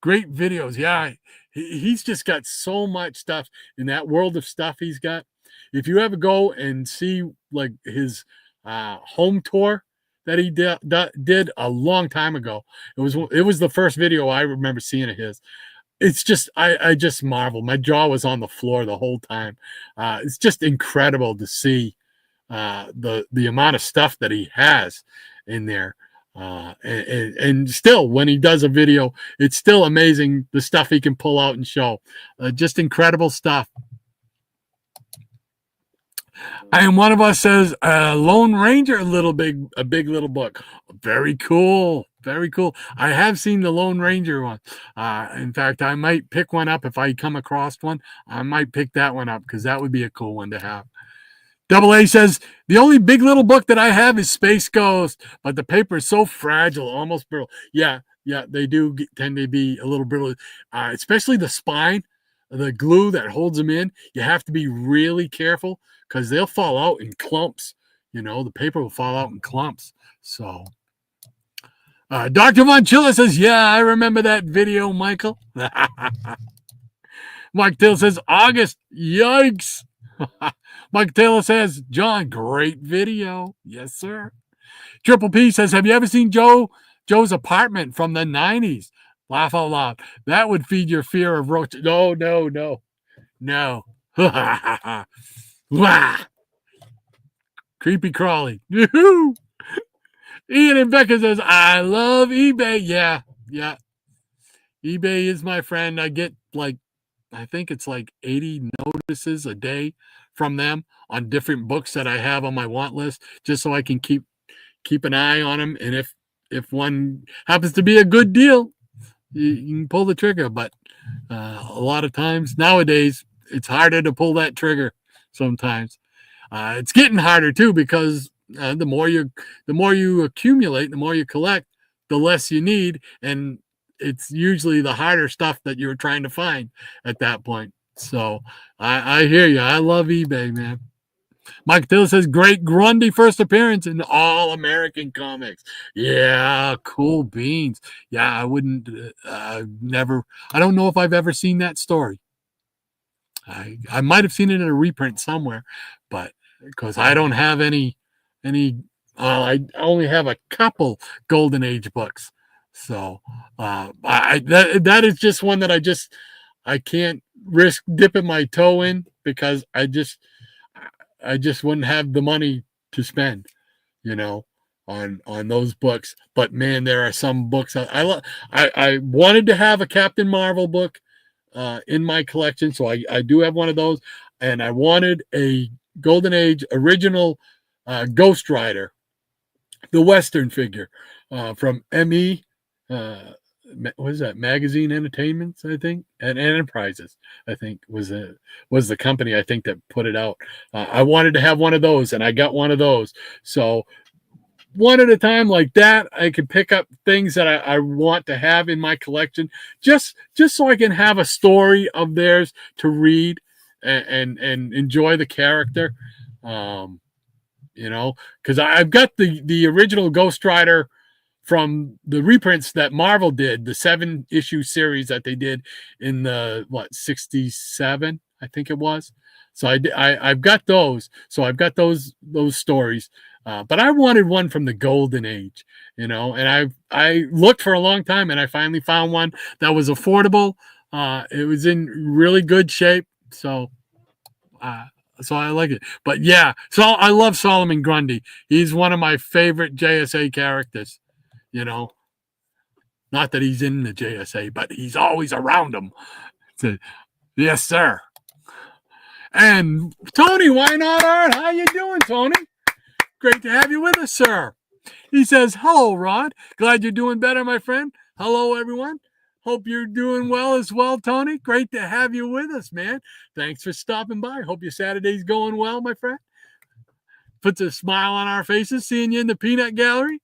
great videos. Yeah, he's just got so much stuff in that world of stuff he's got. If you ever go and see like his home tour that he did a long time ago, it was the first video I remember seeing of his. It's just I just marvel. My jaw was on the floor the whole time. It's just incredible to see the amount of stuff that he has in there. And still, when he does a video, it's still amazing the stuff he can pull out and show. Just incredible stuff. And one of us says, Lone Ranger, a big little book. Very cool. Very cool. I have seen the Lone Ranger one. In fact, I might pick one up if I come across one. I might pick that one up because that would be a cool one to have. Double A says, the only big little book that I have is Space Ghost, but the paper is so fragile, almost brittle. Yeah, they do tend to be a little brittle, especially the spine, the glue that holds them in. You have to be really careful because they'll fall out in clumps. The paper will fall out in clumps. So, Dr. Von Chilla says, yeah, I remember that video, Michael. Mike Taylor says, August, yikes. Mike Taylor says, John, great video. Yes, sir. Triple P says, have you ever seen Joe's apartment from the 90s? Laugh out loud. That would feed your fear of roaches. No. Creepy crawly. Ian and Becca says, I love eBay. Yeah. eBay is my friend. I get I think it's 80 notices a day from them on different books that I have on my want list, just so I can keep an eye on them. And if one happens to be a good deal, you can pull the trigger. But a lot of times nowadays, it's harder to pull that trigger sometimes. It's getting harder too, because the more you accumulate, the more you collect, the less you need. And it's usually the harder stuff that you're trying to find at that point. So I hear you. I love eBay, man. Mike Taylor says, great Grundy first appearance in All American Comics. Yeah, cool beans. Yeah, I wouldn't, I don't know if I've ever seen that story. I might have seen it in a reprint somewhere, but because I don't have any, I only have a couple Golden Age books. So that is just one that I can't risk dipping my toe in, because I just wouldn't have the money to spend, on those books. But man, there are some books I wanted to have a Captain Marvel book in my collection, so I do have one of those, and I wanted a Golden Age original Ghost Rider, the Western figure from ME. What is that? Magazine Entertainments, I think, and Enterprises, I think was the company I think that put it out. I wanted to have one of those, and I got one of those. So one at a time like that, I can pick up things that I want to have in my collection, just so I can have a story of theirs to read and enjoy the character. Because I've got the original Ghost Rider from the reprints that Marvel did, the 7-issue series that they did in the 67, I think it was. So I've got those. So I've got those stories But I wanted one from the golden age, and I looked for a long time, and I finally found one that was affordable. It was in really good shape, so I like it. But yeah, so I love Solomon Grundy. He's one of my favorite JSA characters. Not that he's in the JSA, but he's always around them. So, yes, sir. And Tony, why not Art? How you doing, Tony? Great to have you with us, sir. He says, hello, Rod. Glad you're doing better, my friend. Hello, everyone. Hope you're doing well as well, Tony. Great to have you with us, man. Thanks for stopping by. Hope your Saturday's going well, my friend. Puts a smile on our faces seeing you in the peanut gallery.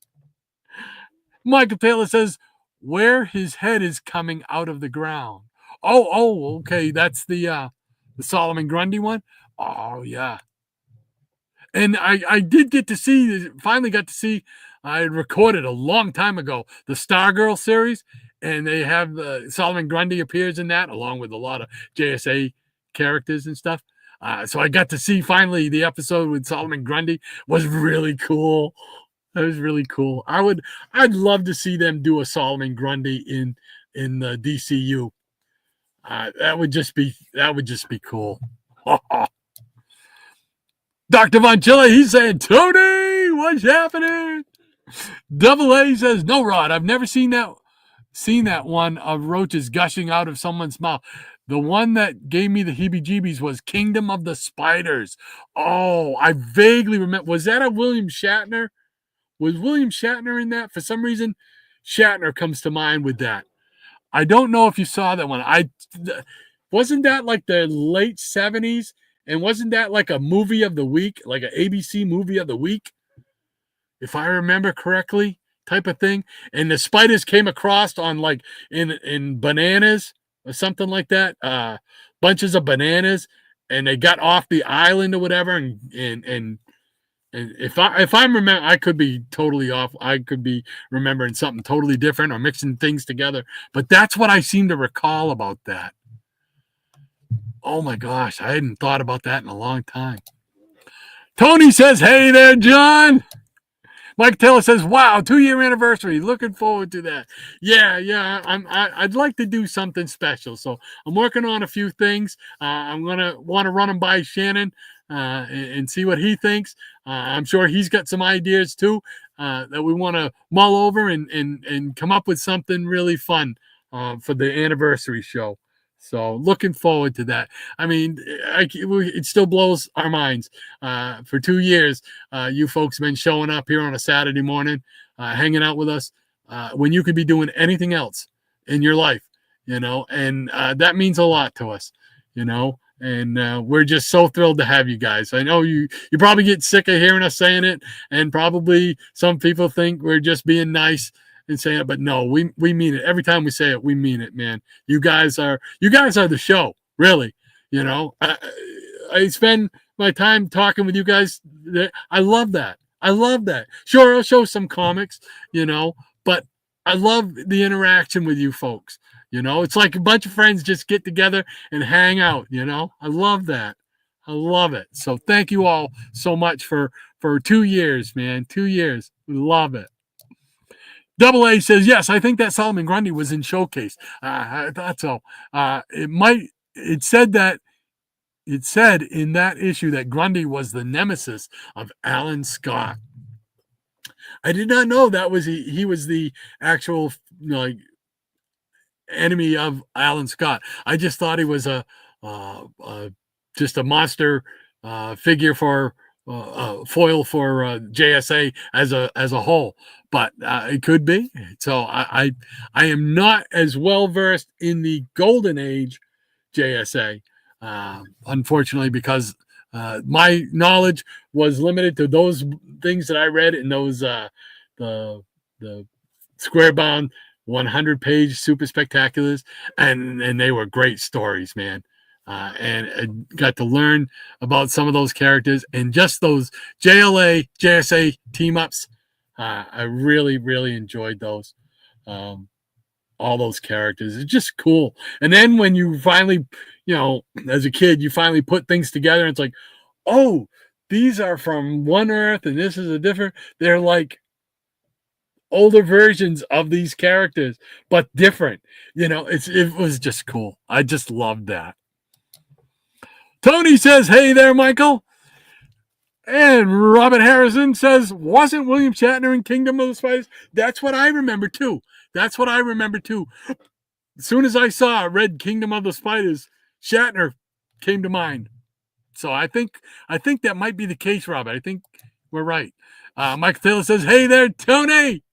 Michael Taylor says, where his head is coming out of the ground. Oh, okay. That's the Solomon Grundy one. Oh, yeah. And I did get to see, finally got to see, I recorded a long time ago, the Stargirl series, and they have Solomon Grundy appears in that, along with a lot of JSA characters and stuff. So I got to see finally the episode with Solomon Grundy. Was really cool. That was really cool. I'd love to see them do a Solomon Grundy in the DCU. That would just be cool. Dr. Von Chile, he's saying, Tony, what's happening? Double A says, no, Rod, I've never seen that one of roaches gushing out of someone's mouth. The one that gave me the heebie-jeebies was Kingdom of the Spiders. Oh, I vaguely remember. Was that a William Shatner? Was William Shatner in that? For some reason, Shatner comes to mind with that. I don't know if you saw that one. Wasn't that like the late 70s? And wasn't that like a movie of the week, like an ABC movie of the week, if I remember correctly, type of thing? And the spiders came across on like in bananas or something like that, bunches of bananas, and they got off the island or whatever. And if I remember, I could be totally off. I could be remembering something totally different or mixing things together. But that's what I seem to recall about that. Oh my gosh, I hadn't thought about that in a long time. Tony says, hey there, John. Mike Taylor says, wow, 2-year anniversary. Looking forward to that. Yeah. I'd like to do something special. So I'm working on a few things. I'm going to want to run them by Shannon and see what he thinks. I'm sure he's got some ideas too that we want to mull over and come up with something really fun for the anniversary show. So looking forward to that. I mean, it still blows our minds. For 2 years, you folks have been showing up here on a Saturday morning, hanging out with us when you could be doing anything else in your life, and that means a lot to us, and we're just so thrilled to have you guys. I know you probably get sick of hearing us saying it, and probably some people think we're just being nice and saying it, but no, we mean it. Every time we say it, we mean it, man. You guys are the show, really. I spend my time talking with you guys. I love that. Sure, I'll show some comics, but I love the interaction with you folks. It's like a bunch of friends just get together and hang out. I love that. I love it. So thank you all so much for 2 years, man. 2 years. We love it. Double A says, yes, I think that Solomon Grundy was in Showcase. I thought so. It said in that issue that Grundy was the nemesis of Alan Scott. I did not know that he was the actual enemy of Alan Scott. I just thought he was just a monster figure for foil for JSA as a whole, but it could be. So I am not as well versed in the Golden Age JSA, unfortunately, because my knowledge was limited to those things that I read in those the square bound 100-page super spectaculars, and they were great stories, man. And I got to learn about some of those characters and just those JSA team-ups. I really, really enjoyed those. All those characters. It's just cool. And then when you finally, as a kid, you finally put things together, and it's like, oh, these are from one Earth and this is a different. They're like older versions of these characters, but different. It was just cool. I just loved that. Tony says, "Hey there, Michael." And Robert Harrison says, "Wasn't William Shatner in Kingdom of the Spiders?" That's what I remember too. As soon as I read Kingdom of the Spiders, Shatner came to mind. So I think that might be the case, Robert. I think we're right. Michael Taylor says, "Hey there, Tony."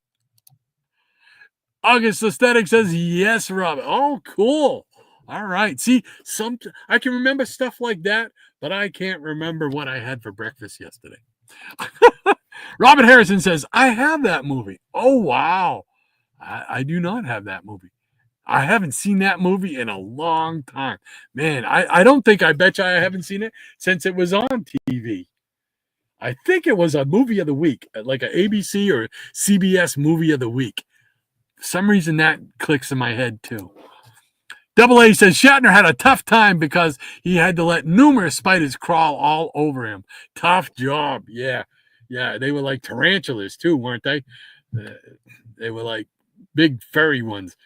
August Aesthetic says, "Yes, Robert." Oh, cool. All right. See, I can remember stuff like that, but I can't remember what I had for breakfast yesterday. Robert Harrison says, "I have that movie." Oh, wow. I do not have that movie. I haven't seen that movie in a long time. Man, I bet you I haven't seen it since it was on TV. I think it was a movie of the week, like an ABC or CBS movie of the week. For some reason that clicks in my head too. Double A says Shatner had a tough time because he had to let numerous spiders crawl all over him. Tough job. Yeah. They were like tarantulas too, weren't they? They were like big furry ones.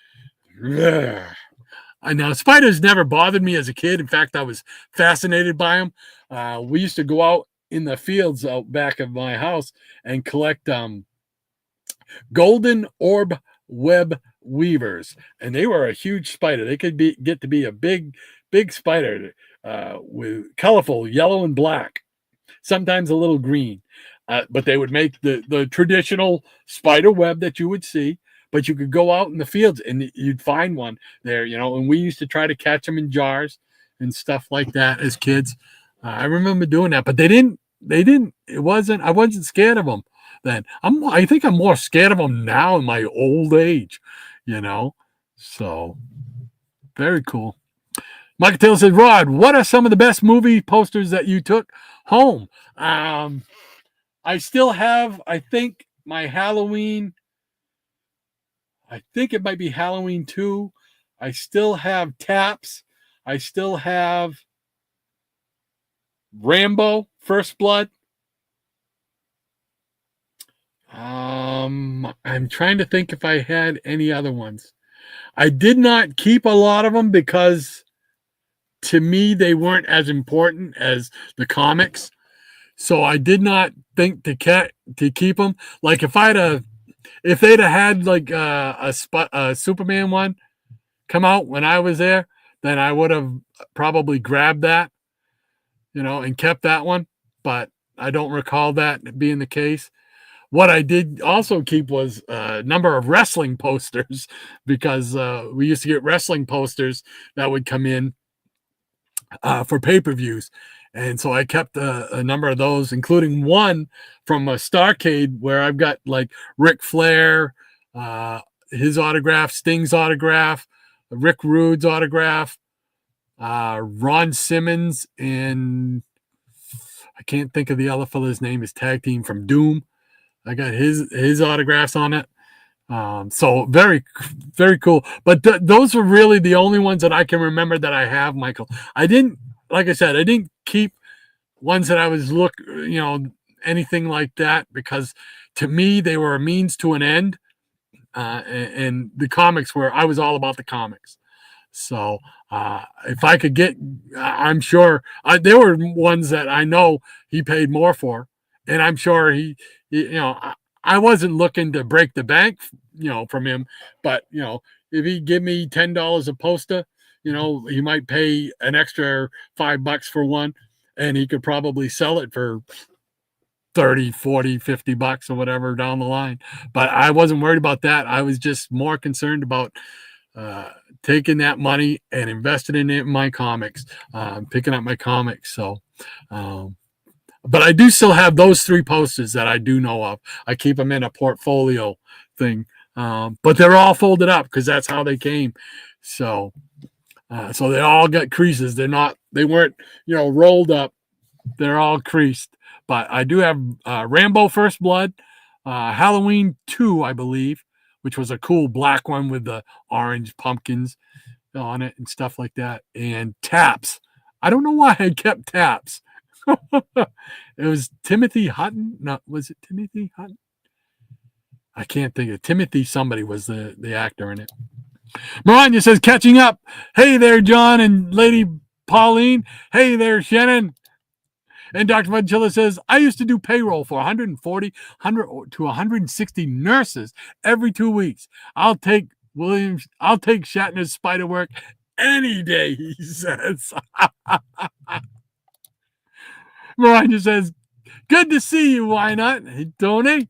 Now, spiders never bothered me as a kid. In fact, I was fascinated by them. We used to go out in the fields out back of my house and collect golden orb web weavers, and they were a huge spider. They could get to be a big spider with colorful yellow and black, sometimes a little green, but they would make the traditional spider web that you would see. But you could go out in the fields and you'd find one there, and we used to try to catch them in jars and stuff like that as kids. I remember doing that, but I wasn't scared of them then. I think I'm more scared of them now in my old age, so very cool. Michael Taylor says, "Rod, what are some of the best movie posters that you took home?" I still have, I think, my Halloween. I think it might be Halloween 2. I still have Taps. I still have Rambo, First Blood. I'm trying to think if I had any other ones. I did not keep a lot of them because to me they weren't as important as the comics. So I did not think to keep them. Like if they'd have had like a Superman one come out when I was there, then I would have probably grabbed that, and kept that one. But I don't recall that being the case. What I did also keep was a number of wrestling posters because we used to get wrestling posters that would come in for pay-per-views. And so I kept a number of those, including one from a Starcade where I've got like Ric Flair, his autograph, Sting's autograph, Rick Rude's autograph, Ron Simmons, and I can't think of the other fella's name, his tag team from Doom. I got his autographs on it. So very, very cool. But those are really the only ones that I can remember that I have, Michael. Like I said, I didn't keep ones that I was anything like that, because to me, they were a means to an end. And the comics I was all about the comics. So if I could get, I'm sure there were ones that I know he paid more for. And I'm sure I wasn't looking to break the bank, from him. But, if he give me $10 a poster, he might pay an extra $5 for one, and he could probably sell it for 30, 40, $50 or whatever down the line. But I wasn't worried about that. I was just more concerned about taking that money and investing in it in my comics, picking up my comics. So, but I do still have those 3 posters that I do know of. I keep them in a portfolio thing. But they're all folded up because that's how they came. So they all got creases. They weren't, rolled up. They're all creased. But I do have Rambo First Blood, Halloween 2, I believe, which was a cool black one with the orange pumpkins on it and stuff like that. And Taps. I don't know why I kept Taps. It was Timothy Hutton. No, was it Timothy Hutton? I can't think of Timothy. Somebody was the actor in it. Maranya says, catching up. Hey there, John and Lady Pauline. Hey there, Shannon. And Dr. Vanchilla says, I used to do payroll for 140 to 160 nurses every 2 weeks. I'll take Shatner's spider work any day, he says. Maranya says, good to see you, why not? Hey, Tony.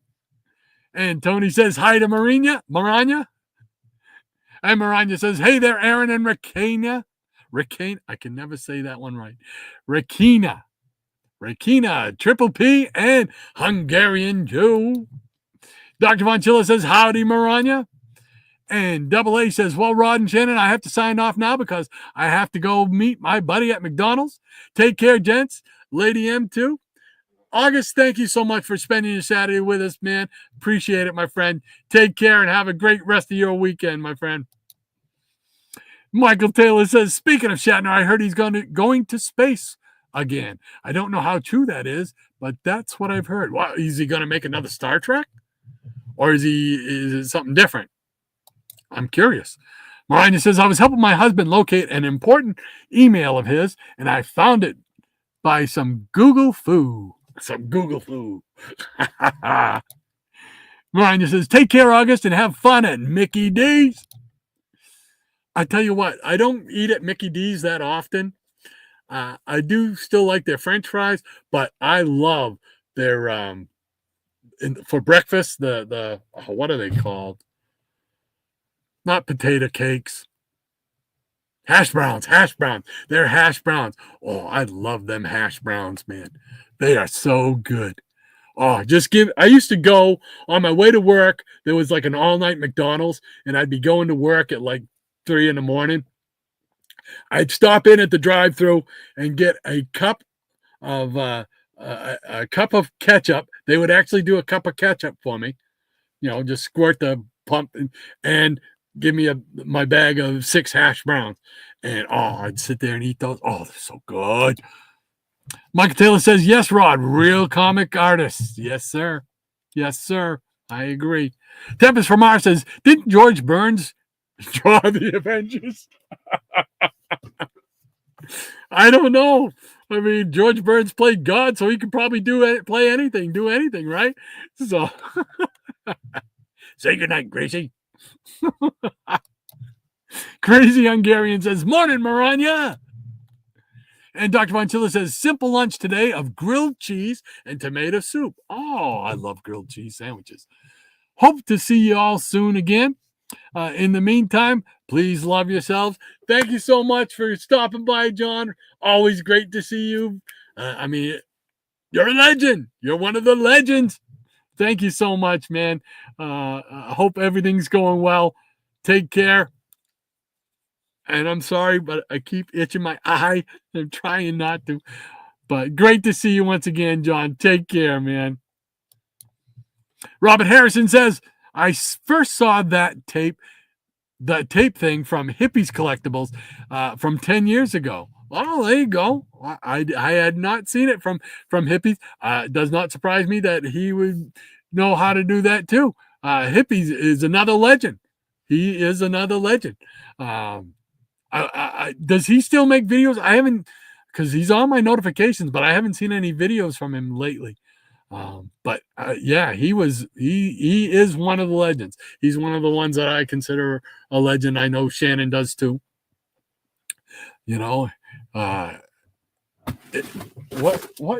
And Tony says, hi to Maranya. And Maranya says, hey there, Aaron and Rakina. I can never say that one right. Rakina, Triple P, and Hungarian Joe. Dr. Vanchilla says, howdy, Maranya. And Double A says, well, Rod and Shannon, I have to sign off now because I have to go meet my buddy at McDonald's. Take care, gents. Lady M, too. August, thank you so much for spending your Saturday with us, man. Appreciate it, my friend. Take care and have a great rest of your weekend, my friend. Michael Taylor says, speaking of Shatner, I heard he's going to space again. I don't know how true that is, but that's what I've heard. Wow, is he going to make another Star Trek? Or is it something different? I'm curious. Marina says, I was helping my husband locate an important email of his, and I found it by some Google foo. Marina says, take care, August, and have fun at Mickey D's. I tell you what, I don't eat at Mickey D's that often. I do still like their French fries, but I love their for breakfast the what are they called? Not potato cakes. Hash browns. They're hash browns. Oh, I love them hash browns, man. They are so good. Oh, I used to go on my way to work. There was like an all-night McDonald's, and I'd be going to work at like 3 a.m. I'd stop in at the drive-thru and get a cup of ketchup. They would actually do a cup of ketchup for me. Just squirt the pump and give me my bag of 6 hash browns. And I'd sit there and eat those. Oh, they're so good. Michael Taylor says, yes, Rod, real comic artists. Yes, sir. I agree. Tempest from Mars says, didn't George Burns draw the Avengers? I don't know. I mean, George Burns played God, so he could probably do anything, right? So, say goodnight, Gracie. Crazy Hungarian says, morning, Maranya. And Dr. Vanchilla says, simple lunch today of grilled cheese and tomato soup. Oh, I love grilled cheese sandwiches. Hope to see you all soon again. In the meantime, please love yourselves. Thank you so much for stopping by, John. Always great to see you. You're a legend. You're one of the legends. Thank you so much, man. I hope everything's going well. Take care. And I'm sorry, but I keep itching my eye. I'm trying not to. But great to see you once again, John. Take care, man. Robert Harrison says, I first saw the tape thing from Hippies Collectibles from 10 years ago. Well, there you go. I had not seen it from Hippies. It does not surprise me that he would know how to do that too. Hippies is another legend. He is another legend. Does he still make videos? I haven't, because he's on my notifications, but I haven't seen any videos from him lately. Yeah, he is one of the legends. He's one of the ones that I consider a legend. I know Shannon does too. What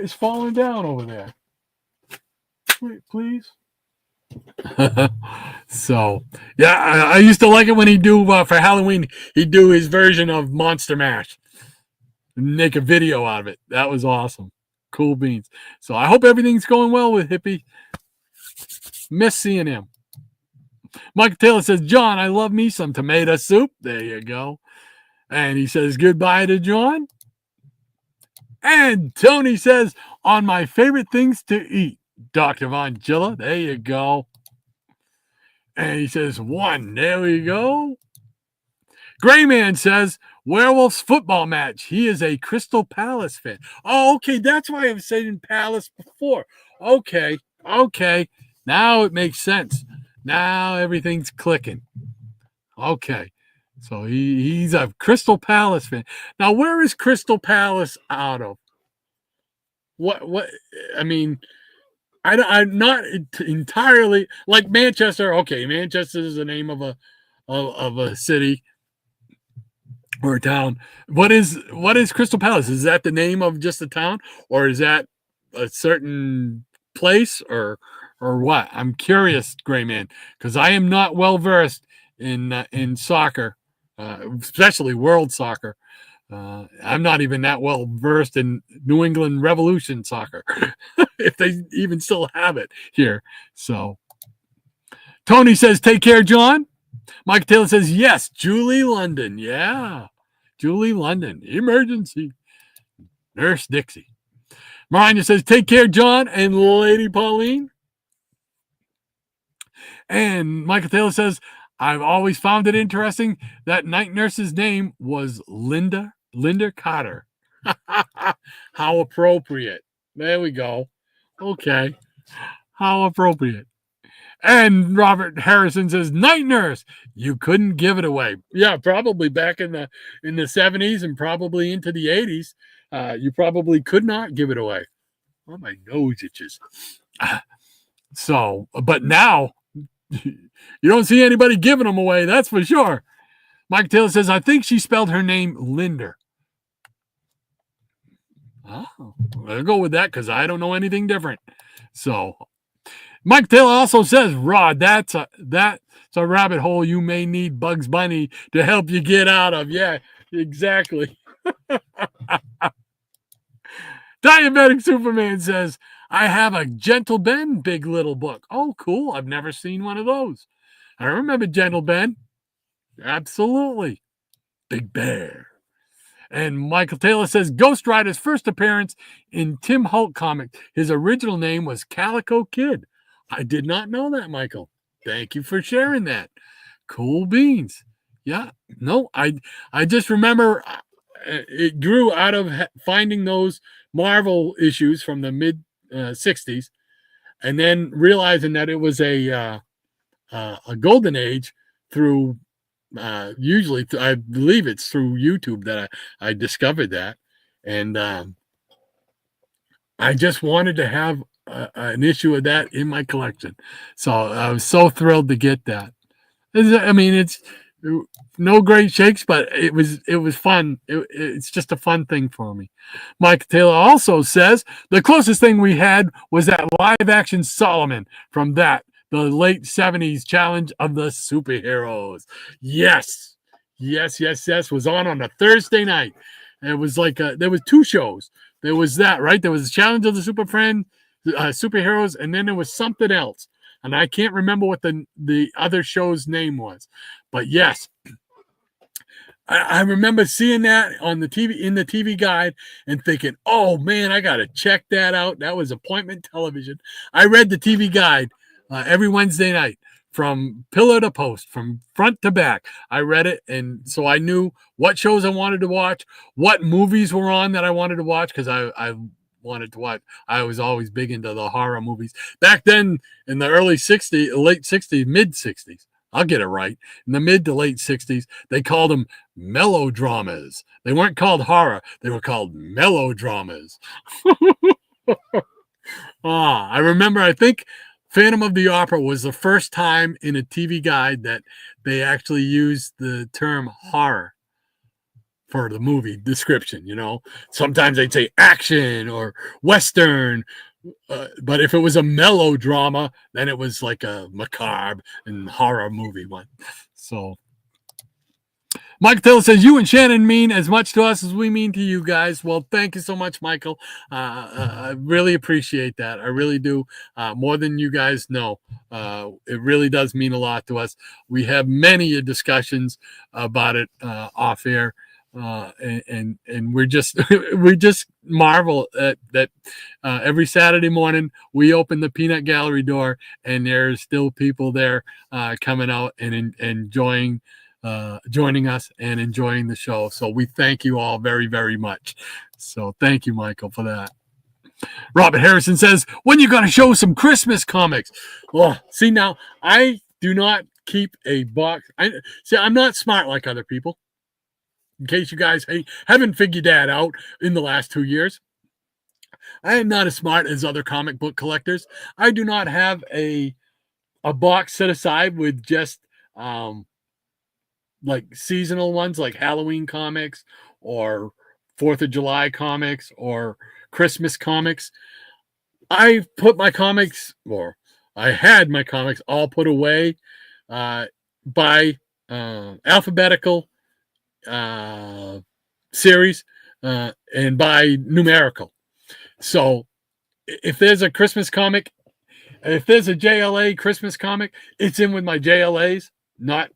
is falling down over there? Wait, please. So yeah, I used to like it when he'd do for Halloween. He'd do his version of Monster Mash, make a video out of it. That was awesome. Cool beans. So I hope everything's going well with Hippie. Miss seeing him. Michael Taylor says, John, I love me some tomato soup. There you go. And he says goodbye to John. And Tony says, on my favorite things to eat, Dr. Vanchilla. There you go. And he says, 1. There we go. Gray Man says, Werewolves football match. He is a Crystal Palace fan. Oh, okay. That's why I was saying Palace before. Okay. Now it makes sense. Now everything's clicking. Okay. So he's a Crystal Palace fan. Now, where is Crystal Palace out of? What? I mean, I'm not entirely like Manchester. Okay, Manchester is the name of a city or a town. What is Crystal Palace? Is that the name of just a town, or is that a certain place, or what? I'm curious, Gray Man, because I am not well versed in soccer, especially world soccer. I'm not even that well versed in New England Revolution soccer, if they even still have it here. So, Tony says, "Take care, John." Mike Taylor says, "Yes, Julie London." Yeah, Julie London. Emergency. Nurse Dixie. Maranya says, "Take care, John and Lady Pauline." And Michael Taylor says, "I've always found it interesting that night nurse's name was Linda Cotter." How appropriate. There we go. Okay. How appropriate. And Robert Harrison says, "Night nurse, you couldn't give it away." Yeah, probably back in the 70s and probably into the 80s. You probably could not give it away. Oh, my nose itches. So, but now you don't see anybody giving them away. That's for sure. Mike Taylor says, "I think she spelled her name Linder." Oh, I'll go with that because I don't know anything different. So, Mike Taylor also says, "Rod, that's a rabbit hole you may need Bugs Bunny to help you get out of." Yeah, exactly. Diabetic Superman says, "I have a Gentle Ben Big Little book." Oh, cool. I've never seen one of those. I remember Gentle Ben. Absolutely. Big Bear. And Michael Taylor says, "Ghost Rider's first appearance in Tim Holt comic. His original name was Calico Kid." I did not know that, Michael. Thank you for sharing that. Cool beans. Yeah. No, I just remember it grew out of finding those Marvel issues from the mid 60s and then realizing that it was a golden age through usually I believe it's through YouTube that I discovered that, and I just wanted to have an issue of that in my collection, so I was so thrilled to get that. I mean, it's no great shakes, but it was fun. It's just a fun thing for me. Mike Taylor also says the closest thing we had was that live action Solomon from the late 70s challenge of the superheroes. Yes. Was on a Thursday night. It was like there was two shows. There was that, right? There was the challenge of the superheroes, and then there was something else. And I can't remember what the other show's name was. But yes, I remember seeing that on the TV, in the TV guide, and thinking, "Oh man, I got to check that out." That was appointment television. I read the TV guide every Wednesday night from pillar to post, from front to back. I read it, and so I knew what shows I wanted to watch, what movies were on that I wanted to watch, because I wanted to watch. I was always big into the horror movies. Back then, in the early 60s, late 60s, mid 60s, I'll get it right. In the mid to late 60s, they called them melodramas. They weren't called horror. They were called melodramas. I remember, I think Phantom of the Opera was the first time in a TV guide that they actually used the term horror for the movie description. Sometimes they'd say action or Western, but if it was a melodrama, then it was like a macabre and horror movie one. So Michael Taylor says, "You and Shannon mean as much to us as we mean to you guys." Well, thank you so much, Michael. I really appreciate that. I really do. More than you guys know. It really does mean a lot to us. We have many discussions about it off air. And we're just we just marvel at that every Saturday morning we open the peanut gallery door and there's still people there coming out and enjoying joining us and enjoying the show. So we thank you all very, very much. So thank you, Michael, for that. Robert Harrison says, when you going to show some Christmas comics? Well, see, now I do not keep a box. I'm not smart like other people. In case you guys haven't figured that out in the last 2 years, I am not as smart as other comic book collectors. I do not have a box set aside with just like seasonal ones like Halloween comics or 4th of July comics or Christmas comics. I put my comics, or I had my comics all put away by alphabetical series and by numerical. So if there's a Christmas comic, if there's a JLA Christmas comic, it's in with my JLAs, not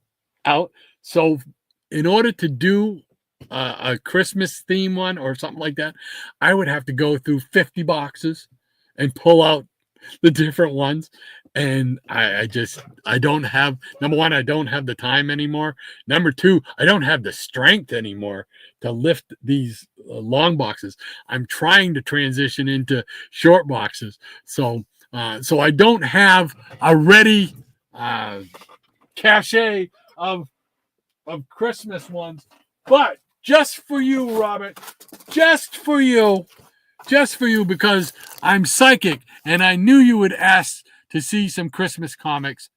out. So in order to do a Christmas theme one or something like that, I would have to go through 50 boxes and pull out the different ones. And I don't have, number one, I don't have the time anymore. Number two, I don't have the strength anymore to lift these long boxes. I'm trying to transition into short boxes. So I don't have a ready cachet of Christmas ones, but just for you, Robert, just for you, because I'm psychic and I knew you would ask to see some Christmas comics.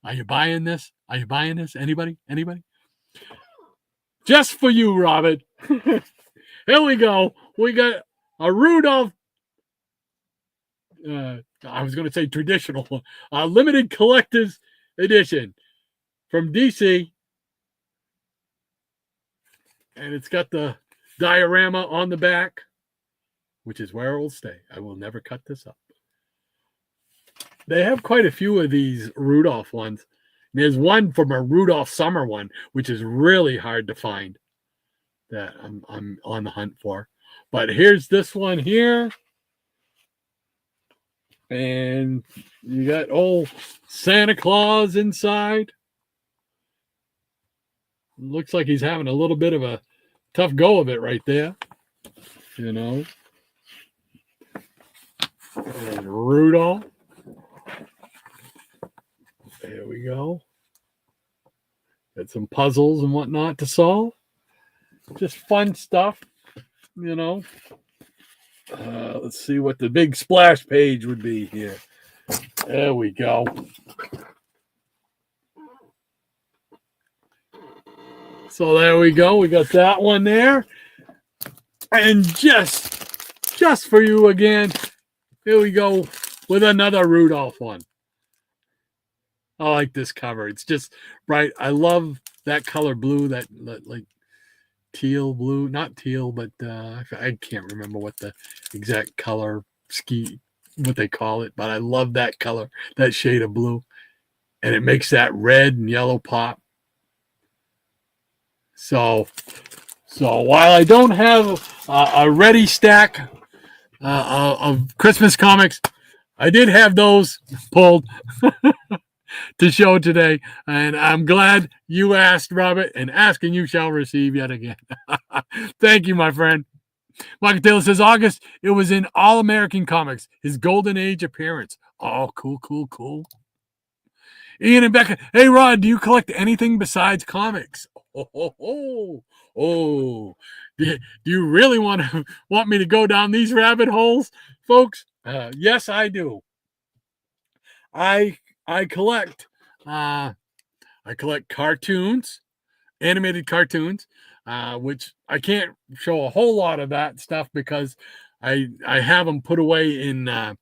Are you buying this? Are you buying this? Anybody? Just for you, Robert. Here we go. We got a Rudolph. I was going to say traditional, limited collector's edition from DC. And it's got the diorama on the back, which is where it will stay. I will never cut this up. They have quite a few of these Rudolph ones. There's one from a Rudolph summer one, which is really hard to find, that I'm on the hunt for. But here's this one here. And you got old Santa Claus inside. Looks like he's having a little bit of a tough go of it right there. You know. And Rudolph. There we go. Got some puzzles and whatnot to solve. Just fun stuff, you know. Let's see what the big splash page would be here. There we go. So there we go. We got that one there. And just for you again, here we go with another Rudolph one. I like this cover. It's just bright. I love that color blue, that like teal blue, not teal, but I can't remember what the exact color what they call it, but I love that color, that shade of blue. And it makes that red and yellow pop. So while I don't have a ready stack of Christmas comics, I did have those pulled to show today. And I'm glad you asked, Robert, and asking you shall receive yet again. Thank you, my friend. Michael Taylor says, August, it was in All American Comics, his golden age appearance. Oh, cool. Ian and Becca, hey, Rod, do you collect anything besides comics? Oh. Do you really want me to go down these rabbit holes, folks? Yes, I do. I collect cartoons, animated cartoons, which I can't show a whole lot of that stuff because I have them put away in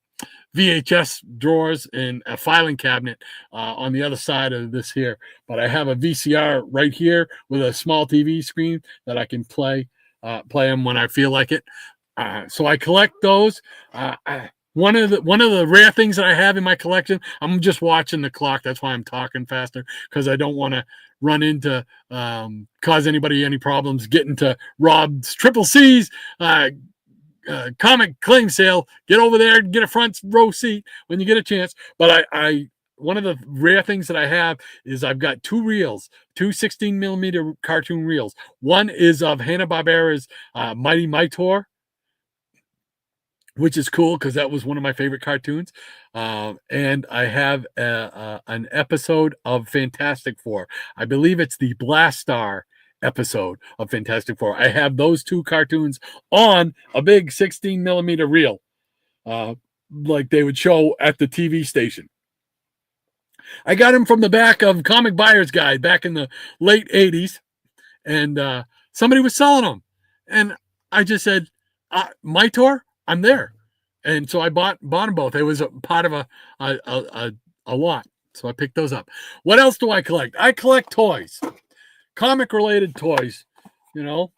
VHS drawers in a filing cabinet on the other side of this here. But I have a VCR right here with a small TV screen that I can play them when I feel like it. So I collect those. One of the rare things that I have in my collection, I'm just watching the clock. That's why I'm talking faster, because I don't want to run into cause anybody any problems getting to Rob's Triple C's comic claim sale. Get over there and get a front row seat when you get a chance. But I the rare things that I have is I've got two reels, two 16 millimeter cartoon reels. One is of Hanna-Barbera's Mighty Mightor, which is cool because that was one of my favorite cartoons. And I have an episode of Fantastic Four. I believe it's the Blast Star episode of Fantastic Four. I have those two cartoons on a big 16 millimeter reel, like they would show at the TV station. I got them from the back of Comic Buyer's Guide back in the late 80s, and somebody was selling them. And I just said, Mightor, I'm there. And so I bought them both. It was a part of a lot. So I picked those up. What else do I collect? I collect toys, comic related toys, you know,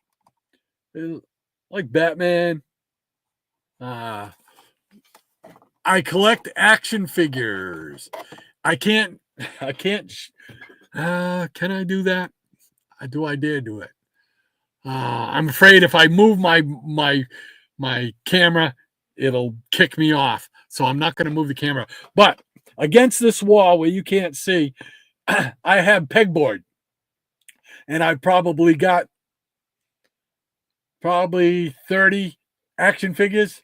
like Batman. I collect action figures. Can I do that? Do I dare do it? I'm afraid if I move my camera, it'll kick me off. So I'm not going to move the camera. But against this wall where you can't see, I have pegboard. And I've probably got 30 action figures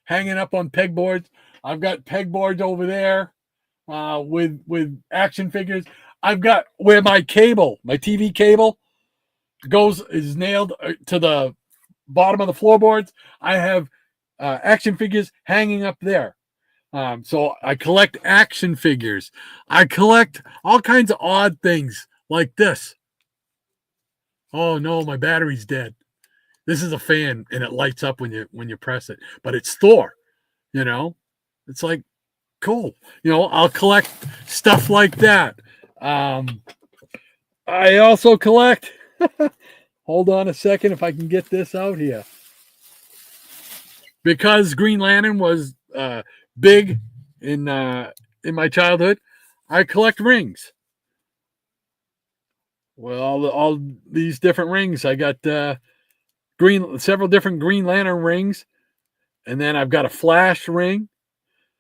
hanging up on pegboards. I've got pegboards over there with action figures. I've got where my TV cable is nailed to the bottom of the floorboards. I have action figures hanging up there. So I collect action figures. I collect all kinds of odd things like this. Oh no, my battery's dead. This is a fan and it lights up when you press it. But it's Thor, you know? It's like cool. You know, I'll collect stuff like that. I also collect hold on a second if I can get this out here. Because Green Lantern was big in my childhood, I collect rings. Well, all these different rings. I got several different Green Lantern rings, and then I've got a Flash ring.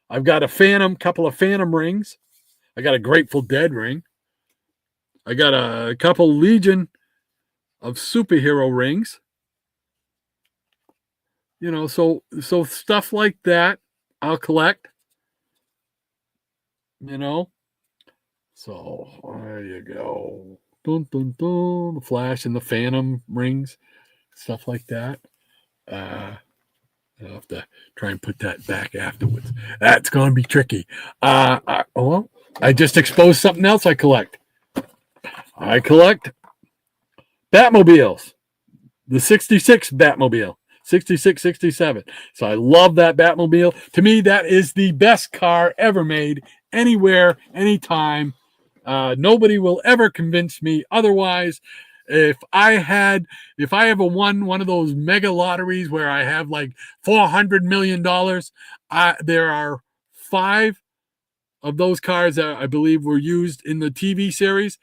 I've got a couple of Phantom rings. I got a Grateful Dead ring. I got a couple Legion of superhero rings. You know, so stuff like that I'll collect. You know. So there you go. Dun, dun, dun. The Flash and the Phantom rings, stuff like that. I'll have to try and put that back afterwards. That's going to be tricky. I just exposed something else I collect. I collect Batmobiles. The 66 Batmobile. 66, 67. So I love that Batmobile. To me, that is the best car ever made, anywhere, anytime. Nobody will ever convince me otherwise. If I ever won one of those mega lotteries where I have like $400 million, there are 5 of those cars that I believe were used in the TV series.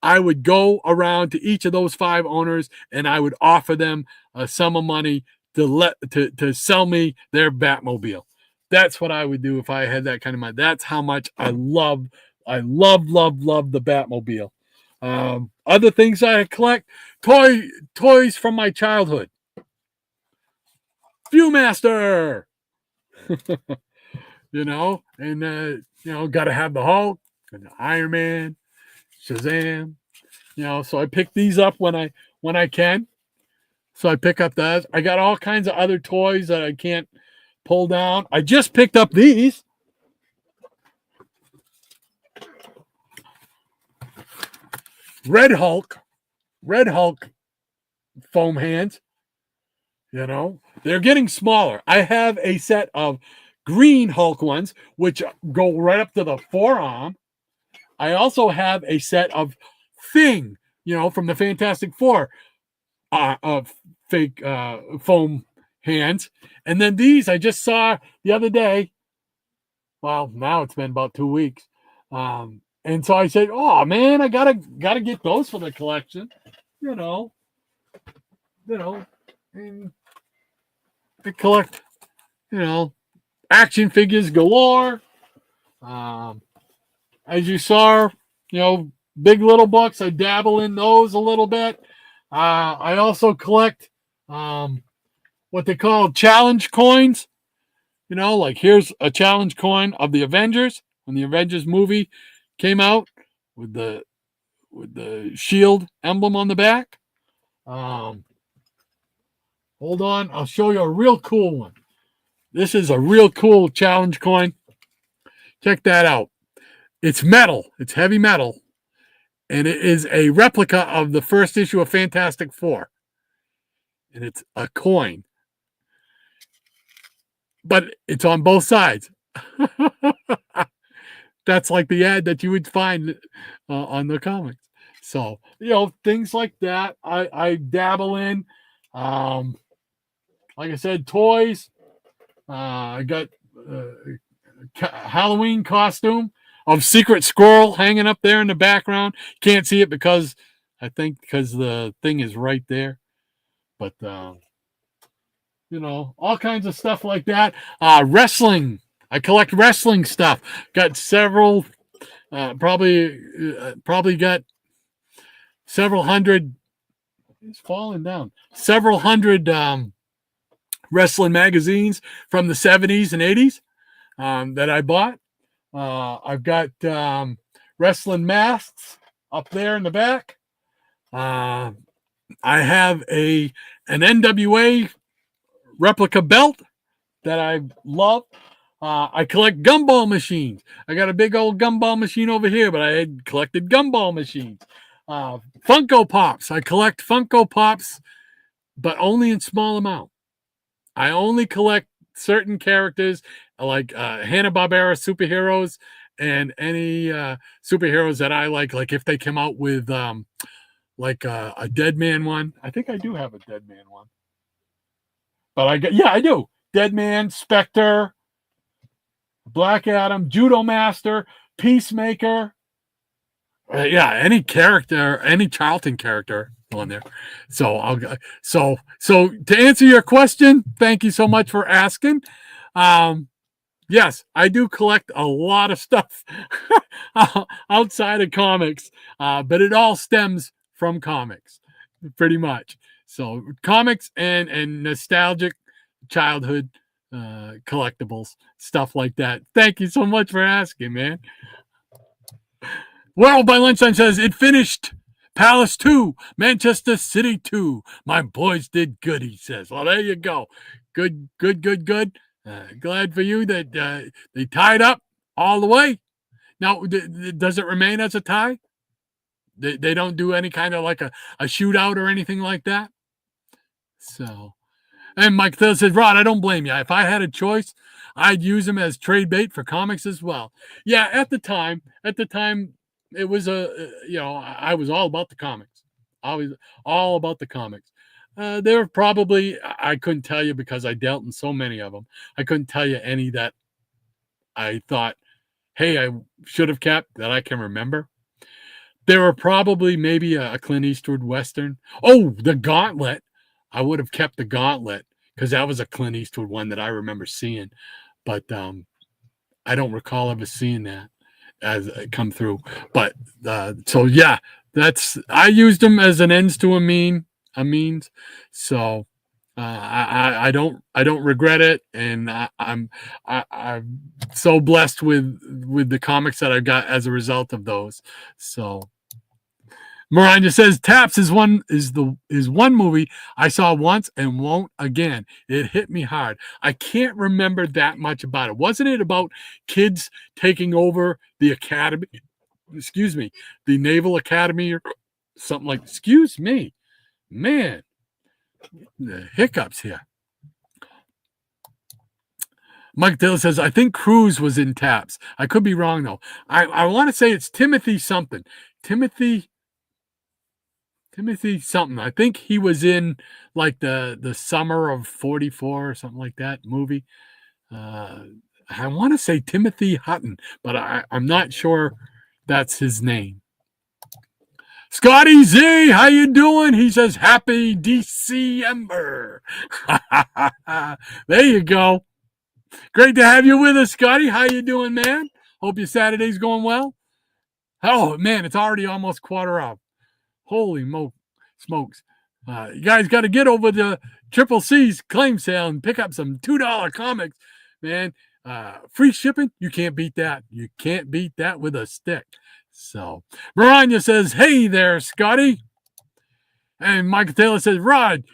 I would go around to each of those 5 owners and I would offer them a sum of money to sell me their Batmobile. That's what I would do if I had that kind of money. That's how much I love the Batmobile. Other things I collect, toys from my childhood. Viewmaster, you know, and got to have the Hulk and the Iron Man, Shazam, you know. So I pick these up when I can. So I pick up those. I got all kinds of other toys that I can't pull down. I just picked up these. Red Hulk foam hands. You know, they're getting smaller. I have a set of green Hulk ones, which go right up to the forearm. I also have a set of Thing, you know, from the Fantastic Four, of fake foam hands. And then these I just saw the other day. Well, now it's been about 2 weeks. And so I said, "Oh man, I gotta get those for the collection." You know, and I collect, action figures galore. as you saw, big little books. I dabble in those a little bit. I also collect what they call challenge coins. Like here's a challenge coin of the Avengers when the Avengers movie came out with the shield emblem on the back. Hold on, I'll show you a real cool one. This is a real cool challenge coin. Check that out. It's metal. It's heavy metal. And it is a replica of the first issue of Fantastic Four. And it's a coin. But it's on both sides. That's like the ad that you would find on the comics. So, things like that I dabble in. Like I said, toys. I got a Halloween costume of Secret Squirrel hanging up there in the background. Can't see it because the thing is right there. But, all kinds of stuff like that. Wrestling. I collect wrestling stuff. Got several, probably got several hundred. It's falling down. Several hundred wrestling magazines from the 70s and 80s that I bought. I've got wrestling masks up there in the back. I have an NWA replica belt that I love. I collect gumball machines. I got a big old gumball machine over here, but I had collected gumball machines. Funko Pops. I collect Funko Pops, but only in small amount. I only collect certain characters like Hanna-Barbera superheroes and any superheroes that I like if they come out with like a Dead Man one. I think I do have a Dead Man one. But I do. Dead Man, Spectre, Black Adam, Judo Master, Peacemaker. Any character, any Charlton character on there. So so to answer your question, thank you so much for asking. Yes, I do collect a lot of stuff outside of comics, but it all stems from comics, pretty much. So comics and nostalgic childhood collectibles, stuff like that. Thank you so much for asking, man. Well, by lunchtime says it finished. Palace 2, Manchester City 2. My boys did good, he says. Well, there you go. Good. Glad for you that they tied up all the way. Now, does it remain as a tie? They don't do any kind of like a shootout or anything like that? So, and Mike Thill says, Rod, I don't blame you. If I had a choice, I'd use them as trade bait for comics as well. Yeah, at the time, it was I was all about the comics. I was all about the comics. There were probably, I couldn't tell you because I dealt in so many of them. I couldn't tell you any that I thought, hey, I should have kept that I can remember. There were probably maybe a Clint Eastwood Western. Oh, the Gauntlet. I would have kept the Gauntlet because that was a Clint Eastwood one that I remember seeing. But I don't recall ever seeing that as it come through. But so yeah, I used them as an ends to a means. So I don't regret it, and I'm so blessed with the comics that I got as a result of those. So Miranda says Taps is one movie I saw once and won't again. It hit me hard. I can't remember that much about it. Wasn't it about kids taking over the academy? Excuse me, the Naval Academy or something like. Excuse me, man, the hiccups here. Mike Dale says, I think Cruz was in Taps. I could be wrong, though. I want to say it's Timothy something. Timothy something. I think he was in like the summer of 44 or something like that movie. I want to say Timothy Hutton, but I'm not sure that's his name. Scotty Z, how you doing? He says, happy December. There you go. Great to have you with us, Scotty. How you doing, man? Hope your Saturday's going well. Oh, man, it's already almost quarter up. Holy smokes. You guys got to get over to Triple C's claim sale and pick up some $2 comics, man. Free shipping, you can't beat that. You can't beat that with a stick. So, Maranya says, hey there, Scotty. And Michael Taylor says, Rod,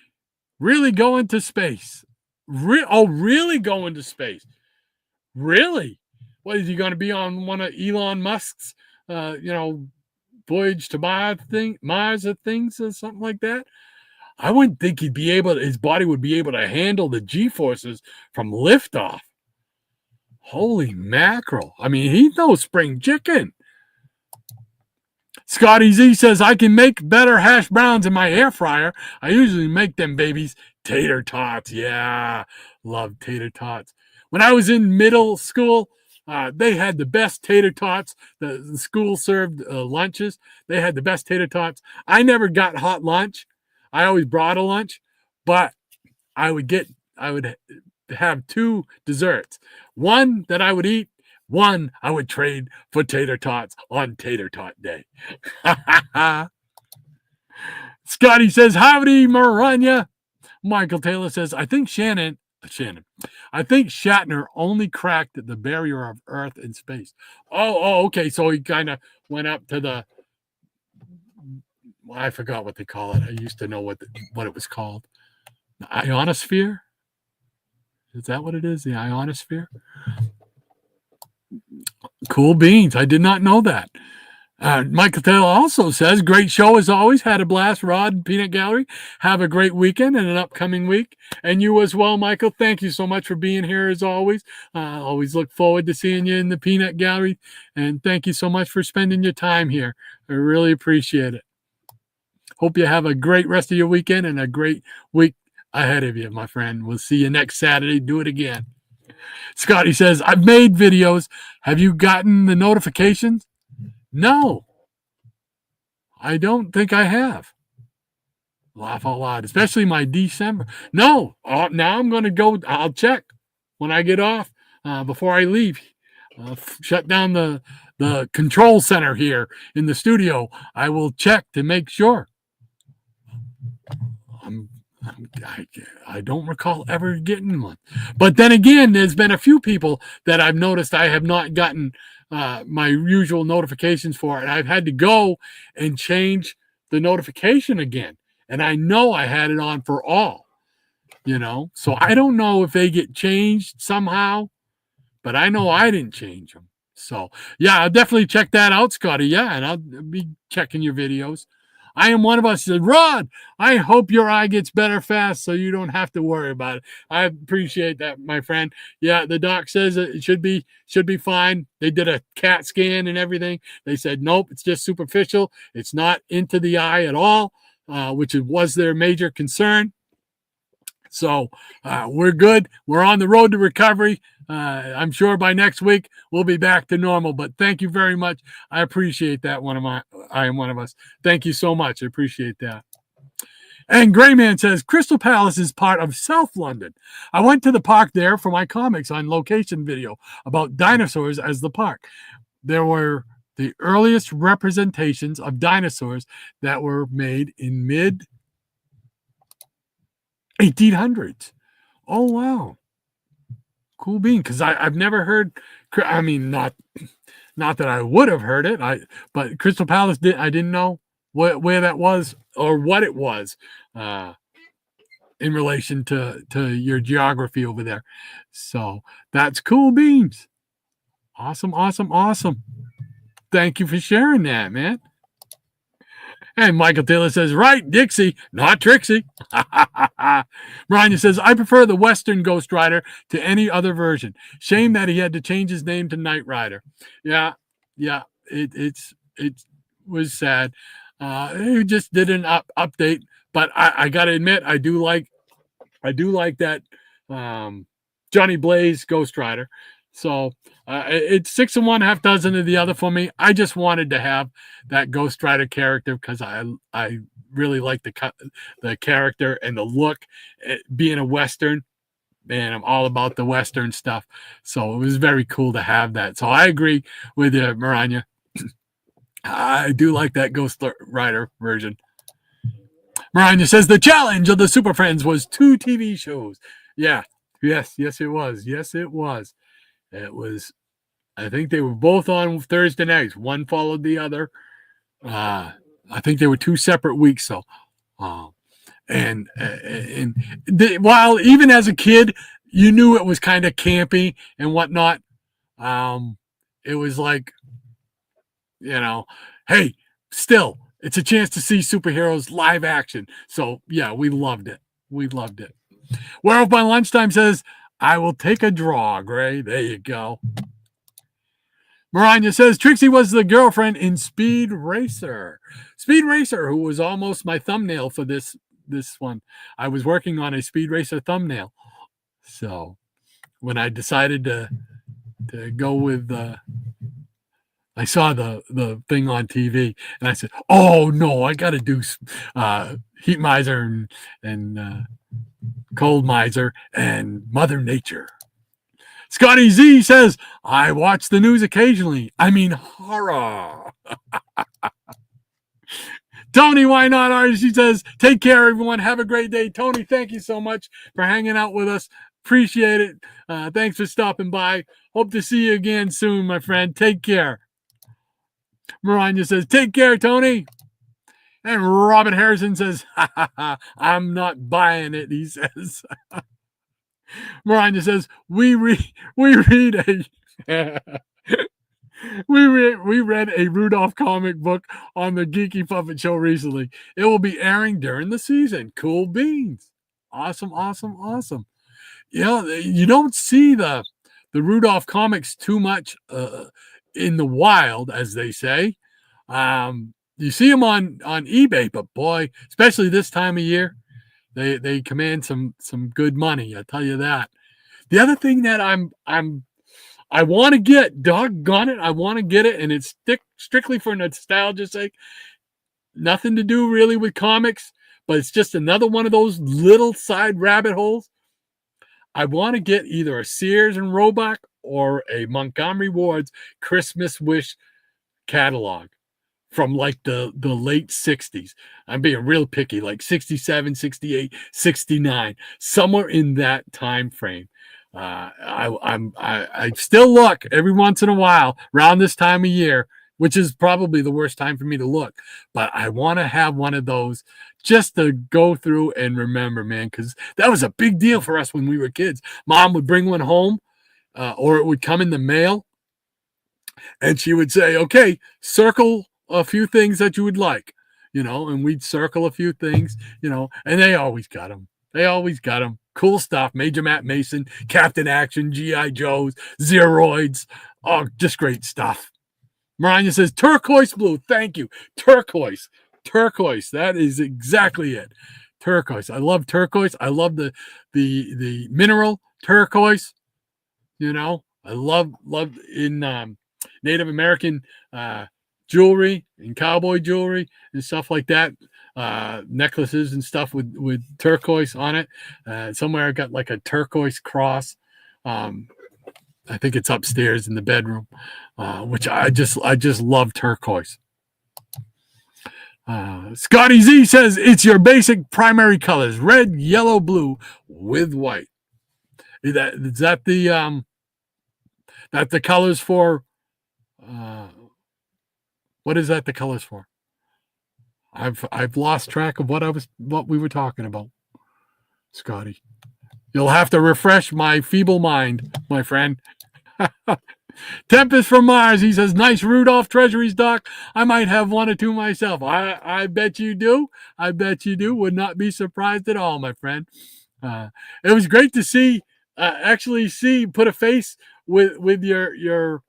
really going to space? Really going to space? Really? What, is he going to be on one of Elon Musk's, voyage to Mars or things or something like that? I wouldn't think his body would be able to handle the G-forces from liftoff. Holy mackerel. I mean, he's no spring chicken. Scotty Z says, I can make better hash browns in my air fryer. I usually make them babies tater tots. Yeah, love tater tots. When I was in middle school, they had the best tater tots. The school served lunches. They had the best tater tots. I never got hot lunch. I always brought a lunch, but I would have two desserts. One that I would eat, one I would trade for tater tots on Tater Tot Day. Scotty says, howdy, Maranya. Michael Taylor says, I think Shatner only cracked the barrier of Earth and space. Oh, okay. So he kind of went up to I forgot what they call it. I used to know what it was called. The ionosphere? Is that what it is? The ionosphere? Cool beans. I did not know that. Michael Taylor also says, great show as always. Had a blast, Rod, Peanut Gallery. Have a great weekend and an upcoming week. And you as well, Michael. Thank you so much for being here as always. Always look forward to seeing you in the Peanut Gallery. And thank you so much for spending your time here. I really appreciate it. Hope you have a great rest of your weekend and a great week ahead of you, my friend. We'll see you next Saturday. Do it again. Scotty says, I've made videos. Have you gotten the notifications? No. I don't think I have. Laugh out loud, especially my December. No. Now I'm going to go. I'll check when I get off before I leave. Shut down the control center here in the studio. I will check to make sure. I don't recall ever getting one. But then again, there's been a few people that I've noticed I have not gotten my usual notifications for, and I've had to go and change the notification again. And I know I had it on for all, So I don't know if they get changed somehow, but I know I didn't change them. So, yeah, I'll definitely check that out, Scotty. Yeah, and I'll be checking your videos. I am one of us. Said, Rod, I hope your eye gets better fast so you don't have to worry about it. I appreciate that, my friend. Yeah, the doc says it should be fine. They did a CAT scan and everything. They said, nope, it's just superficial. It's not into the eye at all, which was their major concern. So we're good. We're on the road to recovery. I'm sure by next week we'll be back to normal. But thank you very much. I appreciate that. I am one of us. Thank you so much. I appreciate that. And Grayman says, Crystal Palace is part of South London. I went to the park there for my comics on location video about dinosaurs as the park. There were the earliest representations of dinosaurs that were made in mid 1800s. Oh, wow. Cool bean, because I've never heard. I mean, not that I would have heard it. But Crystal Palace I didn't know where that was or what it was in relation to your geography over there. So that's cool beans. Awesome. Thank you for sharing that, man. And Michael Taylor says, right, Dixie, not Trixie. Brian says, I prefer the Western Ghost Rider to any other version. Shame that he had to change his name to Knight Rider. Yeah, it was sad. He just did an update, but I got to admit, I do like that Johnny Blaze Ghost Rider. So it's 6 of one, half dozen of the other for me. I just wanted to have that Ghost Rider character because I really like the character and the look. Being a Western, man, I'm all about the Western stuff. So it was very cool to have that. So I agree with you, Maranya. I do like that Ghost Rider version. Miranda says the challenge of the Super Friends was 2 TV shows. Yeah. Yes, it was. Yes, it was. It was, I think they were both on Thursday nights. One followed the other. I think they were 2 separate weeks, though. While even as a kid, you knew it was kind of campy and whatnot. It was like, hey, still, it's a chance to see superheroes live action. So yeah, we loved it. Werewolf by Lunchtime says, I will take a draw, Gray. There you go. Maranya says Trixie was the girlfriend in Speed Racer. Speed Racer, who was almost my thumbnail for this one. I was working on a Speed Racer thumbnail. So when I decided to go with I saw the thing on TV and I said, oh no, I got to do Heat Miser and Cold Miser and Mother Nature. Scotty Z says, I watch the news occasionally. I mean, horror. Tony, why not, artist? She says, take care, everyone. Have a great day. Tony, thank you so much for hanging out with us. Appreciate it. Thanks for stopping by. Hope to see you again soon, my friend. Take care. Maranya says, take care, Tony. And Robin Harrison says, I'm not buying it, he says. Maranya says, we read a Rudolph comic book on the Geeky Puppet Show recently. It will be airing during the season. Cool beans. Awesome. You don't see the Rudolph comics too much in the wild, as they say. You see them on eBay, but boy, especially this time of year, they command some good money. I tell you that. The other thing that I want to get, doggone it, I want to get it, and it's strictly for nostalgia's sake. Nothing to do really with comics, but it's just another one of those little side rabbit holes. I want to get either a Sears and Roebuck or a Montgomery Ward's Christmas Wish catalog from like the late 60s. I'm being real picky, like 67, 68, 69, somewhere in that time frame. I still look every once in a while around this time of year, which is probably the worst time for me to look, but I want to have one of those just to go through and remember, man, because that was a big deal for us when we were kids. Mom would bring one home, or it would come in the mail, and she would say, okay, circle a few things that you would like, and we'd circle a few things, and they always got them. Cool stuff. Major Matt Mason, Captain Action, G.I. Joes, Zeroids. Oh, just great stuff. Maranya says, turquoise blue. Thank you. Turquoise. That is exactly it. Turquoise. I love turquoise. I love the mineral turquoise. I love in Native American jewelry and cowboy jewelry and stuff like that. Necklaces and stuff with turquoise on it. Somewhere I got like a turquoise cross. I think it's upstairs in the bedroom, which I just love turquoise. Scotty Z says it's your basic primary colors: red, yellow, blue with white. Is that the colors for? What is that the colors for? I've lost track of what we were talking about, Scotty. You'll have to refresh my feeble mind, my friend. Tempest from Mars, he says, nice Rudolph treasuries, Doc. I might have one or two myself. I bet you do. Would not be surprised at all, my friend. It was great to see, put a face with your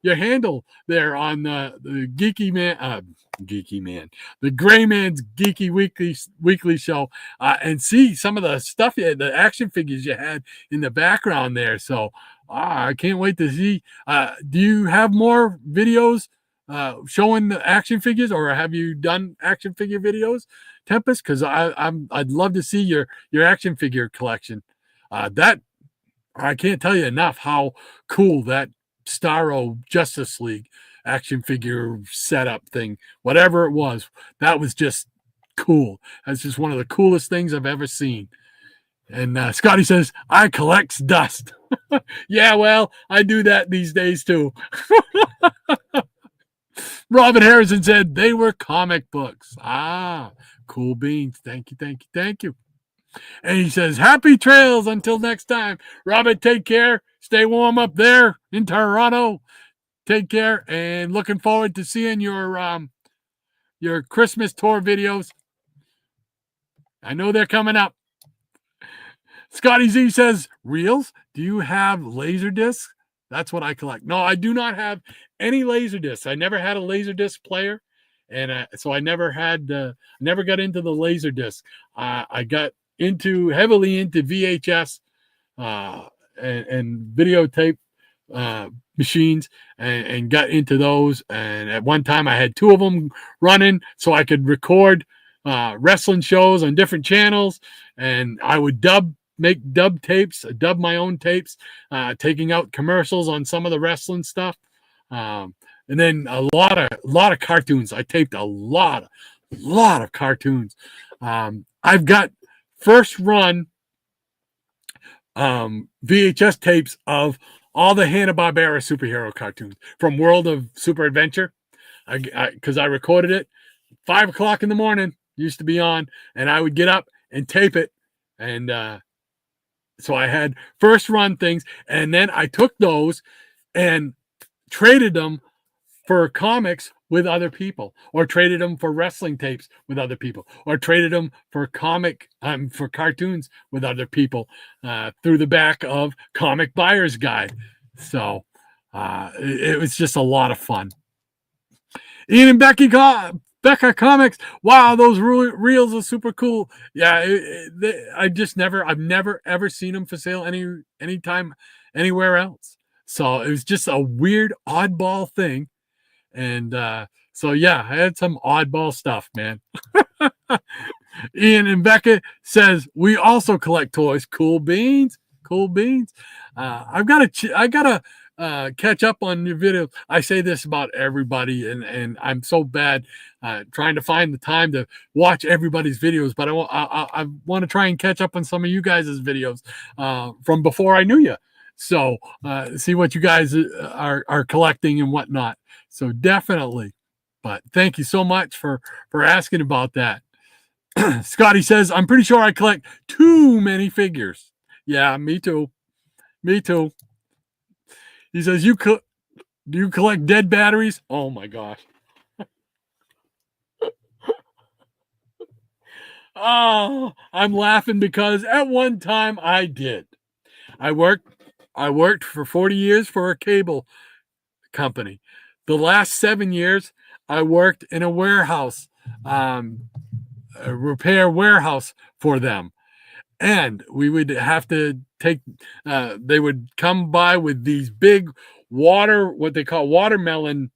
handle there on the Geeky Man, the Gray Man's Geeky Weekly Show, and see some of the stuff, the action figures you had in the background there. So I can't wait to see. Do you have more videos showing the action figures, or have you done action figure videos, Tempest? Because I'd love to see your action figure collection. That I can't tell you enough how cool that Starro Justice League action figure setup thing, whatever it was. That was just cool. That's just one of the coolest things I've ever seen. And Scotty says, I collects dust. Yeah, well, I do that these days too. Robin Harrison said they were comic books. Ah, cool beans. Thank you, thank you, thank you. And he says, happy trails until next time. Robin, take care. Stay warm up there in Toronto. Take care. And looking forward to seeing your Christmas tour videos. I know they're coming up. Scotty Z says, reels? Do you have laser discs? That's what I collect. No, I do not have any laser discs. I never had a laser disc player. And so I never got into the laser disc. I got heavily into VHS and videotape machines and got into those. And at one time I had 2 of them running so I could record wrestling shows on different channels. And I would make dub my own tapes, taking out commercials on some of the wrestling stuff. And then a lot of cartoons. I taped a lot of cartoons. I've got first run VHS tapes of all the Hanna-Barbera superhero cartoons from World of Super Adventure. Because I recorded it 5 o'clock in the morning, used to be on, and I would get up and tape it. And so I had first run things, and then I took those and traded them for comics with other people, or traded them for wrestling tapes with other people, or traded them for for cartoons with other people through the back of Comic Buyer's Guide. So it was just a lot of fun. Ian and Becca Comics. Wow, those reels are super cool. Yeah, I've never ever seen them for sale anytime anywhere else. So it was just a weird oddball thing. And so yeah, I had some oddball stuff, man. Ian and Becca says we also collect toys. Cool beans. I've got to catch up on your video. I say this about everybody, and I'm so bad trying to find the time to watch everybody's videos, but I want to try and catch up on some of you guys' videos from before I knew you. So see what you guys are collecting and whatnot. So definitely. But thank you so much for asking about that. Scotty says, I'm pretty sure I collect too many figures. Yeah, me too. He says, do you collect dead batteries? Oh my gosh. Oh, I'm laughing because at one time I did. I worked for 40 years for a cable company. The last 7 years, I worked in a warehouse, a repair warehouse for them. And we would have to they would come by with these big what they call watermelon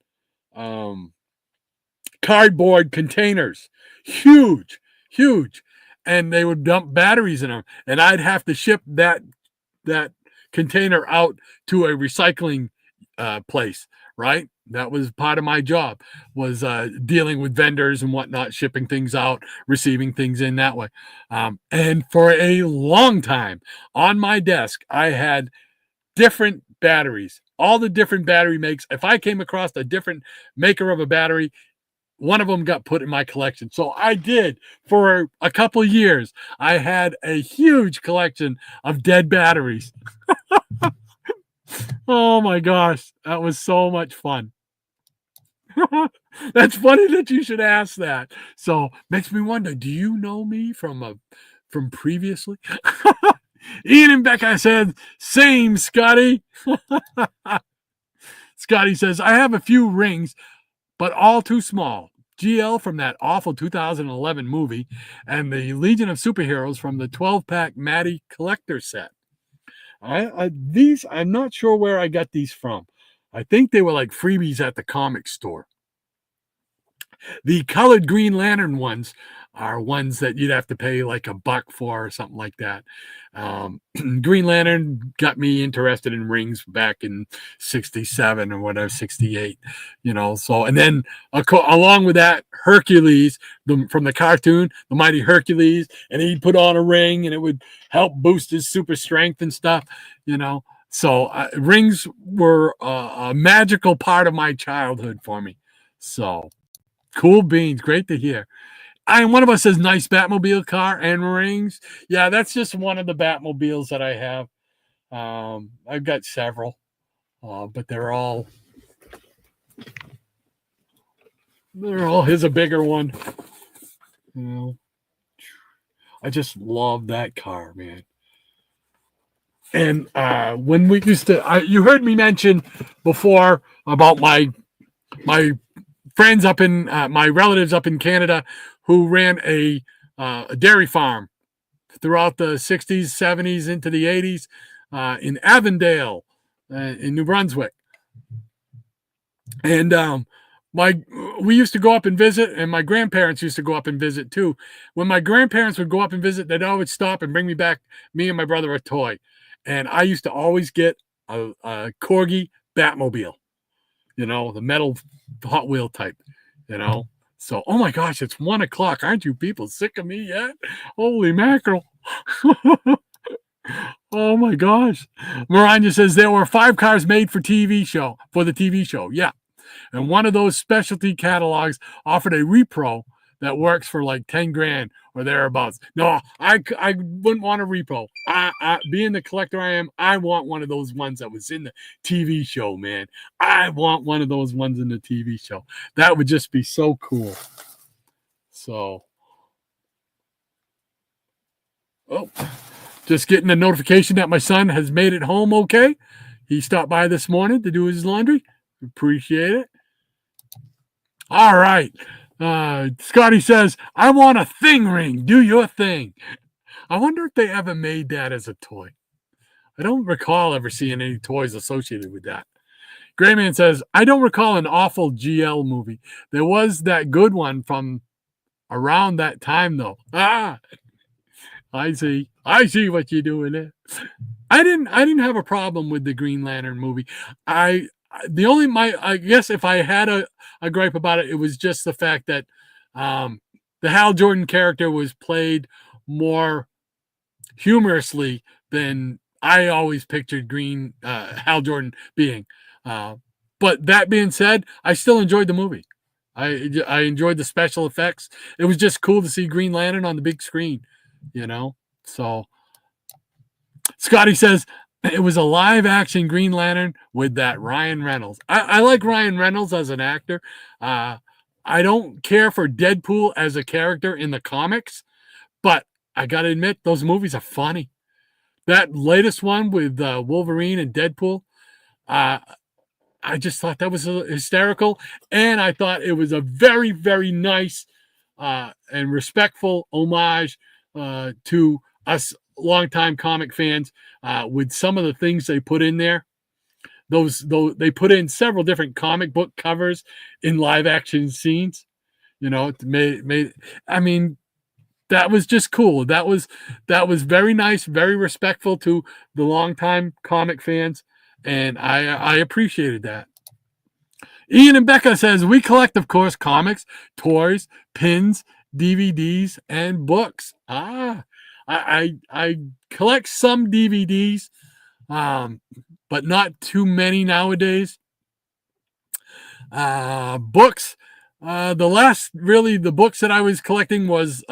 cardboard containers. Huge. And they would dump batteries in them. And I'd have to ship that container out to a recycling place, right? That was part of my job, was dealing with vendors and whatnot, shipping things out, receiving things in that way. And for a long time on my desk, I had different batteries, all the different battery makes. If I came across a different maker of a battery, one of them got put in my collection. So I did for a couple years. I had a huge collection of dead batteries. Oh my gosh, that was so much fun. That's funny that you should ask that. So makes me wonder, do you know me from previously? Ian and Becca said, same, Scotty. Scotty says, I have a few rings, but all too small. GL from that awful 2011 movie, and the Legion of Superheroes from the 12-pack Maddie collector set. These, I'm not sure where I got these from. I think they were like freebies at the comic store. The colored Green Lantern ones are ones that you'd have to pay like $1 for or something like that. Green Lantern got me interested in rings back in 67 or whatever, 68, so, and then along with that, Hercules, from the cartoon, the Mighty Hercules, and he'd put on a ring and it would help boost his super strength and stuff, so rings were a magical part of my childhood for me. So cool beans. Great to hear. And one of us says nice Batmobile car and rings. Yeah, that's just one of the Batmobiles that I have. I've got several, but they're all here's a bigger one. I just love that car, man. And when we used to, you heard me mention before about my friends up in my relatives up in Canada who ran a dairy farm throughout the 60s, 70s into the 80s in Avondale in New Brunswick. And we used to go up and visit, and my grandparents used to go up and visit too. When my grandparents would go up and visit, they'd always stop and bring me and my brother, a toy. And I used to always get a Corgi Batmobile, the metal Hot Wheel type, So, oh my gosh, it's 1:00. Aren't you people sick of me yet? Holy mackerel. Oh my gosh. Miranda says there were 5 cars made for the TV show. Yeah. And one of those specialty catalogs offered a repro that works for like 10 grand or thereabouts. No, I wouldn't want a repo. Being the collector I am, I want one of those ones that was in the TV show, man. I want one of those ones in the TV show. That would just be so cool. So, just getting a notification that my son has made it home okay. He stopped by this morning to do his laundry. Appreciate it. All right. Scotty says, I want a thing ring. Do your thing. I wonder if they ever made that as a toy. I don't recall ever seeing any toys associated with that. Grayman says, I don't recall an awful GL movie. There was that good one from around that time, though. I see what you're doing there. I didn't have a problem with the Green Lantern movie. I guess if I had a gripe about it, it was just the fact that the Hal Jordan character was played more humorously than I always pictured Hal Jordan being. But that being said, I still enjoyed the movie. I enjoyed the special effects. It was just cool to see Green Lantern on the big screen, So Scotty says, it was a live-action Green Lantern with that Ryan Reynolds. I like Ryan Reynolds as an actor. I don't care for Deadpool as a character in the comics, but I got to admit, those movies are funny. That latest one with Wolverine and Deadpool, I just thought that was hysterical, and I thought it was a very, very nice and respectful homage to us longtime comic fans with some of the things they put in there. They put in several different comic book covers in live action scenes. I mean, that was just cool. That was very nice, very respectful to the longtime comic fans, and I appreciated that. Ian and Becca says, we collect, of course, comics, toys, pins, DVDs, and books. I collect some DVDs, but not too many nowadays. Books. The books that I was collecting was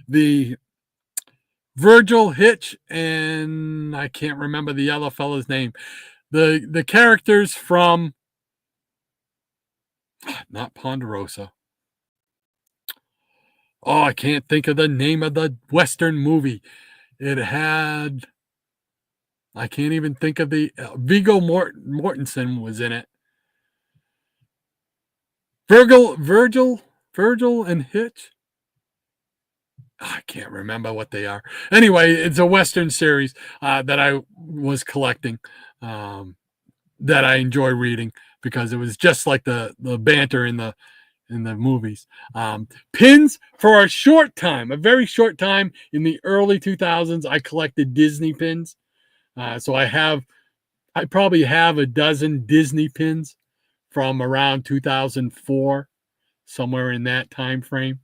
the Virgil Hitch, and I can't remember the other fellow's name. The characters from not Ponderosa. Oh, I can't think of the name of the Western movie. It had, I can't even think of the, Viggo Mortensen was in it. Virgil and Hitch. I can't remember what they are. Anyway, it's a Western series that I was collecting that I enjoy reading because it was just like the banter in the in the movies. Pins for a short time, a very short time in the early 2000s, I collected Disney pins. So I probably have a dozen Disney pins from around 2004, somewhere in that time frame.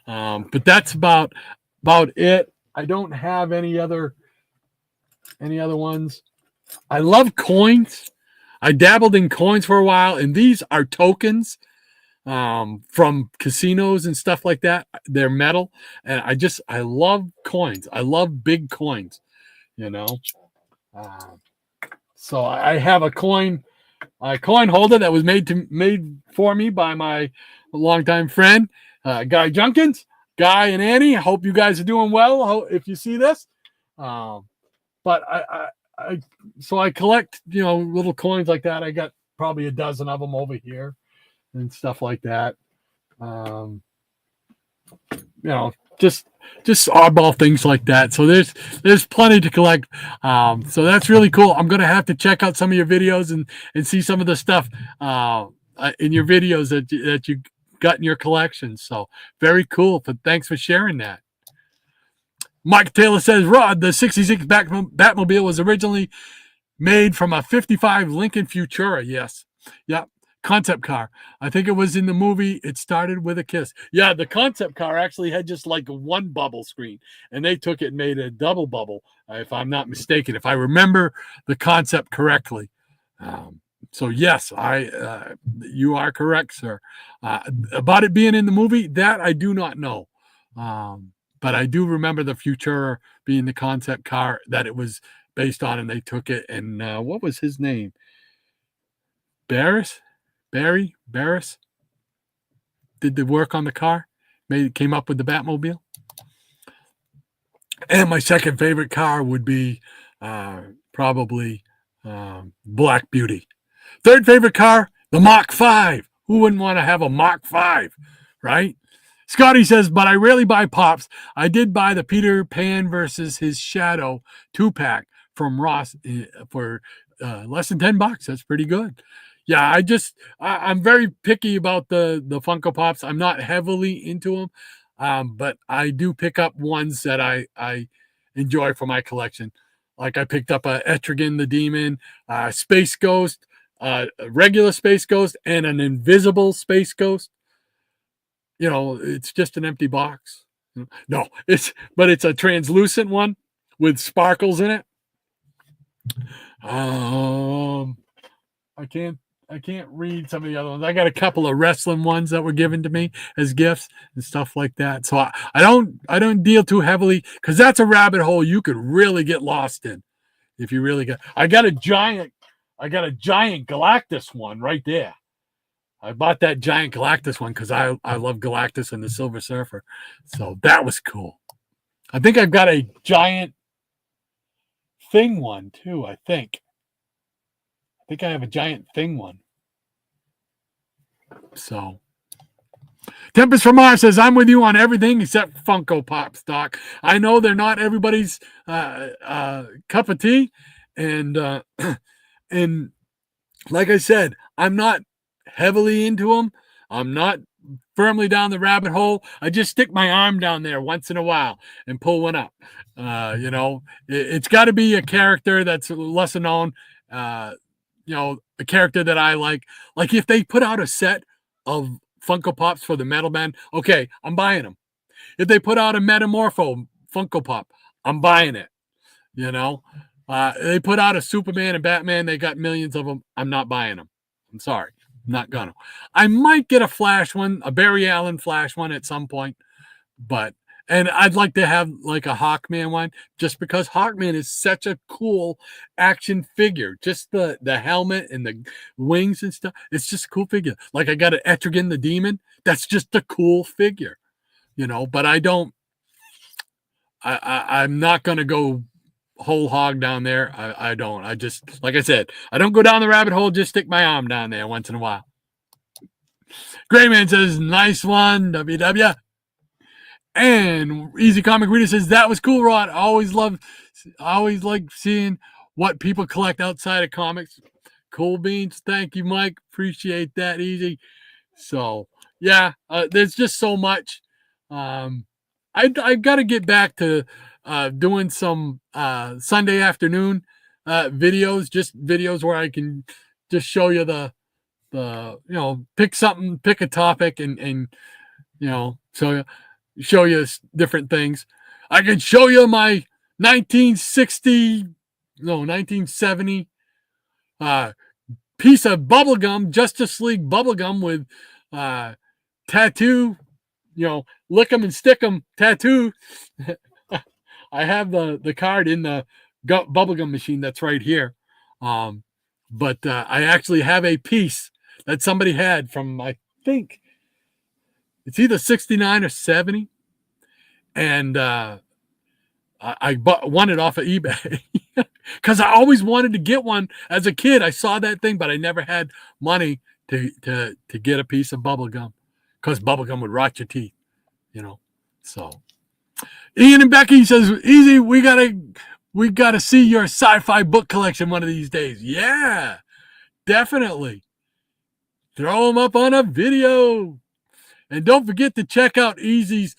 But that's about it. I don't have any other ones. I love coins. I dabbled in coins for a while, and these are tokens from casinos and stuff like that. They're metal, and I love coins. I love big coins, you know. So I have a coin holder that was made for me by my longtime friend, Guy Junkins. Guy and Annie, I hope you guys are doing well. If you see this, but so I collect, little coins like that. I got probably a dozen of them over here and stuff like that. Just oddball things like that. So there's plenty to collect. So that's really cool. I'm gonna have to check out some of your videos and see some of the stuff in your videos that you got in your collection. So very cool. But thanks for sharing that. Mike Taylor says, Rod, the 66 Batmobile was originally made from a 55 Lincoln Futura. Yes. Yep. Concept car. I think it was in the movie It Started with a Kiss. Yeah, the concept car actually had just like one bubble screen, and they took it and made a double bubble, if I'm not mistaken, if I remember the concept correctly. So yes, you are correct, sir. About it being in the movie, that I do not know. But I do remember the Futura being the concept car that it was based on, and they took it. And what was his name? Barris did the work on the car, came up with the Batmobile. And my second favorite car would be probably Black Beauty. Third favorite car, the Mach 5. Who wouldn't want to have a Mach 5, right? Scotty says, but I rarely buy Pops. I did buy the Peter Pan versus his Shadow 2-pack from Ross for less than $10. That's pretty good. Yeah, I'm very picky about the Funko Pops. I'm not heavily into them, but I do pick up ones that I enjoy for my collection. Like I picked up a Etrigan the Demon, Space Ghost, a regular Space Ghost, and an invisible Space Ghost. It's just an empty box. No, it's a translucent one with sparkles in it. I can't read some of the other ones. I got a couple of wrestling ones that were given to me as gifts and stuff like that. So I don't deal too heavily, because that's a rabbit hole you could really get lost in if you really I got a giant Galactus one right there. I bought that giant Galactus one because I love Galactus and the Silver Surfer. So that was cool. I think I've got a giant Thing one too, I think I have a giant Thing one. So Tempest from Mars says, I'm with you on everything except Funko Pops, Doc. I know they're not everybody's cup of tea. And and like I said, I'm not heavily into them. I'm not firmly down the rabbit hole. I just stick my arm down there once in a while and pull one up. It's got to be a character that's lesser known. A character that I like. Like if they put out a set of Funko Pops for the Metal Man, okay, I'm buying them. If they put out a Metamorpho Funko Pop, I'm buying it. They put out a Superman and Batman. They got millions of them. I'm not buying them. I'm sorry. I'm not gonna. I might get a Flash one, a Barry Allen Flash one at some point, and I'd like to have like a Hawkman one, just because Hawkman is such a cool action figure. Just the helmet and the wings and stuff. It's just a cool figure. Like I got an Etrigan the Demon. That's just a cool figure, but I don't. I'm not gonna go whole hog down there. I don't. I just, like I said, I don't go down the rabbit hole. Just stick my arm down there once in a while. Grayman says, nice one, WW. And Easy Comic Reader says, that was cool, Rod. I always like seeing what people collect outside of comics. Cool beans. Thank you, Mike. Appreciate that, Easy. So yeah, there's just so much. I got to get back to doing some Sunday afternoon videos, just videos where I can just show you the pick something, pick a topic, and show you different things. I can show you my 1970 piece of bubblegum, Justice League bubblegum with tattoo, lick 'em and stick 'em tattoo. I have the card in the bubblegum machine that's right here. But I actually have a piece that somebody had from, I think it's either 69 or 70. And I won it off of eBay because I always wanted to get one as a kid. I saw that thing, but I never had money to get a piece of bubble gum because bubble gum would rot your teeth, So Ian and Becky says, "Easy, we gotta see your sci-fi book collection one of these days." Yeah, definitely. Throw them up on a video. And don't forget to check out Easy's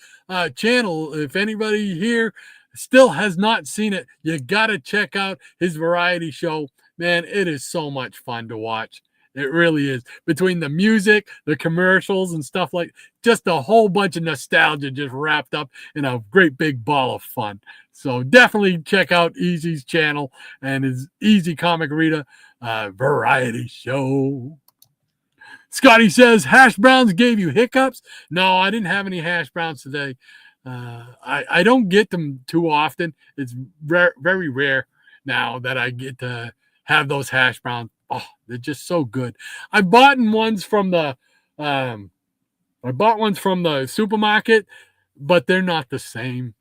channel. If anybody here still has not seen it, you got to check out his variety show. Man, it is so much fun to watch. It really is. Between the music, the commercials, and stuff like, just a whole bunch of nostalgia just wrapped up in a great big ball of fun. So definitely check out Easy's channel and his Easy Comic Reader variety show. Scotty says, hash browns gave you hiccups? No, I didn't have any hash browns today. I don't get them too often. It's very rare now that I get to have those hash browns. Oh, they're just so good. I bought ones from the supermarket, but they're not the same.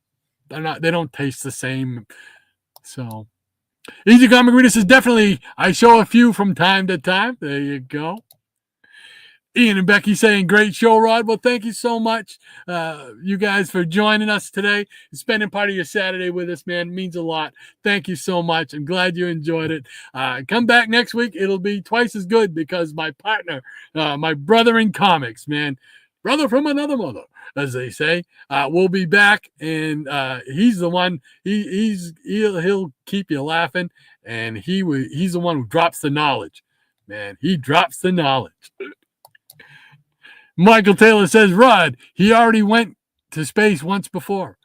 They don't taste the same. So Easy Comic Reader says, definitely I show a few from time to time. There you go. Ian and Becky saying, great show, Rod. Well, thank you so much, you guys, for joining us today and spending part of your Saturday with us, man. It means a lot. Thank you so much. I'm glad you enjoyed it. Come back next week. It'll be twice as good because my partner, my brother in comics, man, brother from another mother, as they say, will be back. And he's the one, he'll keep you laughing. And he's the one who drops the knowledge, man. He drops the knowledge. Michael Taylor says, Rod, he already went to space once before.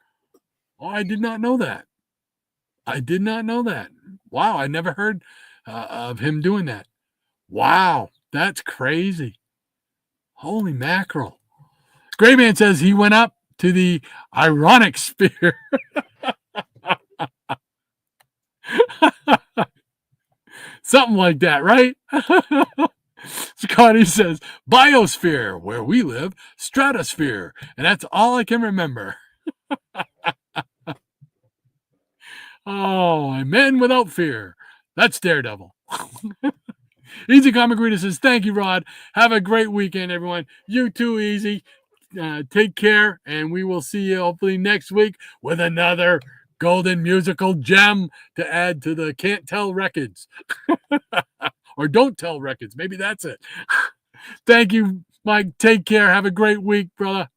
Oh, I did not know that. Wow, I never heard of him doing that. Wow, that's crazy. Holy mackerel. Grayman says he went up to the ironic sphere. Something like that, right? Scotty says, biosphere, where we live, stratosphere. And that's all I can remember. Oh, a man without fear. That's Daredevil. Easy Comic Reader says, thank you, Rod. Have a great weekend, everyone. You too, Easy. Take care, and we will see you hopefully next week with another golden musical gem to add to the Can't Tell records. Or Don't Tell records. Maybe that's it. Thank you, Mike. Take care. Have a great week, brother.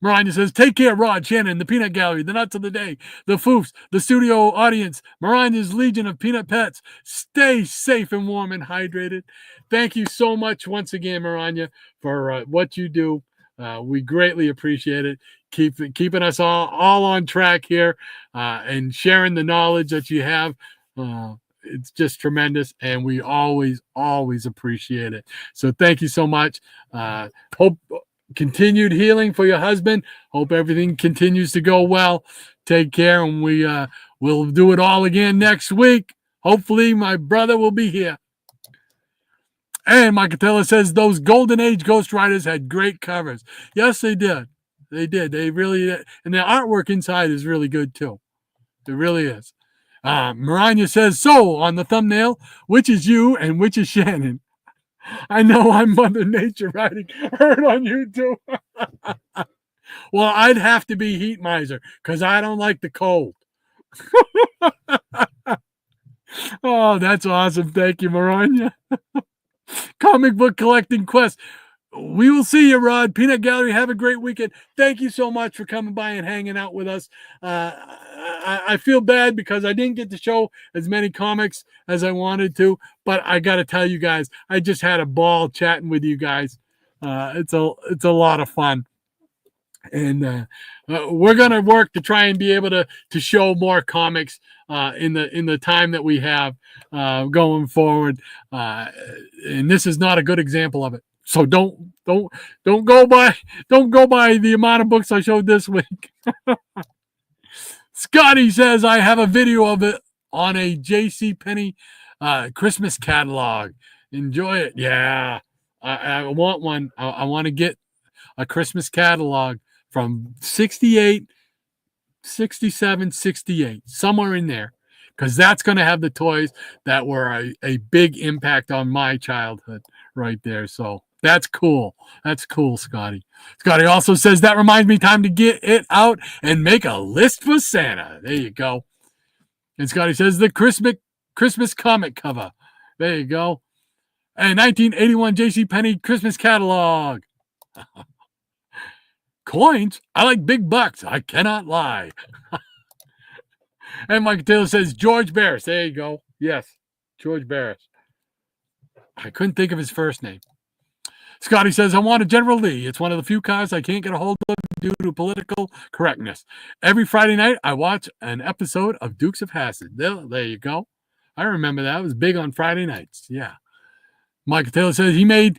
Miranda says, take care, Rod, Shannon, the Peanut Gallery, the Nuts of the Day, the Foofs, the studio audience, Miranda's Legion of Peanut Pets. Stay safe and warm and hydrated. Thank you so much once again, Miranda, for what you do. We greatly appreciate it. Keeping us all on track here and sharing the knowledge that you have. It's just tremendous, and we always appreciate it. So thank you so much. Hope continued healing for your husband. Hope everything continues to go well. Take care, and we'll do it all again next week. Hopefully my brother will be here. And Michael Taylor says those Golden Age Ghost Riders had great covers. Yes, they did. They really did. And the artwork inside is really good too. It really is. Maranya says, so on the thumbnail, which is you and which is Shannon? I know I'm Mother Nature writing hurt on you too. Well, I'd have to be Heat Miser because I don't like the cold. Oh, that's awesome. Thank you, Maranya. Comic book collecting quest. we will see you, Rod. Peanut Gallery, have a great weekend. Thank you so much for coming by and hanging out with us. I feel bad because I didn't get to show as many comics as I wanted to, but I got to tell you guys, I just had a ball chatting with you guys. It's a lot of fun. And we're gonna work to try and be able to show more comics in the time that we have going forward. And this is not a good example of it. So don't go by the amount of books I showed this week. Scotty says I have a video of it on a JCPenney Christmas catalog. Enjoy it. Yeah, I want one. I want to get a Christmas catalog from 68, 67, 68, somewhere in there, because that's going to have the toys that were a big impact on my childhood right there. So that's cool. That's cool, Scotty. Scotty also says, that reminds me, time to get it out and make a list for Santa. There you go. And Scotty says, the Christmas comic cover. There you go. And 1981 JCPenney Christmas catalog. Coins? I like big bucks. I cannot lie. And Mike Taylor says, George Barris. There you go. Yes, George Barris. I couldn't think of his first name. Scotty says, I want a General Lee. It's one of the few cars I can't get a hold of due to political correctness. Every Friday night, I watch an episode of Dukes of Hazzard. There you go. I remember that. It was big on Friday nights. Yeah. Michael Taylor says he made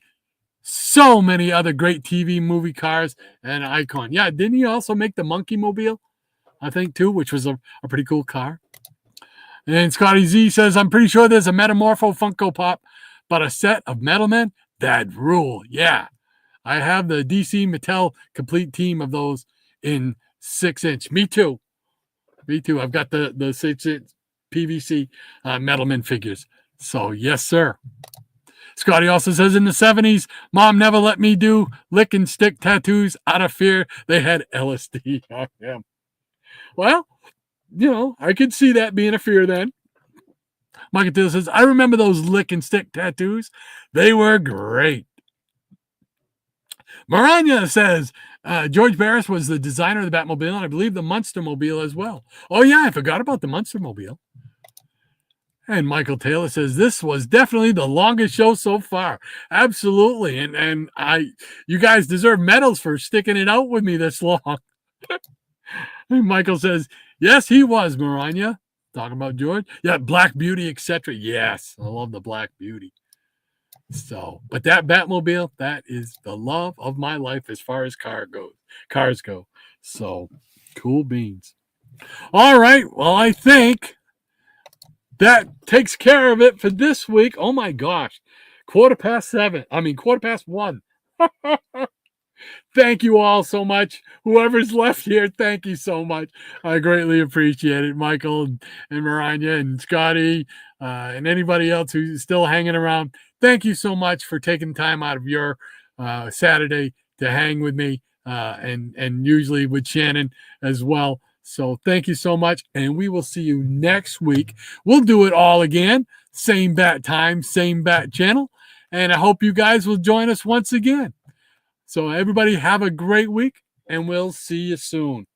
so many other great TV movie cars and icon. Yeah, didn't he also make the Monkey Mobile? I think, too, which was a pretty cool car. And Scotty Z says, I'm pretty sure there's a Metamorpho Funko Pop, but a set of Metalmen? That'd rule. Yeah. I have the DC Mattel complete team of those in 6-inch. Me too. I've got the 6-inch PVC Metalman figures. So, yes, sir. Scotty also says in the 70s, Mom never let me do lick and stick tattoos out of fear they had LSD on them. Well, I could see that being a fear then. Michael Taylor says, I remember those lick and stick tattoos. They were great. Maranya says, George Barris was the designer of the Batmobile, and I believe the Munster Mobile as well. Oh, yeah, I forgot about the Munster Mobile. And Michael Taylor says, this was definitely the longest show so far. Absolutely. And you guys deserve medals for sticking it out with me this long. And Michael says, yes, he was, Maranya. Talking about George. Yeah, Black Beauty, etc. Yes, I love the Black Beauty. So, but that Batmobile, that is the love of my life as far as cars go. So, cool beans. All right. Well, I think that takes care of it for this week. Oh my gosh. 1:15. Thank you all so much. Whoever's left here, thank you so much. I greatly appreciate it. Michael and Maranya and Scotty and anybody else who's still hanging around. Thank you so much for taking time out of your Saturday to hang with me and usually with Shannon as well. So thank you so much. And we will see you next week. We'll do it all again. Same bat time, same bat channel. And I hope you guys will join us once again. So everybody have a great week, and we'll see you soon.